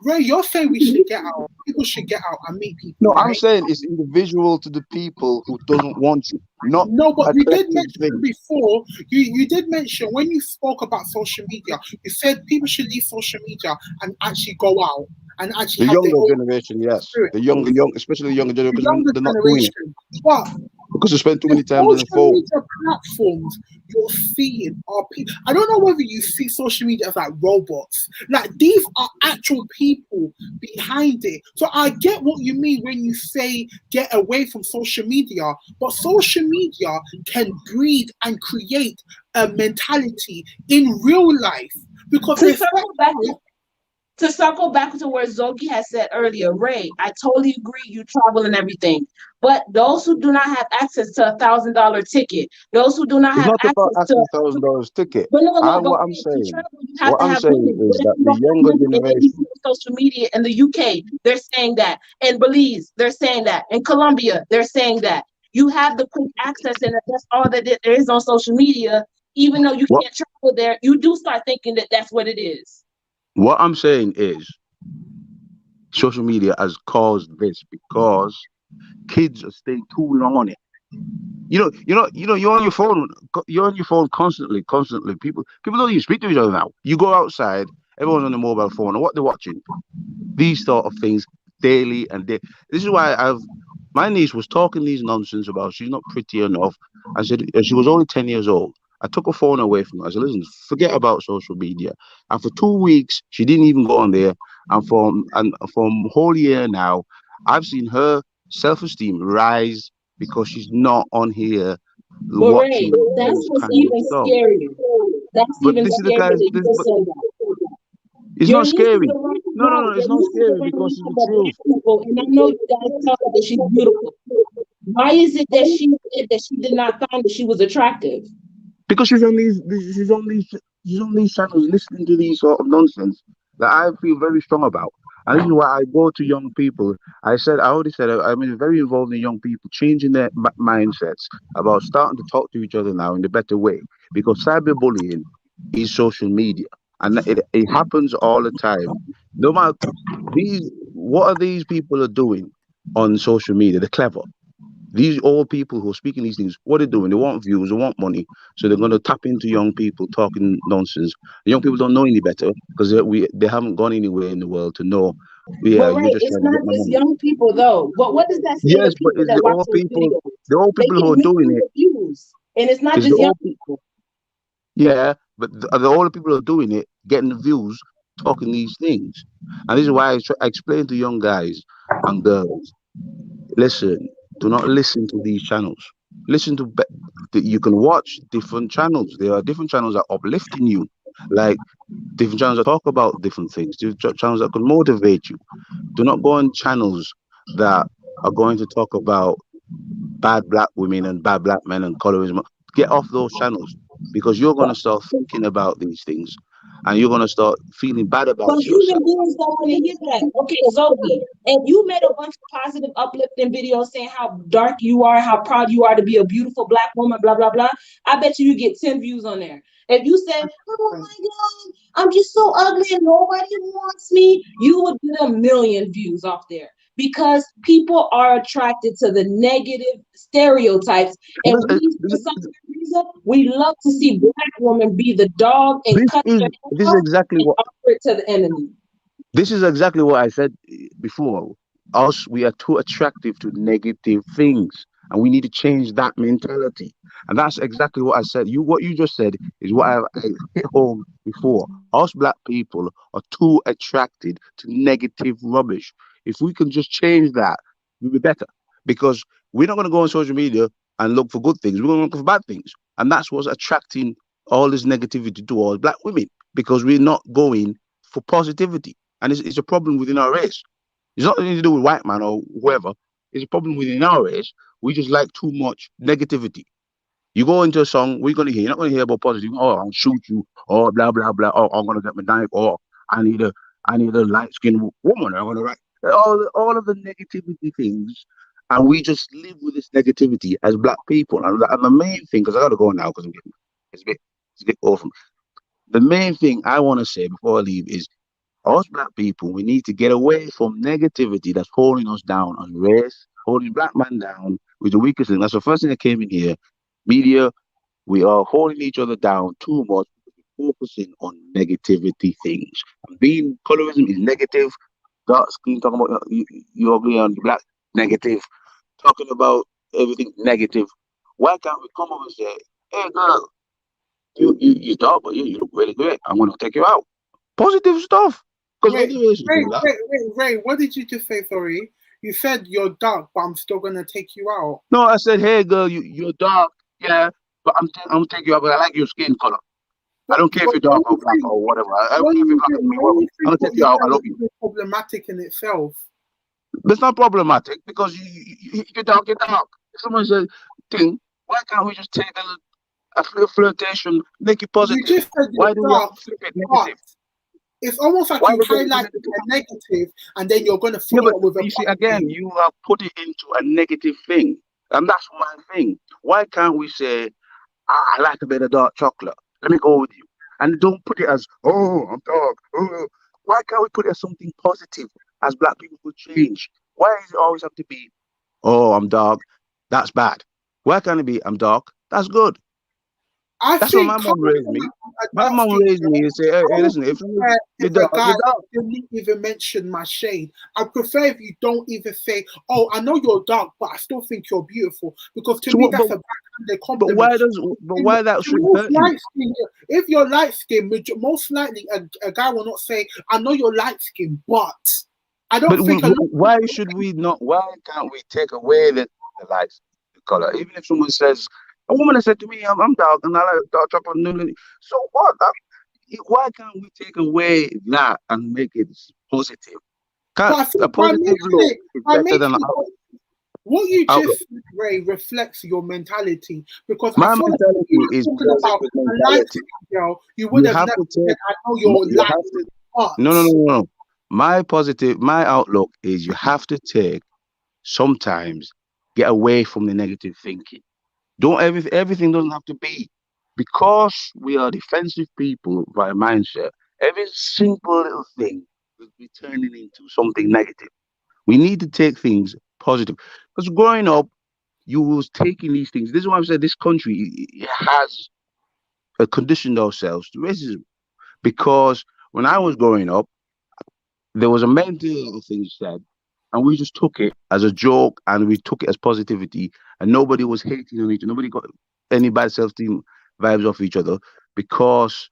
Ray, you're saying we should get out. People should get out and meet people, No, I'm right? saying it's individual to the people who doesn't want you, not No, but a you did collective mention thing. before. You did mention when you spoke about social media. You said people should leave social media and actually go out and actually The have their younger own generation, yes, experience. the especially the younger The generation, because younger they're not doing it generation, but because they spend too the many times on the social phone. media platforms you're seeing are people. I don't know whether you see social media as like robots. Like these are actual people behind it. So I get what you mean when you say get away from social media, but social media can breed and create a mentality in real life because To there's circle back to circle back to where Zoki had said earlier, Ray, I totally agree. You travel and everything, but those who do not have access to $1,000 ticket, those who do not It's have not about access asking $1,000 ticket. but no, no, but What I'm Ray, to saying, travel, you have to have money. is What if that you the don't have younger money? And then you see generation. on social media in the UK, they're saying that. In Belize, they're saying that. In Colombia, they're saying that. You have the quick access, and that's all that there is on social media. Even though you What can't travel there, you do start thinking that that's what it is. what I'm saying is social media has caused this because kids are staying too long on it. You're on your phone. You're on your phone constantly. People don't even speak to each other now. You go outside, everyone's on the mobile phone, and what they're watching, these sort of things daily and day. This is why my niece was talking these nonsense about she's not pretty enough. I said and she was only 10 years old. I took her phone away from her. I said, listen, forget about social media. And for 2 weeks, she didn't even go on there. And for a whole year now, I've seen her self-esteem rise because she's not on here But Ray, watching that's those what's kind of even stuff. scarier. That's But even this is the scarier guys. that you This, just but said that. it's Your not niece is scary. around, No. no, It's your not niece is scary around because it's the the truth. black people, and I know you guys tell her that she's beautiful. Why is it that she said that she did not find that she was attractive? Because she's on these channels listening to these sort of nonsense that I feel very strong about. And this is why I go to young people. I already said I'm very involved in young people changing their mindsets about starting to talk to each other now in a better way. Because cyberbullying is social media, and it happens all the time. No matter these what are these people are doing on social media? They're clever. These old people who are speaking these things, what they're doing, they want views, they want money, so they're going to tap into young people talking nonsense. The young people don't know any better because they haven't gone anywhere in the world to know. Yeah, But you're right, just it's trying to not get my just money. young people though. But what does that say to Yes, but people it's that the watch old those people, videos? the old They people get who are doing millions it. of views, and it's not It's the just young old people. people. Yeah, but the older people who are doing it, getting the views, talking these things, and this is why I explain to young guys and girls. Listen, do not listen to these channels. Listen to you can watch different channels. There are different channels that are uplifting you, like different channels that talk about different things. Different channels that can motivate you. Do not go on channels that are going to talk about bad black women and bad black men and colorism. Get off those channels because you're going to start thinking about these things, and you're going to start feeling bad But about human yourself. beings don't want to hear that. Okay, Zoe, and you made a bunch of positive, uplifting videos saying how dark you are, how proud you are to be a beautiful black woman, blah, blah, blah. I bet you get 10 views on there. If you said, oh my God, I'm just so ugly and nobody wants me, you would get a million views off there because people are attracted to the negative stereotypes. And This, we, for some reason, we love to see black women be the dog and this cut is their this head is off exactly and what offer it to the enemy. This is exactly what I said before. Us, we are too attractive to negative things, and we need to change that mentality. And that's exactly what I said. What you just said is what I hit home before. Us black people are too attracted to negative rubbish. If we can just change that, we'll be better. Because we're not going to go on social media and look for good things. We're going to look for bad things, and that's what's attracting all this negativity towards black women because we're not going for positivity. And it's a problem within our race. It's not anything to do with white man or whoever. It's a problem within our race. We just like too much negativity. You go into a song, we're gonna hear. You're not gonna hear about positive. Oh, I'll shoot you. Or blah blah blah. Oh, I'm gonna get my knife. Or I need a I need a light skinned woman. I'm gonna write all of the negativity things, and we just live with this negativity as black people. And the main thing, because I gotta go now, because it's a bit awesome. The main thing I want to say before I leave is us black people, we need to get away from negativity that's holding us down on race, holding black man down with the weakest thing. That's the first thing that came in here. Media, we are holding each other down too much, focusing on negativity things. And being colorism is negative. Dark skin talking about you ugly and black negative. Talking about everything negative. Why can't we come over and say, hey girl, you dark, but you look really great. I'm gonna take you out. Positive stuff. Because Wait, motivation wait, do that. wait, wait, Ray. What did you just say? Sorry, you said you're dark, but I'm still gonna take you out. No, I said, hey girl, you're dark, yeah, but I'm gonna take you out, but I like your skin color. I don't care if But you're dark or black or whatever. I don't care if you're black or whatever. I'm gonna take what you you out. I said love was you. even problematic in itself. But it's not problematic because you're dark, you're dark. If someone says, thing, why can't we just take a flirtation, make it You positive? just said you're Why do we have dark, to flip it but negative? it's almost like Why you've we got to be highlighted negative? a negative, and then you're gonna Yeah, but follow up with a you see, again, positive. you have put it into a negative thing. And that's my thing. Why can't we say, I like a bit of dark chocolate. Let me go with you. And don't put it as, oh, I'm dark. Oh. Why can't we put it as something positive as black people could change? Why does it always have to be, oh, I'm dark? That's bad. Why can't it be, I'm dark? That's good. I That's what think my coming mom raised from me. a My dark mom skin raised me girl, and say, hey, I hey, would listen, if prefer you're if a dark, you're guy dark. didn't even mention my shade. I prefer if you don't even say, "Oh, I know you're dark, but I still think you're beautiful," because to So me what, that's a backhanded but compliment. why that To should most hurt you? light skin, if you're light skin, most likely a guy will not say, "I know you're light skin, but." I But don't think a lot of why people. should we not? Why can't we take away the lights, the color? Even if someone says, a woman has said to me, I'm dark and I like dark chocolate. So what? Why can't we take away that and make it positive? But Can't I a think positive look is by better than making an it what you outlook? just said, Ray, reflects your mentality because I My feel like if you mentality were is talking about positive a light mentality. skin girl, you would You have have never to said, take. "I know you're You light," have to. No, no, no, but no, no. My outlook is you have to take sometimes get away from the negative thinking. Don't everything doesn't have to be because we are defensive people by mindset. Every simple little thing. we're turning into something negative. We need to take things positive. Because growing up, you was taking these things. This is why I said this country it has conditioned ourselves to racism. Because when I was growing up, there was a mental of things said, and we just took it as a joke and we took it as positivity, and nobody was hating on each other. Nobody got any bad self-esteem vibes off each other because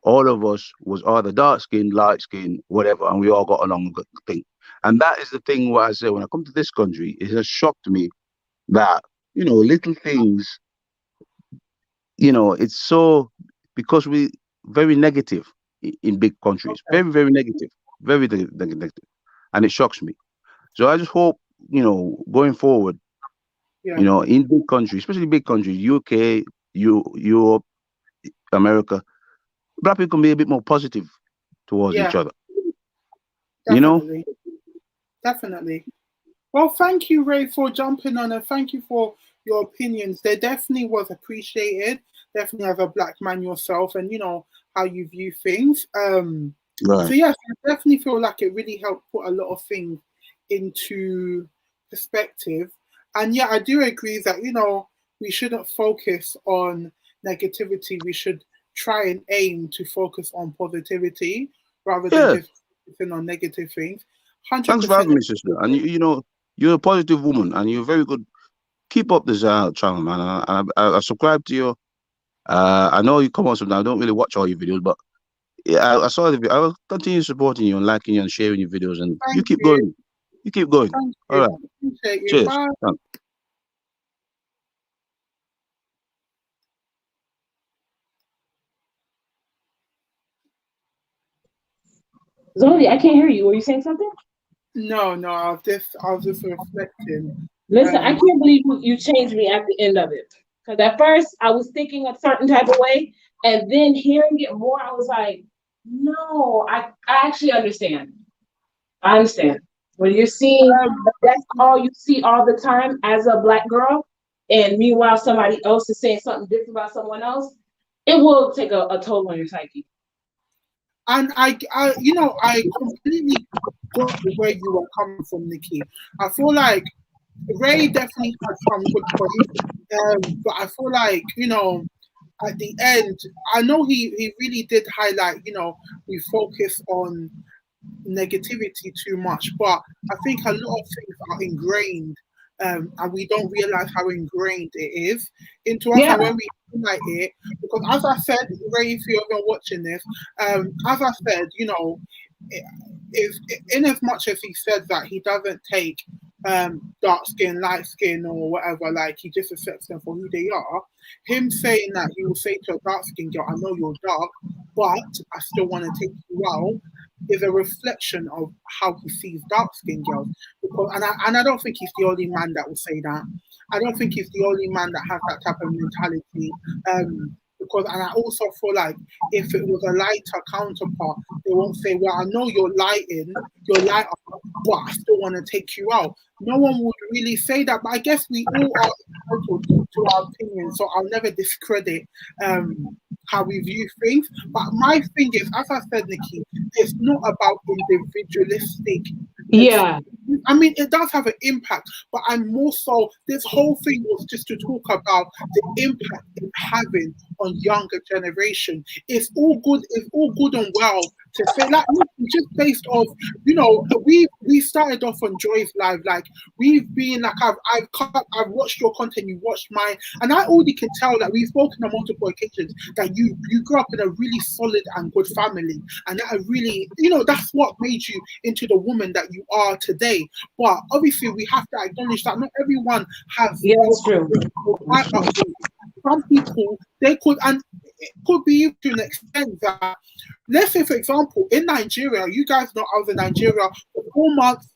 all of us was either dark skin, light skin, whatever, and we all got along with the thing. And that is the thing what I say when I come to this country, it has shocked me that, little things, it's so because we very negative in big countries, Okay. very, very negative, very negative. And it shocks me. So I just hope, going forward, Yeah. in big countries, especially big countries, UK, Europe, America, black people can be a bit more positive towards each Yeah. other. You know? Definitely. Definitely. Well, thank you, Ray, for jumping on, and thank you for your opinions. They definitely was appreciated. Definitely as a black man yourself, and how you view things. So Right. yes, I definitely feel like it really helped put a lot of things into perspective. And yeah, I do agree that we shouldn't focus on negativity. We should try and aim to focus on positivity rather than Yeah. just focusing on negative things. Hundred Thanks for percent. having me, sister. And you're a positive woman, and you're very good. Keep up this channel, man. I subscribe to your. I know you come on sometimes. I don't really watch all your videos, but yeah, I saw the video. I will continue supporting you and liking you and sharing your videos, and you Thank keep you. going. You keep going. Thank All you. right. Appreciate you. Cheers. Bye. Thanks. Zoe, I can't hear you. Were you saying something? No, no, I was just reflecting. Listen, I Um, can't believe you changed me at the end of it. Because at first I was thinking a certain type of way, and then hearing it more, I was like, no, I actually understand. I understand. When you're seeing um, that's all you see all the time as a black girl, and meanwhile somebody else is saying something different about someone else, it will take a toll on your psyche. and I completely got where you were coming from, Nikki. I feel like Ray definitely had some good points, but I feel like at the end, I know he really did highlight. We focus on negativity too much, but I think a lot of things are ingrained, and we don't realize how ingrained it is into us. Yeah, And when we highlight it, because as I said, Ray, if you're ever watching this, as I said, if in as much as he said that he doesn't take dark skin, light skin, or whatever, like he just accepts them for who they are. Him saying that he will say to a dark skin girl, "I know you're dark, but I still want to take you out," is a reflection of how he sees dark skinned girls. Because and I don't think he's the only man that will say that. I don't think he's the only man that has that type of mentality. Because and I also feel like if it was a lighter counterpart, they won't say, "Well, I know you're lighter, but I still want to take you out." No one would really say that, but I guess we all are entitled to our opinion, so I'll never discredit how we view things. But my thing is, as I said, Nikki, it's not about individualistic. It's, yeah, I mean, it does have an impact, but I'm more so. This whole thing was just to talk about the impact it's having on younger generation. It's all good and well to say like just based off, we started off on Joy's live, like we've been like I've watched your content, you watched mine, and I already can tell that we've spoken on multiple occasions that you grew up in a really solid and good family, and that really that's what made you into the woman that you are today. But obviously we have to acknowledge that not everyone has yeah, your that's true. upbringing or my That's true. upbringing. Some people they could, and it could be to an extent that, let's say for example in Nigeria, you guys know I was in Nigeria for 4 months.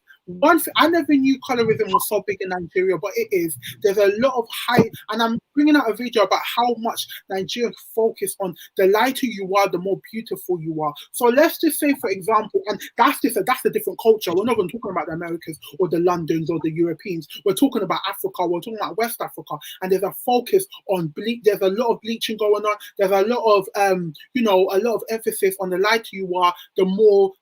I never knew colorism was so big in Nigeria, but it is. There's a lot of high, and I'm bringing out a video about how much Nigerians focus on the lighter you are, the more beautiful you are. So let's just say, for example, and that's a different culture. We're not even talking about the Americans or the Londons or the Europeans. We're talking about Africa. We're talking about West Africa, and there's a focus on bleach. There's a lot of bleaching going on. There's a lot of a lot of emphasis on the lighter you are, the more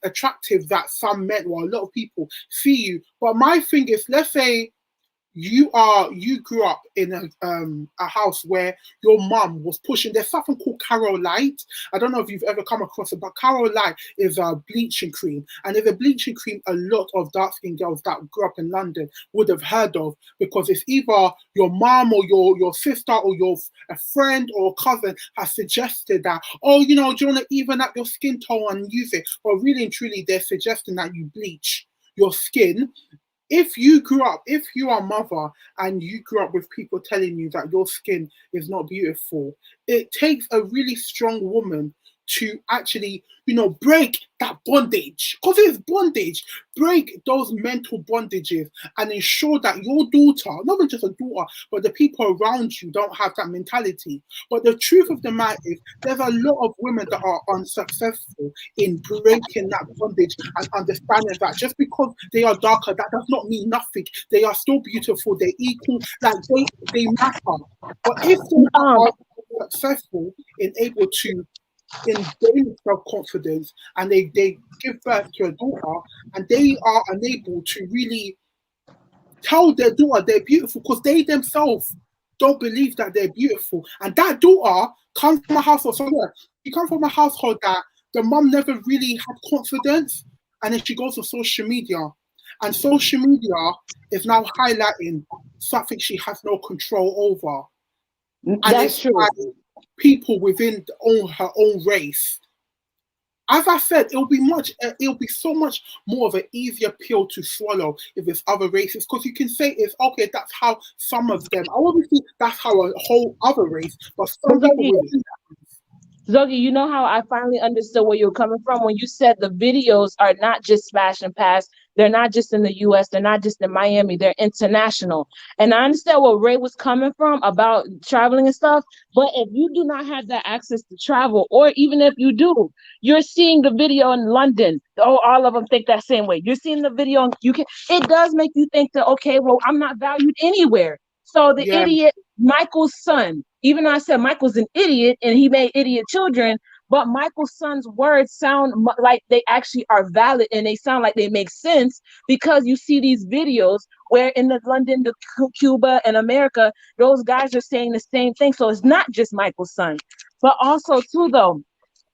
attractive that some men or a lot of people see you. But my thing is, let's say you grew up in a house where your mum was pushing. There's something called Carol Light. I don't know if you've ever come across it, but Carol Light is a bleaching cream, and it's a bleaching cream a lot of dark skinned girls that grew up in London would have heard of, because it's either your mum or your sister or a friend or a cousin has suggested that, oh, do you want to even up your skin tone and use it? But really and truly, they're suggesting that you bleach your skin. If you are a mother and you grew up with people telling you that your skin is not beautiful, it takes a really strong woman to actually, break that bondage, because it's bondage, break those mental bondages and ensure that your daughter, not even just a daughter, but the people around you don't have that mentality. But the truth of the matter is, there's a lot of women that are unsuccessful in breaking that bondage and understanding that just because they are darker, that does not mean nothing. They are still beautiful, they're equal, like they matter. But if they are successful in able to gain self-confidence and they give birth to a daughter and they are unable to really tell their daughter they're beautiful because they themselves don't believe that they're beautiful, and that daughter comes from a household, she comes from a household that the mum never really had confidence, and then she goes to social media, and social media is now highlighting something she has no control over. And That's true. Like people within her own race. As I said, it'll be so much more of an easier pill to swallow if it's other races, because you can say it's okay. That's how some of them. I wouldn't think that's how a whole other race, but some people within Zogi, you know how I finally understood where you're coming from when you said the videos are not just smash and pass. They're not just in the US, they're not just in Miami, they're international. And I understand where Ray was coming from about traveling and stuff. But if you do not have that access to travel, or even if you do, you're seeing the video in London. Oh, all of them think that same way. You're seeing the video, and it does make you think that, okay, well, I'm not valued anywhere. So the idiot, Michael's son, even though I said Michael's an idiot and he made idiot children, but Michael's son's words sound like they actually are valid and they sound like they make sense because you see these videos where in the London, the Cuba, and America, those guys are saying the same thing. So it's not just Michael's son, but also too, though,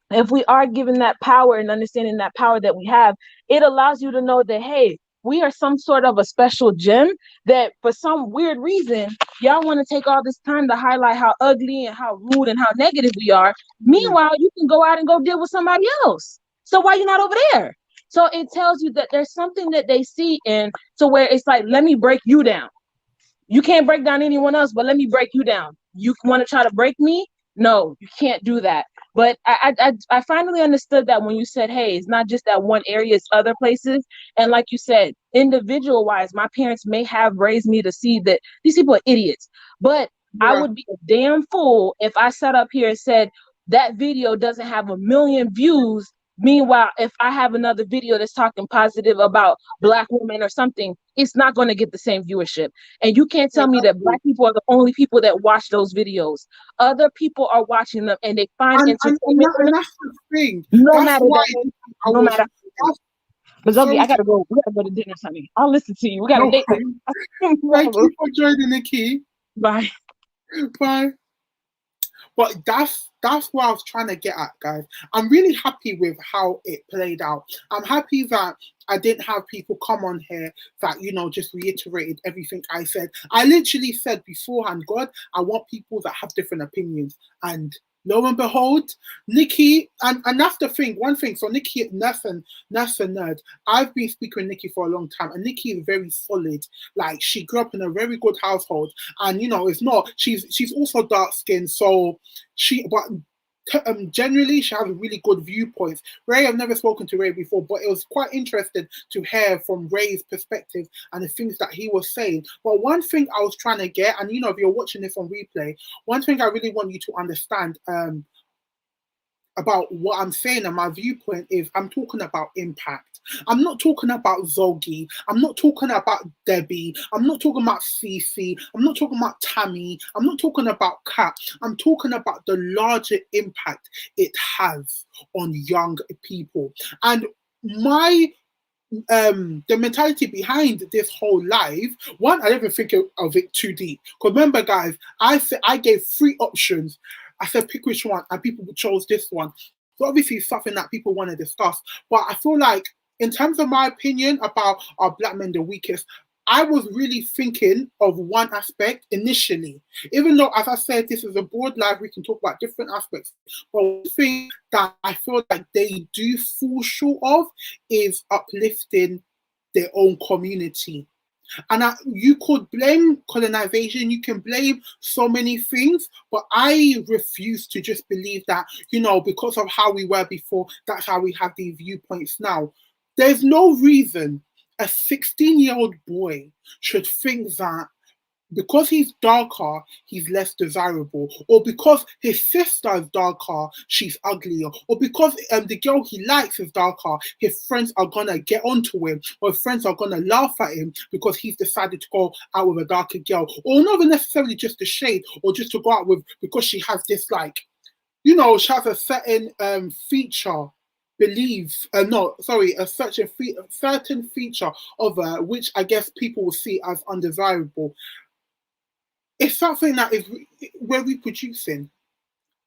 if we are given that power and understanding that power that we have, it allows you to know that, hey, we are some sort of a special gem that for some weird reason, y'all want to take all this time to highlight how ugly and how rude and how negative we are. Meanwhile, you can go out and go deal with somebody else. So why you not over there? So it tells you that there's something that they see in to where it's like, let me break you down. You can't break down anyone else, but let me break you down. You want to try to break me? No, you can't do that. But I finally understood that when you said, hey, it's not just that one area, it's other places. And like you said, individual wise, my parents may have raised me to see that these people are idiots. But I would be a damn fool if I sat up here and said that video doesn't have 1 million views. Meanwhile, if I have another video that's talking positive about Black women or something, it's not going to get the same viewership. And you can't tell me that Black people are the only people that watch those videos. Other people are watching them and they find entertainment. And that's the thing. No That's matter why no matter. But Zoe, I gotta go. We gotta go to dinner, honey. I'll listen to you. We gotta date. Thank you for joining, Nikki. Bye. Bye. But that's what I was trying to get at, guys. I'm really happy with how it played out. I'm happy that I didn't have people come on here that, just reiterated everything I said. I literally said beforehand, God, I want people that have different opinions. And lo and behold, Nikki, and that's the thing, one thing, so Nikki, Nurse and Nerd, I've been speaking with Nikki for a long time, and Nikki is very solid. Like, she grew up in a very good household, and, it's not, she's also dark-skinned, so generally, she has really good viewpoints. Ray, I've never spoken to Ray before, but it was quite interesting to hear from Ray's perspective and the things that he was saying. But one thing I was trying to get, and if you're watching this on replay, one thing I really want you to understand about what I'm saying and my viewpoint is I'm talking about impact. I'm not talking about Zogi. I'm not talking about Debbie. I'm not talking about Cece. I'm not talking about Tammy. I'm not talking about Kat. I'm talking about the larger impact it has on young people. And my the mentality behind this whole live, one, I didn't think of it too deep. Because remember, guys, I said I gave 3 options. I said pick which one, and people chose this one. So obviously it's something that people want to discuss. But I feel like in terms of my opinion about are black men the weakest, I was really thinking of one aspect initially. Even though, as I said, this is a broad live, we can talk about different aspects. But one thing that I feel like they do fall short of is uplifting their own community. And you could blame colonization, you can blame so many things, but I refuse to just believe that, you know, because of how we were before, that's how we have these viewpoints now. There's no reason a 16-year-old boy should think that because he's darker, he's less desirable, or because his sister is darker, she's uglier, or because the girl he likes is darker, his friends are gonna get onto him, or his friends are gonna laugh at him because he's decided to go out with a darker girl, or not even necessarily just a shade, or just to go out with because she has this, like, you know, she has a certain feature. A certain feature of her, which I guess people will see as undesirable. It's something that we're reproducing.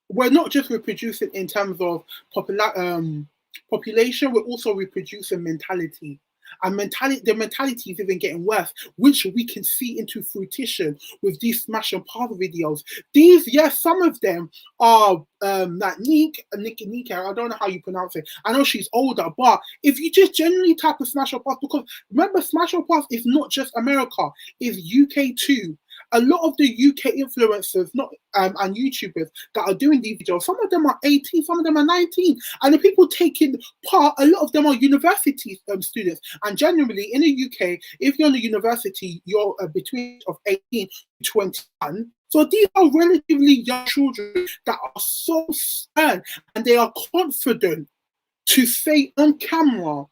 We're not just reproducing in terms of population, we're also reproducing mentality. And the mentality is even getting worse, which we can see into fruition with these smash and pass videos. These, yes, some of them are like Nika, I don't know how you pronounce it. I know she's older, but if you just generally type of smash or pass, because remember, smash or pass is not just America, it's UK too. A lot of the UK influencers, not and YouTubers that are doing these videos, some of them are 18, some of them are 19, and the people taking part, a lot of them are university students. And generally in the UK, if you're in the university, you're between of 18 to 21. So these are relatively young children that are so stern and they are confident to say on camera,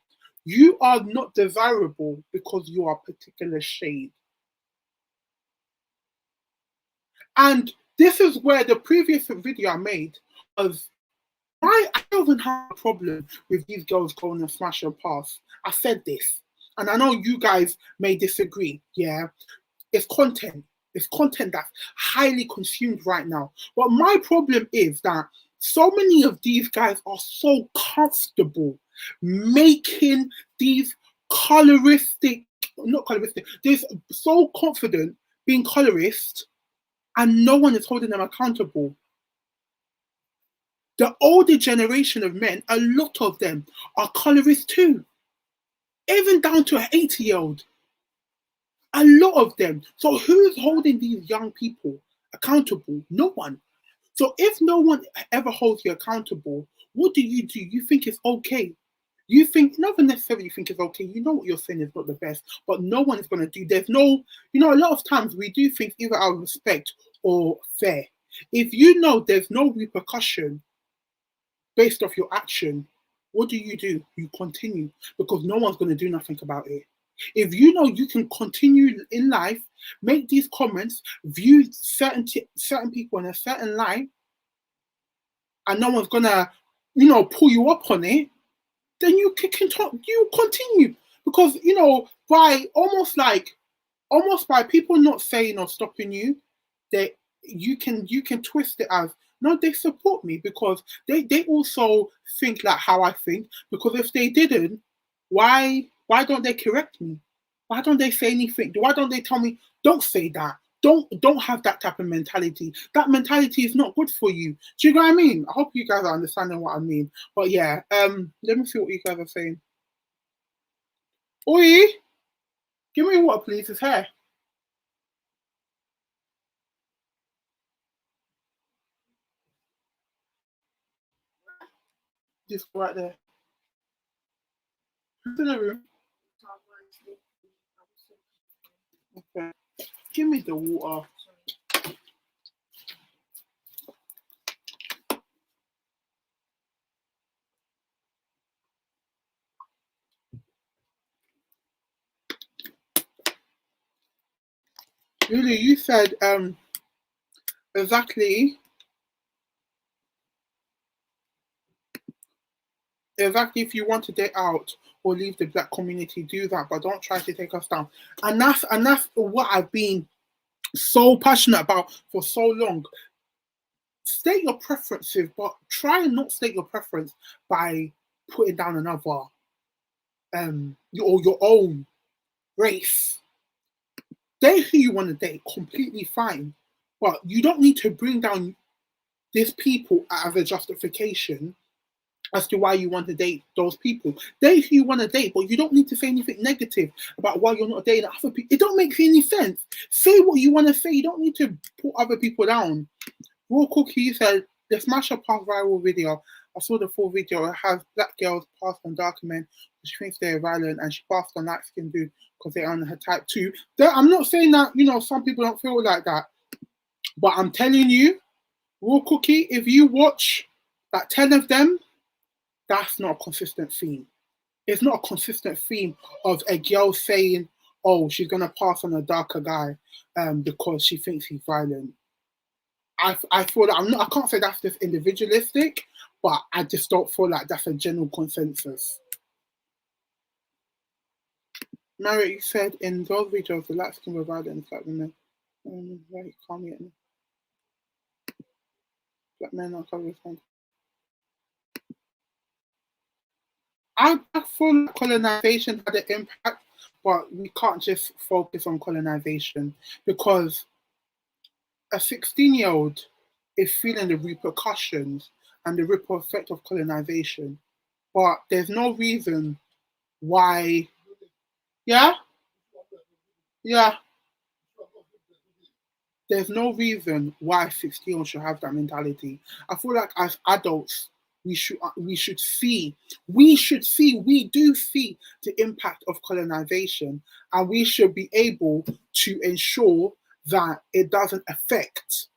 you are not desirable because you are a particular shade. And this is where the previous video I made was, I don't even have a problem with these girls going and smash and pass. I said this, and I know you guys may disagree. Yeah, it's content. It's content that's highly consumed right now. But my problem is that so many of these guys are so comfortable making these they're so confident being colorist, and no one is holding them accountable. The older generation of men, a lot of them are colorists too, even down to an 80-year-old. A lot of them. So who's holding these young people accountable? No one. So if no one ever holds you accountable, what do? You think it's okay. You think, not necessarily think it's okay, you know what you're saying is not the best, but no one is going to do, there's no, you know, a lot of times we do things either out of respect or fair. If you know there's no repercussion based off your action, what do? You continue, because no one's going to do nothing about it. If you know you can continue in life, make these comments, view certain people in a certain light, and no one's going to, you know, pull you up on it, then you continue, because, you know, by by people not saying or stopping you, that you can twist it as, no, they support me because they also think like how I think, because if they didn't, why don't they correct me? Why don't they say anything? Why don't they tell me, don't say that? Don't have that type of mentality. That mentality is not good for you. Do you know what I mean? I hope you guys are understanding what I mean. But yeah, let me see what you guys are saying. Oi, give me water, please. It's here. Just right there. Who's in the room? Okay. Give me the water. Lulu, you said exactly if you want to date out or leave the black community, do that, but don't try to take us down. And that's what I've been so passionate about for so long. State your preferences, but try and not state your preference by putting down another your own race. Date who you want to date, completely fine. But you don't need to bring down these people as a justification as to why you want to date those people. Date who you want to date, but you don't need to say anything negative about why you're not dating other people. It don't make any sense. Say what you want to say. You don't need to put other people down. Raw Cookie said, the Smash Up Past viral video. I saw the full video. It has black girls passed on darker men. She thinks they're violent, and she passed on light skinned dude because they're on her type 2. I'm not saying that, some people don't feel like that. But I'm telling you, Raw Cookie, if you watch that 10 of them, that's not a consistent theme. It's not a consistent theme of a girl saying, oh, she's going to pass on a darker guy because she thinks he's violent. I feel that I can't say that's just individualistic, but I just don't feel like that's a general consensus. Marriott, you said in those videos, the light skin were violent, black women. Right, calm yet. Black men are covered with. I feel like colonization had an impact, but we can't just focus on colonization because a 16-year-old is feeling the repercussions and the ripple effect of colonization, but there's no reason why. Yeah. There's no reason why 16-year-olds should have that mentality. I feel like as adults, we do see the impact of colonization, and we should be able to ensure that it doesn't affect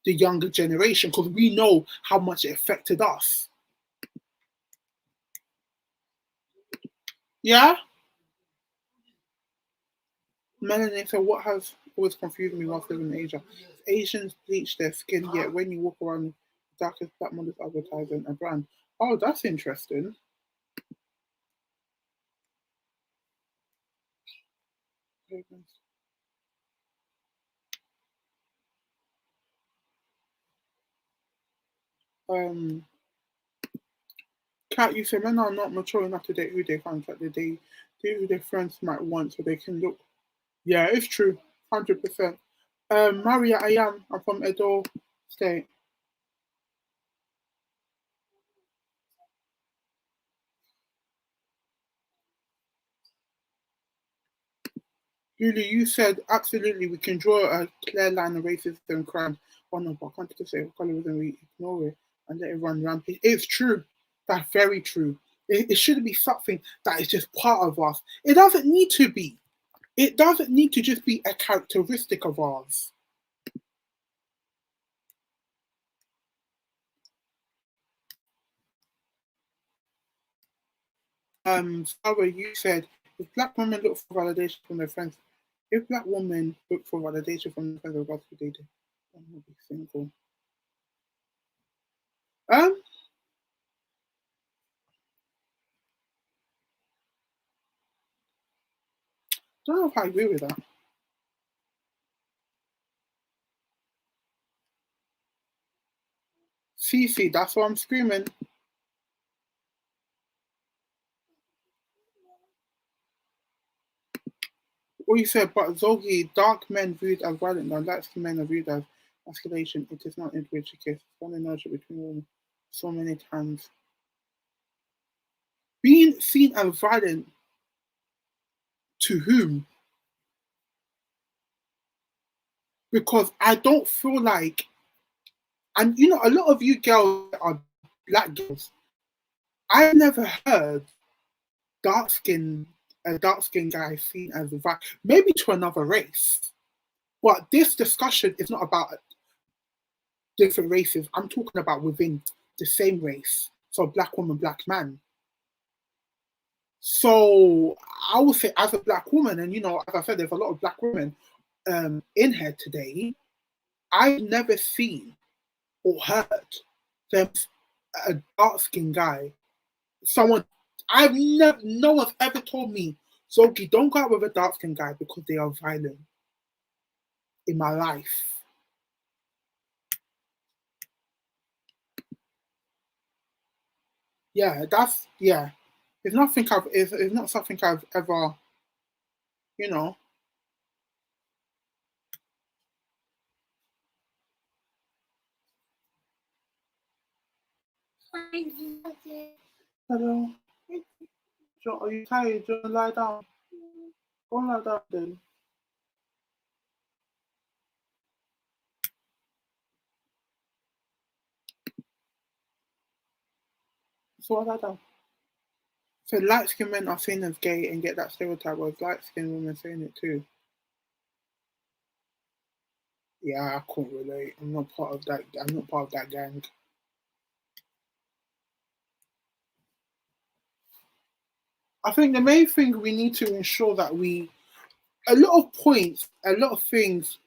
the younger generation because we know how much it affected us. Yeah? Melanie, so what has always confused me whilst living in Asia? Asians bleach their skin, yet when you walk around the darkest black models advertising a brand. Oh, that's interesting. Kat, you say men are not mature enough to date who they find, like they date who their friends might want so they can look. Yeah, it's true. 100%. Maria, I'm from Edo State. Lulu, you said absolutely we can draw a clear line of racism and crime. Oh no, but I can't just say colorism, we ignore it and let it run rampant. It's true. That's very true. It shouldn't be something that is just part of us. It doesn't need to be. It doesn't need to just be a characteristic of ours. Sarah, you said if black women look for validation from their friends, if black women look for validation from their friends about who they do, then they'll be single. Don't know if I agree with that. Cece, that's why I'm screaming. What you said, but Zogi, dark men viewed as violent and light skinned men are viewed as escalation. It is not individual case. It's one inertia between women so many times. Being seen as violent to whom? Because I don't feel like, and a lot of you girls are black girls. I've never heard a dark skinned guy seen as violent, maybe to another race. But this discussion is not about different races. I'm talking about within the same race. So black woman, black man. So I would say as a black woman, and as I said, there's a lot of black women, in here today, I've never seen or heard them a dark skinned guy. Someone I've never no one's ever told me, Zoki, don't go out with a dark skinned guy because they are violent in my life. Yeah, It's nothing it's not something I've ever, you know. Hello. Are you tired? Do you want to lie down? Go lie down then. So lie down. So light skinned men are seen as gay and get that stereotype, whereas light skinned women saying it too. Yeah, I can't relate. I'm not part of that. I'm not part of that gang. I think the main thing we need to ensure that a lot of points, a lot of things.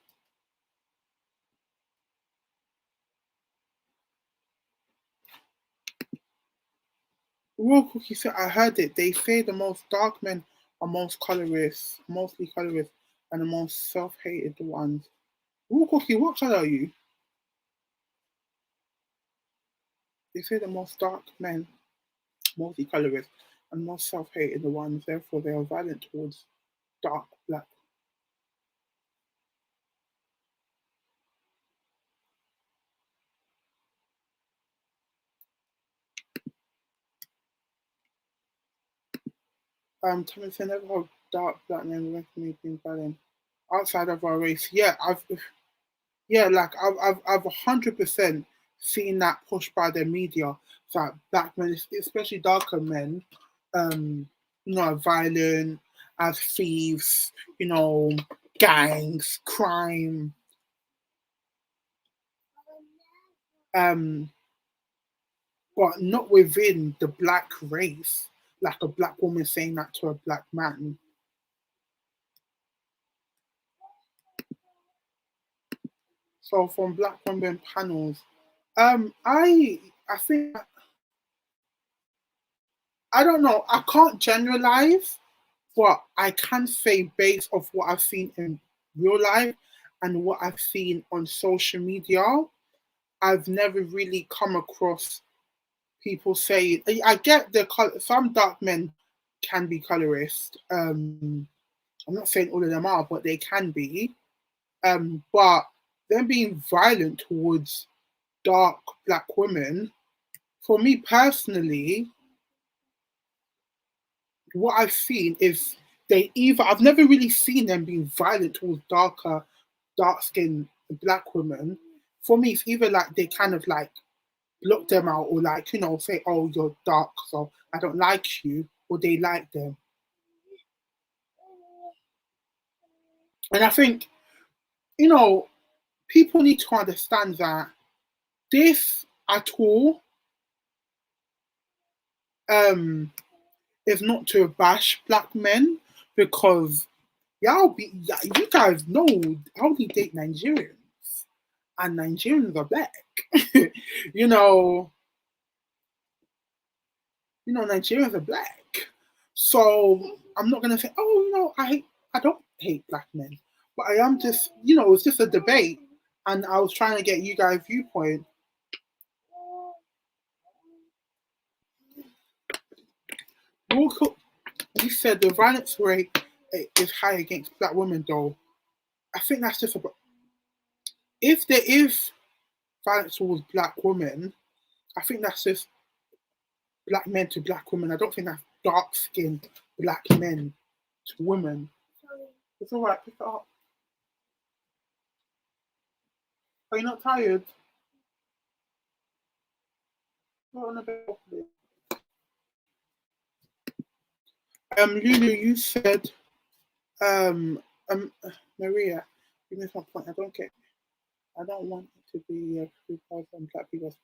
Real Cookie said, I heard it. They say the most dark men are mostly colorist, and the most self-hated ones. Real Cookie, what color are you? They say the most dark men, mostly colorist, and most self-hated ones. Therefore, they are violent towards dark black. Thomas, I never have dark black men recognized being violent outside of our race. I've 100% seen that pushed by the media. That black men, especially darker men, are violent as thieves, gangs, crime. But not within the black race, like a black woman saying that to a black man. So from black women panels, I think I don't know. I can't generalize, but I can say based off what I've seen in real life and what I've seen on social media, I've never really come across people saying. I get some dark men can be colorist. I'm not saying all of them are, but they can be. But them being violent towards dark black women, for me personally, what I've seen is I've never really seen them being violent towards dark skinned black women. For me, it's either like they kind of like block them out or like, say, oh, you're dark, so I don't like you, or they like them. And I think, people need to understand that this at all is not to bash black men because you guys know I only date Nigerians and Nigerians are black. you know, Nigerians are black. So I'm not gonna say, oh, I don't hate black men. But I am just, it's just a debate and I was trying to get you guys' viewpoint. You said the violence rate is high against black women, though. I think that's just about. If there is violence towards black women, I think that's just black men to black women. I don't think that's dark skinned black men to women. It's all right, pick it up. Are you not tired? Not on a bed. Lulu, you said, Maria, you missed my point. I don't want it to be a free price on black people.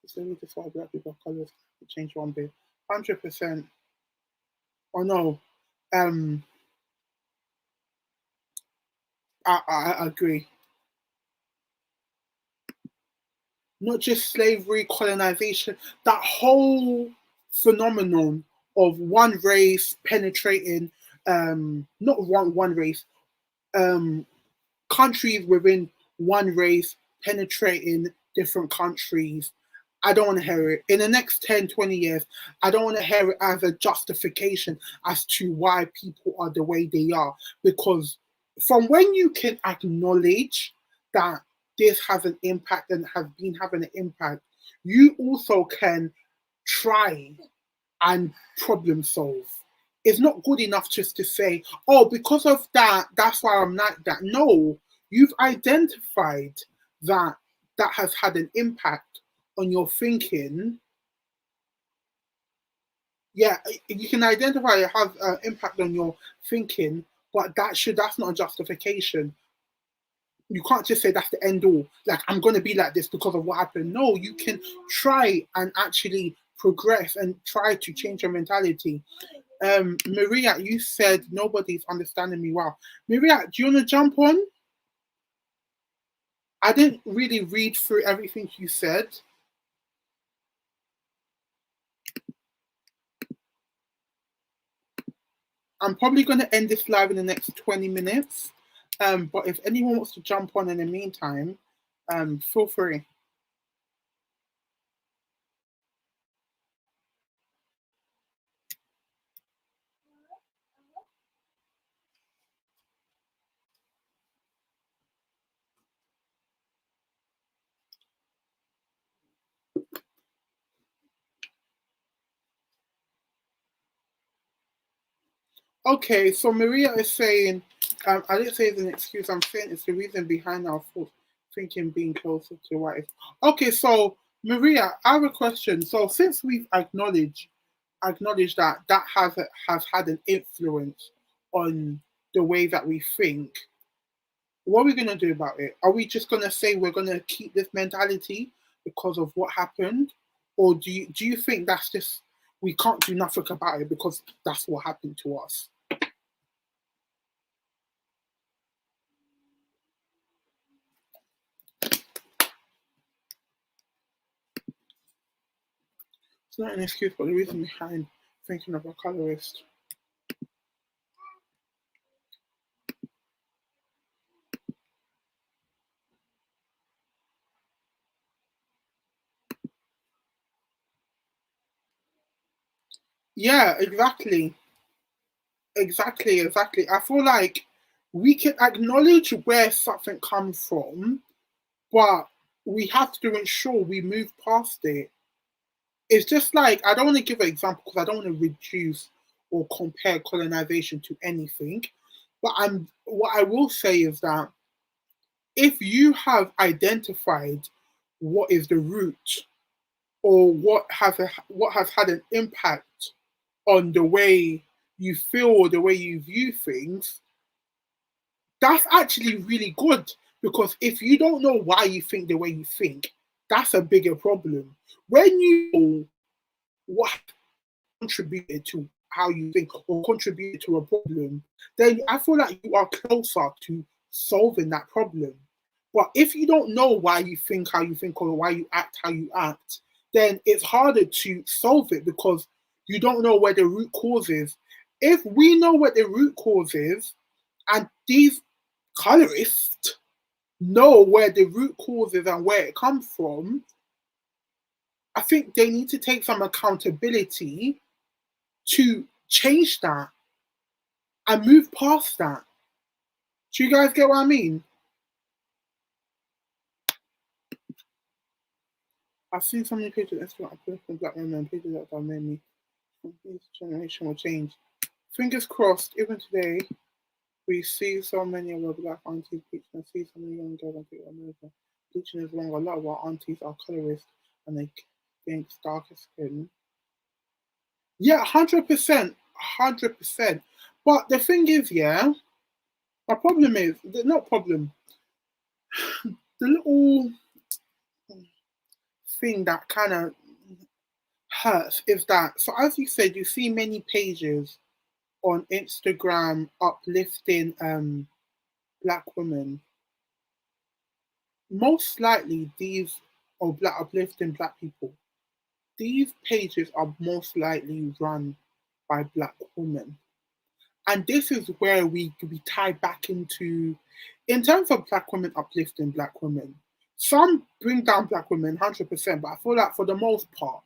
It's really just why black people colors to change one bit. 100%. Oh no. I agree. Not just slavery, colonization, that whole phenomenon of one race penetrating, not one race, um, countries within one race penetrating different countries. I don't want to hear it. In the next 10, 20 years, I don't want to hear it as a justification as to why people are the way they are. Because from when you can acknowledge that this has an impact and has been having an impact, you also can try and problem solve. It's not good enough just to say, oh, because of that, that's why I'm like that. No, you've identified that that has had an impact on your thinking. Yeah, you can identify it has an impact on your thinking, but that's not a justification. You can't just say that's the end all. Like, I'm going to be like this because of what happened. No, you can try and actually progress and try to change your mentality. Maria, you said nobody's understanding me well. Maria, do you want to jump on? I didn't really read through everything you said. I'm probably going to end this live in the next 20 minutes. But if anyone wants to jump on in the meantime, feel free. Okay, so Maria is saying, I didn't say it's an excuse, I'm saying it's the reason behind our thinking being closer to white. Okay, so Maria, I have a question. So since we've acknowledged that that has had an influence on the way that we think, what are we going to do about it? Are we just going to say we're going to keep this mentality because of what happened? Or do you think that's just, we can't do nothing about it because that's what happened to us? It's not an excuse, but the reason behind thinking of a colorist. Yeah, exactly. Exactly. I feel like we can acknowledge where something comes from, but we have to ensure we move past it. It's just like, I don't want to give an example because I don't want to reduce or compare colonization to anything. But what I will say is that if you have identified what is the root or what has had an impact on the way you feel or the way you view things, that's actually really good. Because if you don't know why you think the way you think, that's a bigger problem. When you know what contributed to how you think or contributed to a problem, then I feel like you are closer to solving that problem. But if you don't know why you think how you think or why you act how you act, then it's harder to solve it because you don't know where the root cause is. If we know what the root cause is, and these colorists know where the root cause is and where it comes from, I think they need to take some accountability to change that and move past that. Do you guys get what I mean? I've seen so many pages that's what I put from black women and pages that have made me. This generation will change. Fingers crossed, even today, we see so many of our black aunties preaching and see so many young girls and people America. Teaching is wrong. A lot of our aunties are colorists and they think darker skin. Yeah, 100%. 100%. But the thing is, yeah, my problem is, not problem, the little thing that kind of hurts is that, so as you said, you see many pages on Instagram uplifting black women, most likely these, or black uplifting black people, these pages are most likely run by black women. And this is where we tie back into, in terms of black women uplifting black women, some bring down black women 100%, but I feel like for the most part,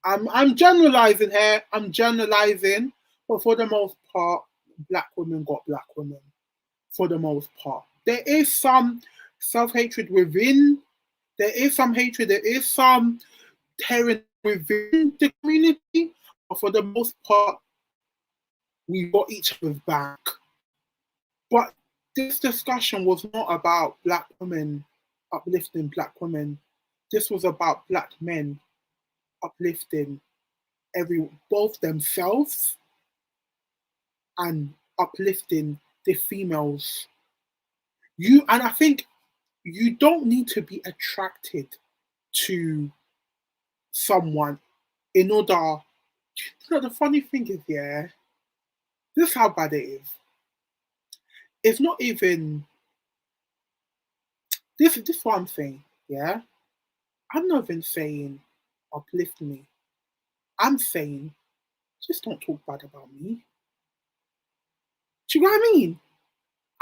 I'm generalizing here, but for the most part, black women got black women, for the most part. There is some self-hatred within, there is some hatred, there is some tearing within the community, but for the most part, we got each other's back. But this discussion was not about black women uplifting black women. This was about black men uplifting both themselves and uplifting the females. And I think you don't need to be attracted to someone in order. The funny thing is, yeah, this is how bad it is. It's not even this is what I'm saying, yeah. I'm not even saying uplift me. I'm saying just don't talk bad about me. Do you know what I mean?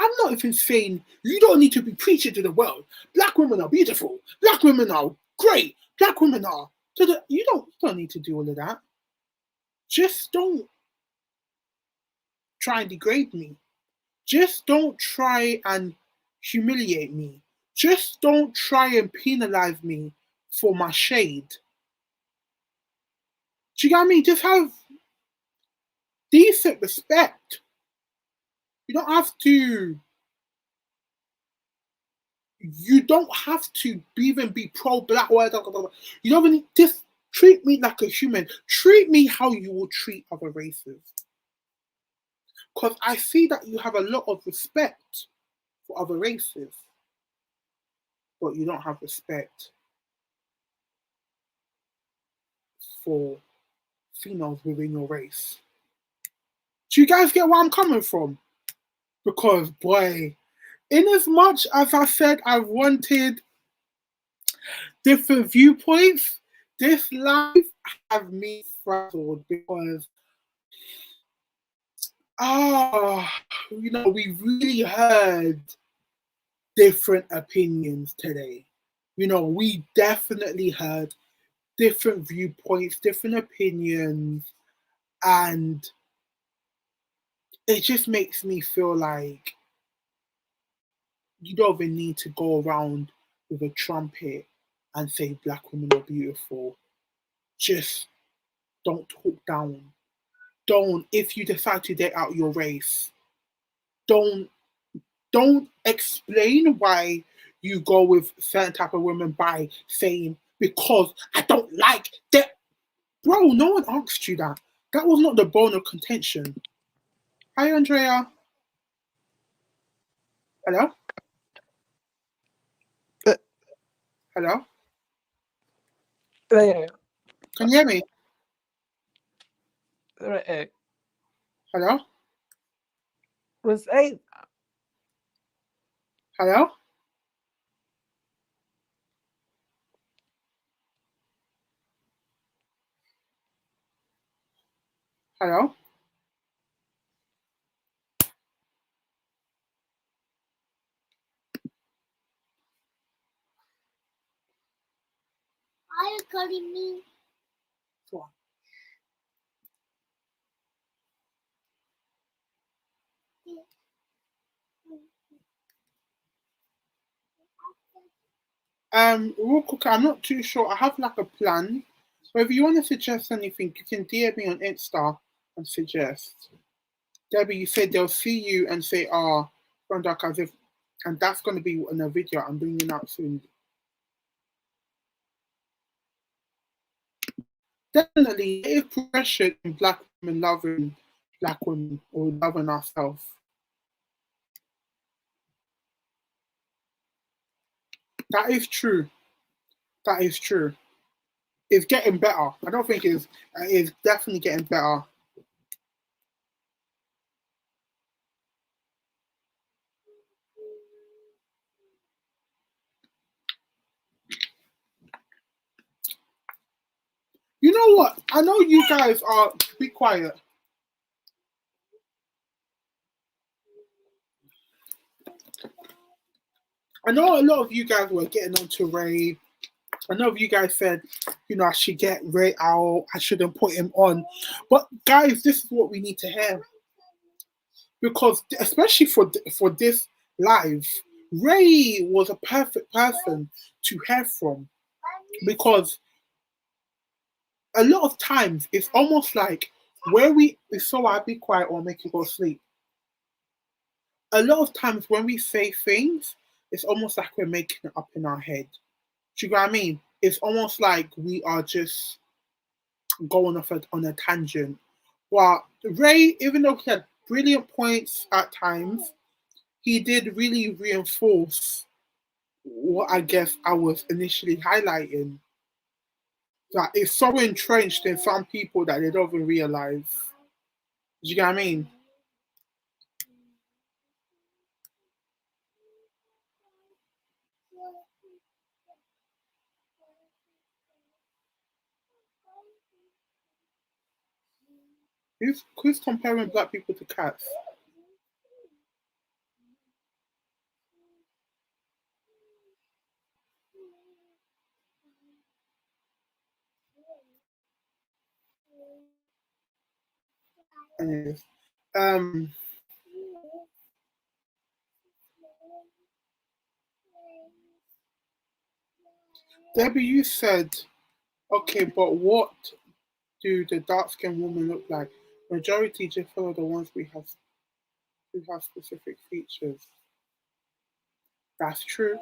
I'm not even saying you don't need to be preaching to the world. Black women are beautiful. Black women are great. Black women are. You don't need to do all of that. Just don't try and degrade me. Just don't try and humiliate me. Just don't try and penalize me for my shade. Do you get what I mean? Just have decent respect. You don't have to even be pro-black or whatever. You don't even just treat me like a human. Treat me how you will treat other races. Because I see that you have a lot of respect for other races, but you don't have respect for females within your race. Do you guys get where I'm coming from? Because, boy, in as much as I said I wanted different viewpoints, this live have me frazzled because, we really heard different opinions today. We definitely heard different viewpoints, different opinions, and it just makes me feel like you don't even need to go around with a trumpet and say black women are beautiful. Just don't talk down. Don't, if you decide to date out your race, don't explain why you go with certain type of women by saying because I don't like that. Bro, no one asked you that. That was not the bone of contention. Hi, Andrea. Hello? Hello? Can you hear me? Hello? Hello? Hello? Are you calling me? Go on. Real quick, I'm not too sure. I have like a plan. So if you want to suggest anything, you can DM me on Insta and suggest. Debbie, you said they'll see you and say, Dark as if, and that's going to be in a video I'm bringing out soon. Definitely, there is progression in black women loving black women or loving ourselves. That is true. That is true. It's getting better. I don't think it's definitely getting better. know what? I know you guys are. Be quiet. I know a lot of you guys were getting onto Ray. I know you guys said, you know, I should get Ray out. I shouldn't put him on. But guys, this is what we need to hear. Because especially for this live, Ray was a perfect person to hear from. Because a lot of times it's almost like where it's so I'll be quiet or make you go sleep. A lot of times when we say things, it's almost like we're making it up in our head. Do you know what I mean? It's almost like we are just going off on a tangent. But Ray, even though he had brilliant points at times, he did really reinforce what I guess I was initially highlighting. That it's so entrenched in some people that they don't even realize. Do you get what I mean? Who's comparing black people to cats? Anyways, Debbie, you said, okay, but what do the dark-skinned women look like? Majority just follow the ones who have specific features. That's true.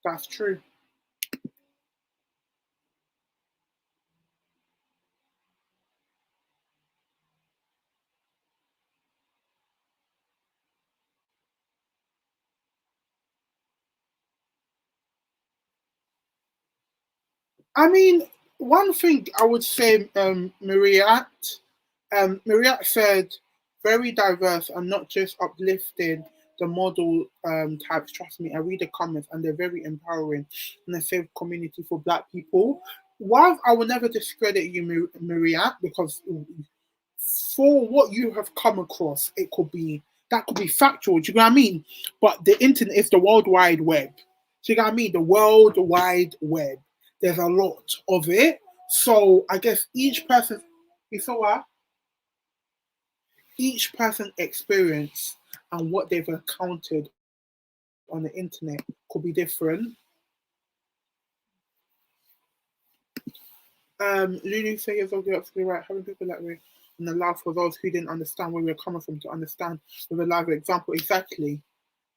That's true. I mean, one thing I would say, Mariette said, very diverse and not just uplifting the model types. Trust me, I read the comments and they're very empowering and a safe community for black people. While I will never discredit you, Mariette, because for what you have come across, that could be factual. Do you know what I mean? But the internet is the World Wide Web. Do you know what I mean? The World Wide Web. There's a lot of it. So I guess each person, you saw what? Each person experience and what they've encountered on the internet could be different. Lulu says you're absolutely right. Having people that way and allow for those who didn't understand where we're coming from to understand with a live example. Exactly.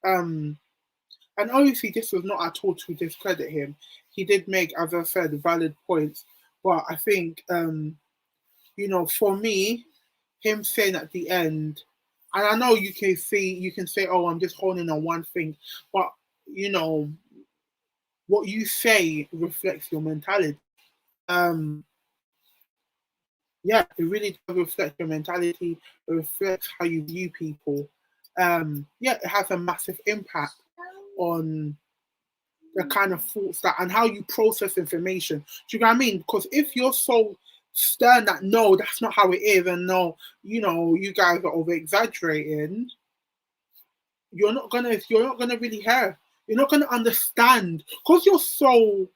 And obviously this was not at all to discredit him. He did make, as I said, valid points. But I think, you know, for me, him saying at the end, and I know you can say, oh, I'm just holding on one thing, but you know, what you say reflects your mentality. Yeah, it really does reflect your mentality. It reflects how you view people. Yeah, it has a massive impact on the kind of thoughts that and how you process information. Do you know what I mean? Because if you're so stern that no, that's not how it is, and no, you know, you guys are over exaggerating, you're not gonna really hear. You're not gonna understand because you're so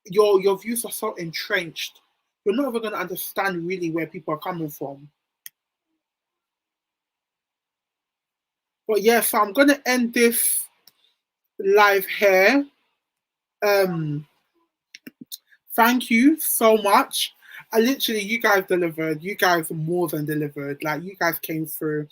your views are so entrenched. You're not ever gonna understand really where people are coming from. But yeah, so I'm gonna end this live here. Thank you so much. You guys delivered. You guys more than delivered. Like, you guys came through.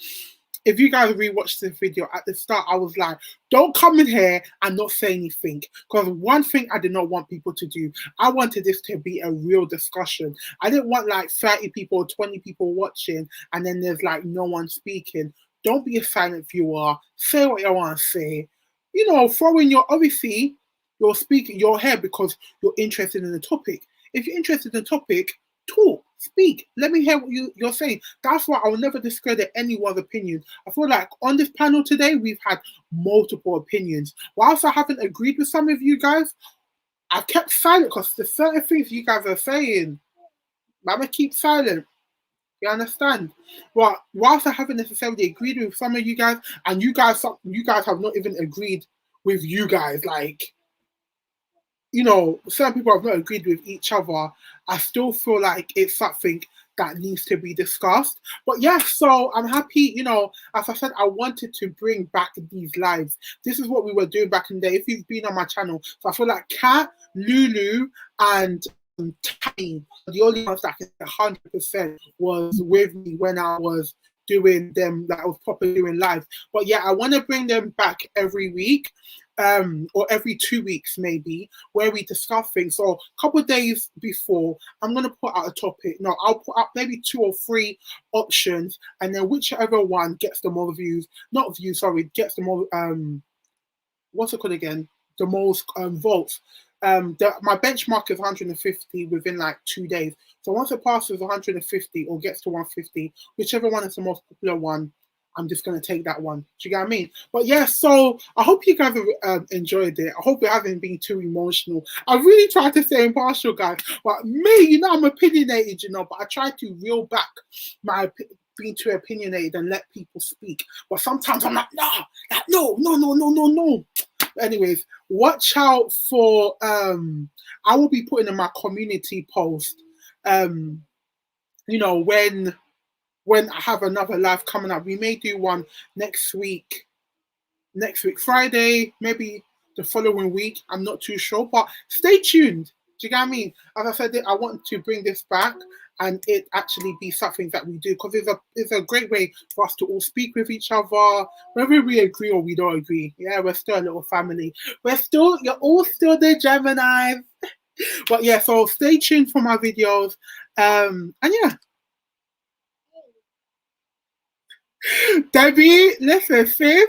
If you guys rewatched this video at the start, I was like, don't come in here and not say anything. Because one thing I did not want people to do, I wanted this to be a real discussion. I didn't want like 30 people or 20 people watching and then there's like no one speaking. Don't be a silent viewer. Say what you want to say. You know, throw in obviously, you're speaking, you're here because you're interested in the topic. If you're interested in the topic, talk, speak. Let me hear what you're saying. That's why I will never discredit anyone's opinion. I feel like on this panel today, we've had multiple opinions. Whilst I haven't agreed with some of you guys, I've kept silent because there's certain things you guys are saying. I'm gonna keep silent. You understand? Well, whilst I haven't necessarily agreed with some of you guys, and you guys have not even agreed with you guys, like, you know, certain people have not agreed with each other, I still feel like it's something that needs to be discussed. But yeah, so I'm happy, you know, as I said, I wanted to bring back these lives. This is what we were doing back in the day. If you've been on my channel, so I feel like Kat, Lulu, and Tammy, the only ones that 100% was with me when I was doing them, that I was properly doing live. But yeah, I want to bring them back every week. Or every 2 weeks maybe, where we discuss things. So a couple of days before, I'm going to put out a topic. No, I'll put out maybe 2 or 3 options, and then whichever one gets the more views, not views, sorry, gets the more, what's it called again? The most votes. My benchmark is 150 within like 2 days. So once it passes 150 or gets to 150, whichever one is the most popular one, I'm just going to take that one. Do you get what I mean? But yeah, so I hope you guys have enjoyed it. I hope it hasn't been too emotional. I really tried to stay impartial, guys. But me, you know, I'm opinionated, you know, but I try to reel back my being too opinionated and let people speak. But sometimes I'm like, no. Anyways, watch out for, I will be putting in my community post, you know, when I have another live coming up. We may do one next week Friday, maybe the following week. I'm not too sure, but stay tuned. Do you get what I mean? As I said, I want to bring this back and it actually be something that we do, because it's a great way for us to all speak with each other, whether we agree or we don't agree. Yeah, we're still a little family. You're all still the Geminis. But yeah, so stay tuned for my videos. And yeah. Debbie, listen, sis.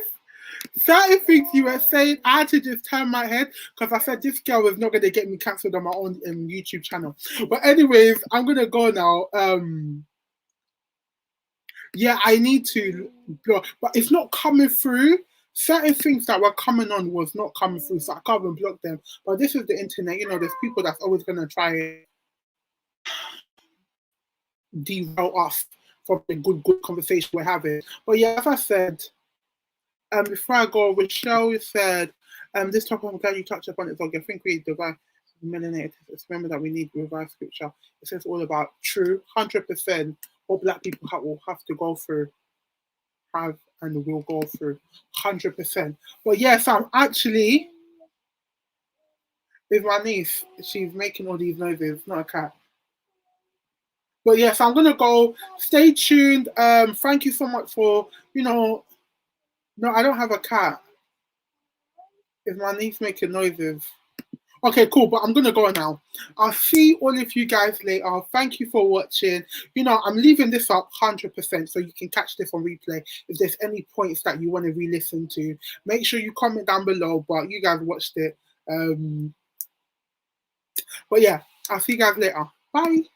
Certain things you were saying, I had to just turn my head because I said this girl was not going to get me cancelled on my own YouTube channel. But anyways, I'm going to go now. Yeah, I need to block, but it's not coming through. Certain things that were coming on was not coming through, so I can't even block them. But this is the internet, you know, there's people that's always going to try and derail us from the good conversation we're having. But yeah, as I said, before I go, Rochelle said, this topic I'm glad you touched upon it. I think we divide melanated. Remember that we need revised scripture. It says all about true, 100%. What Black people will have to go through, have and will go through, 100%. But yes, I'm actually with my niece. She's making all these noises, not a cat. But yes, I'm gonna go. Stay tuned. Thank you so much for, you know. No, I don't have a cat. Is my niece making noises? Okay, cool, but I'm gonna go now. I'll see all of you guys later. Thank you for watching. You know, I'm leaving this up 100%, so you can catch this on replay. If there's any points that you want to re-listen to, make sure you comment down below. But you guys watched it. But yeah, I'll see you guys later. Bye.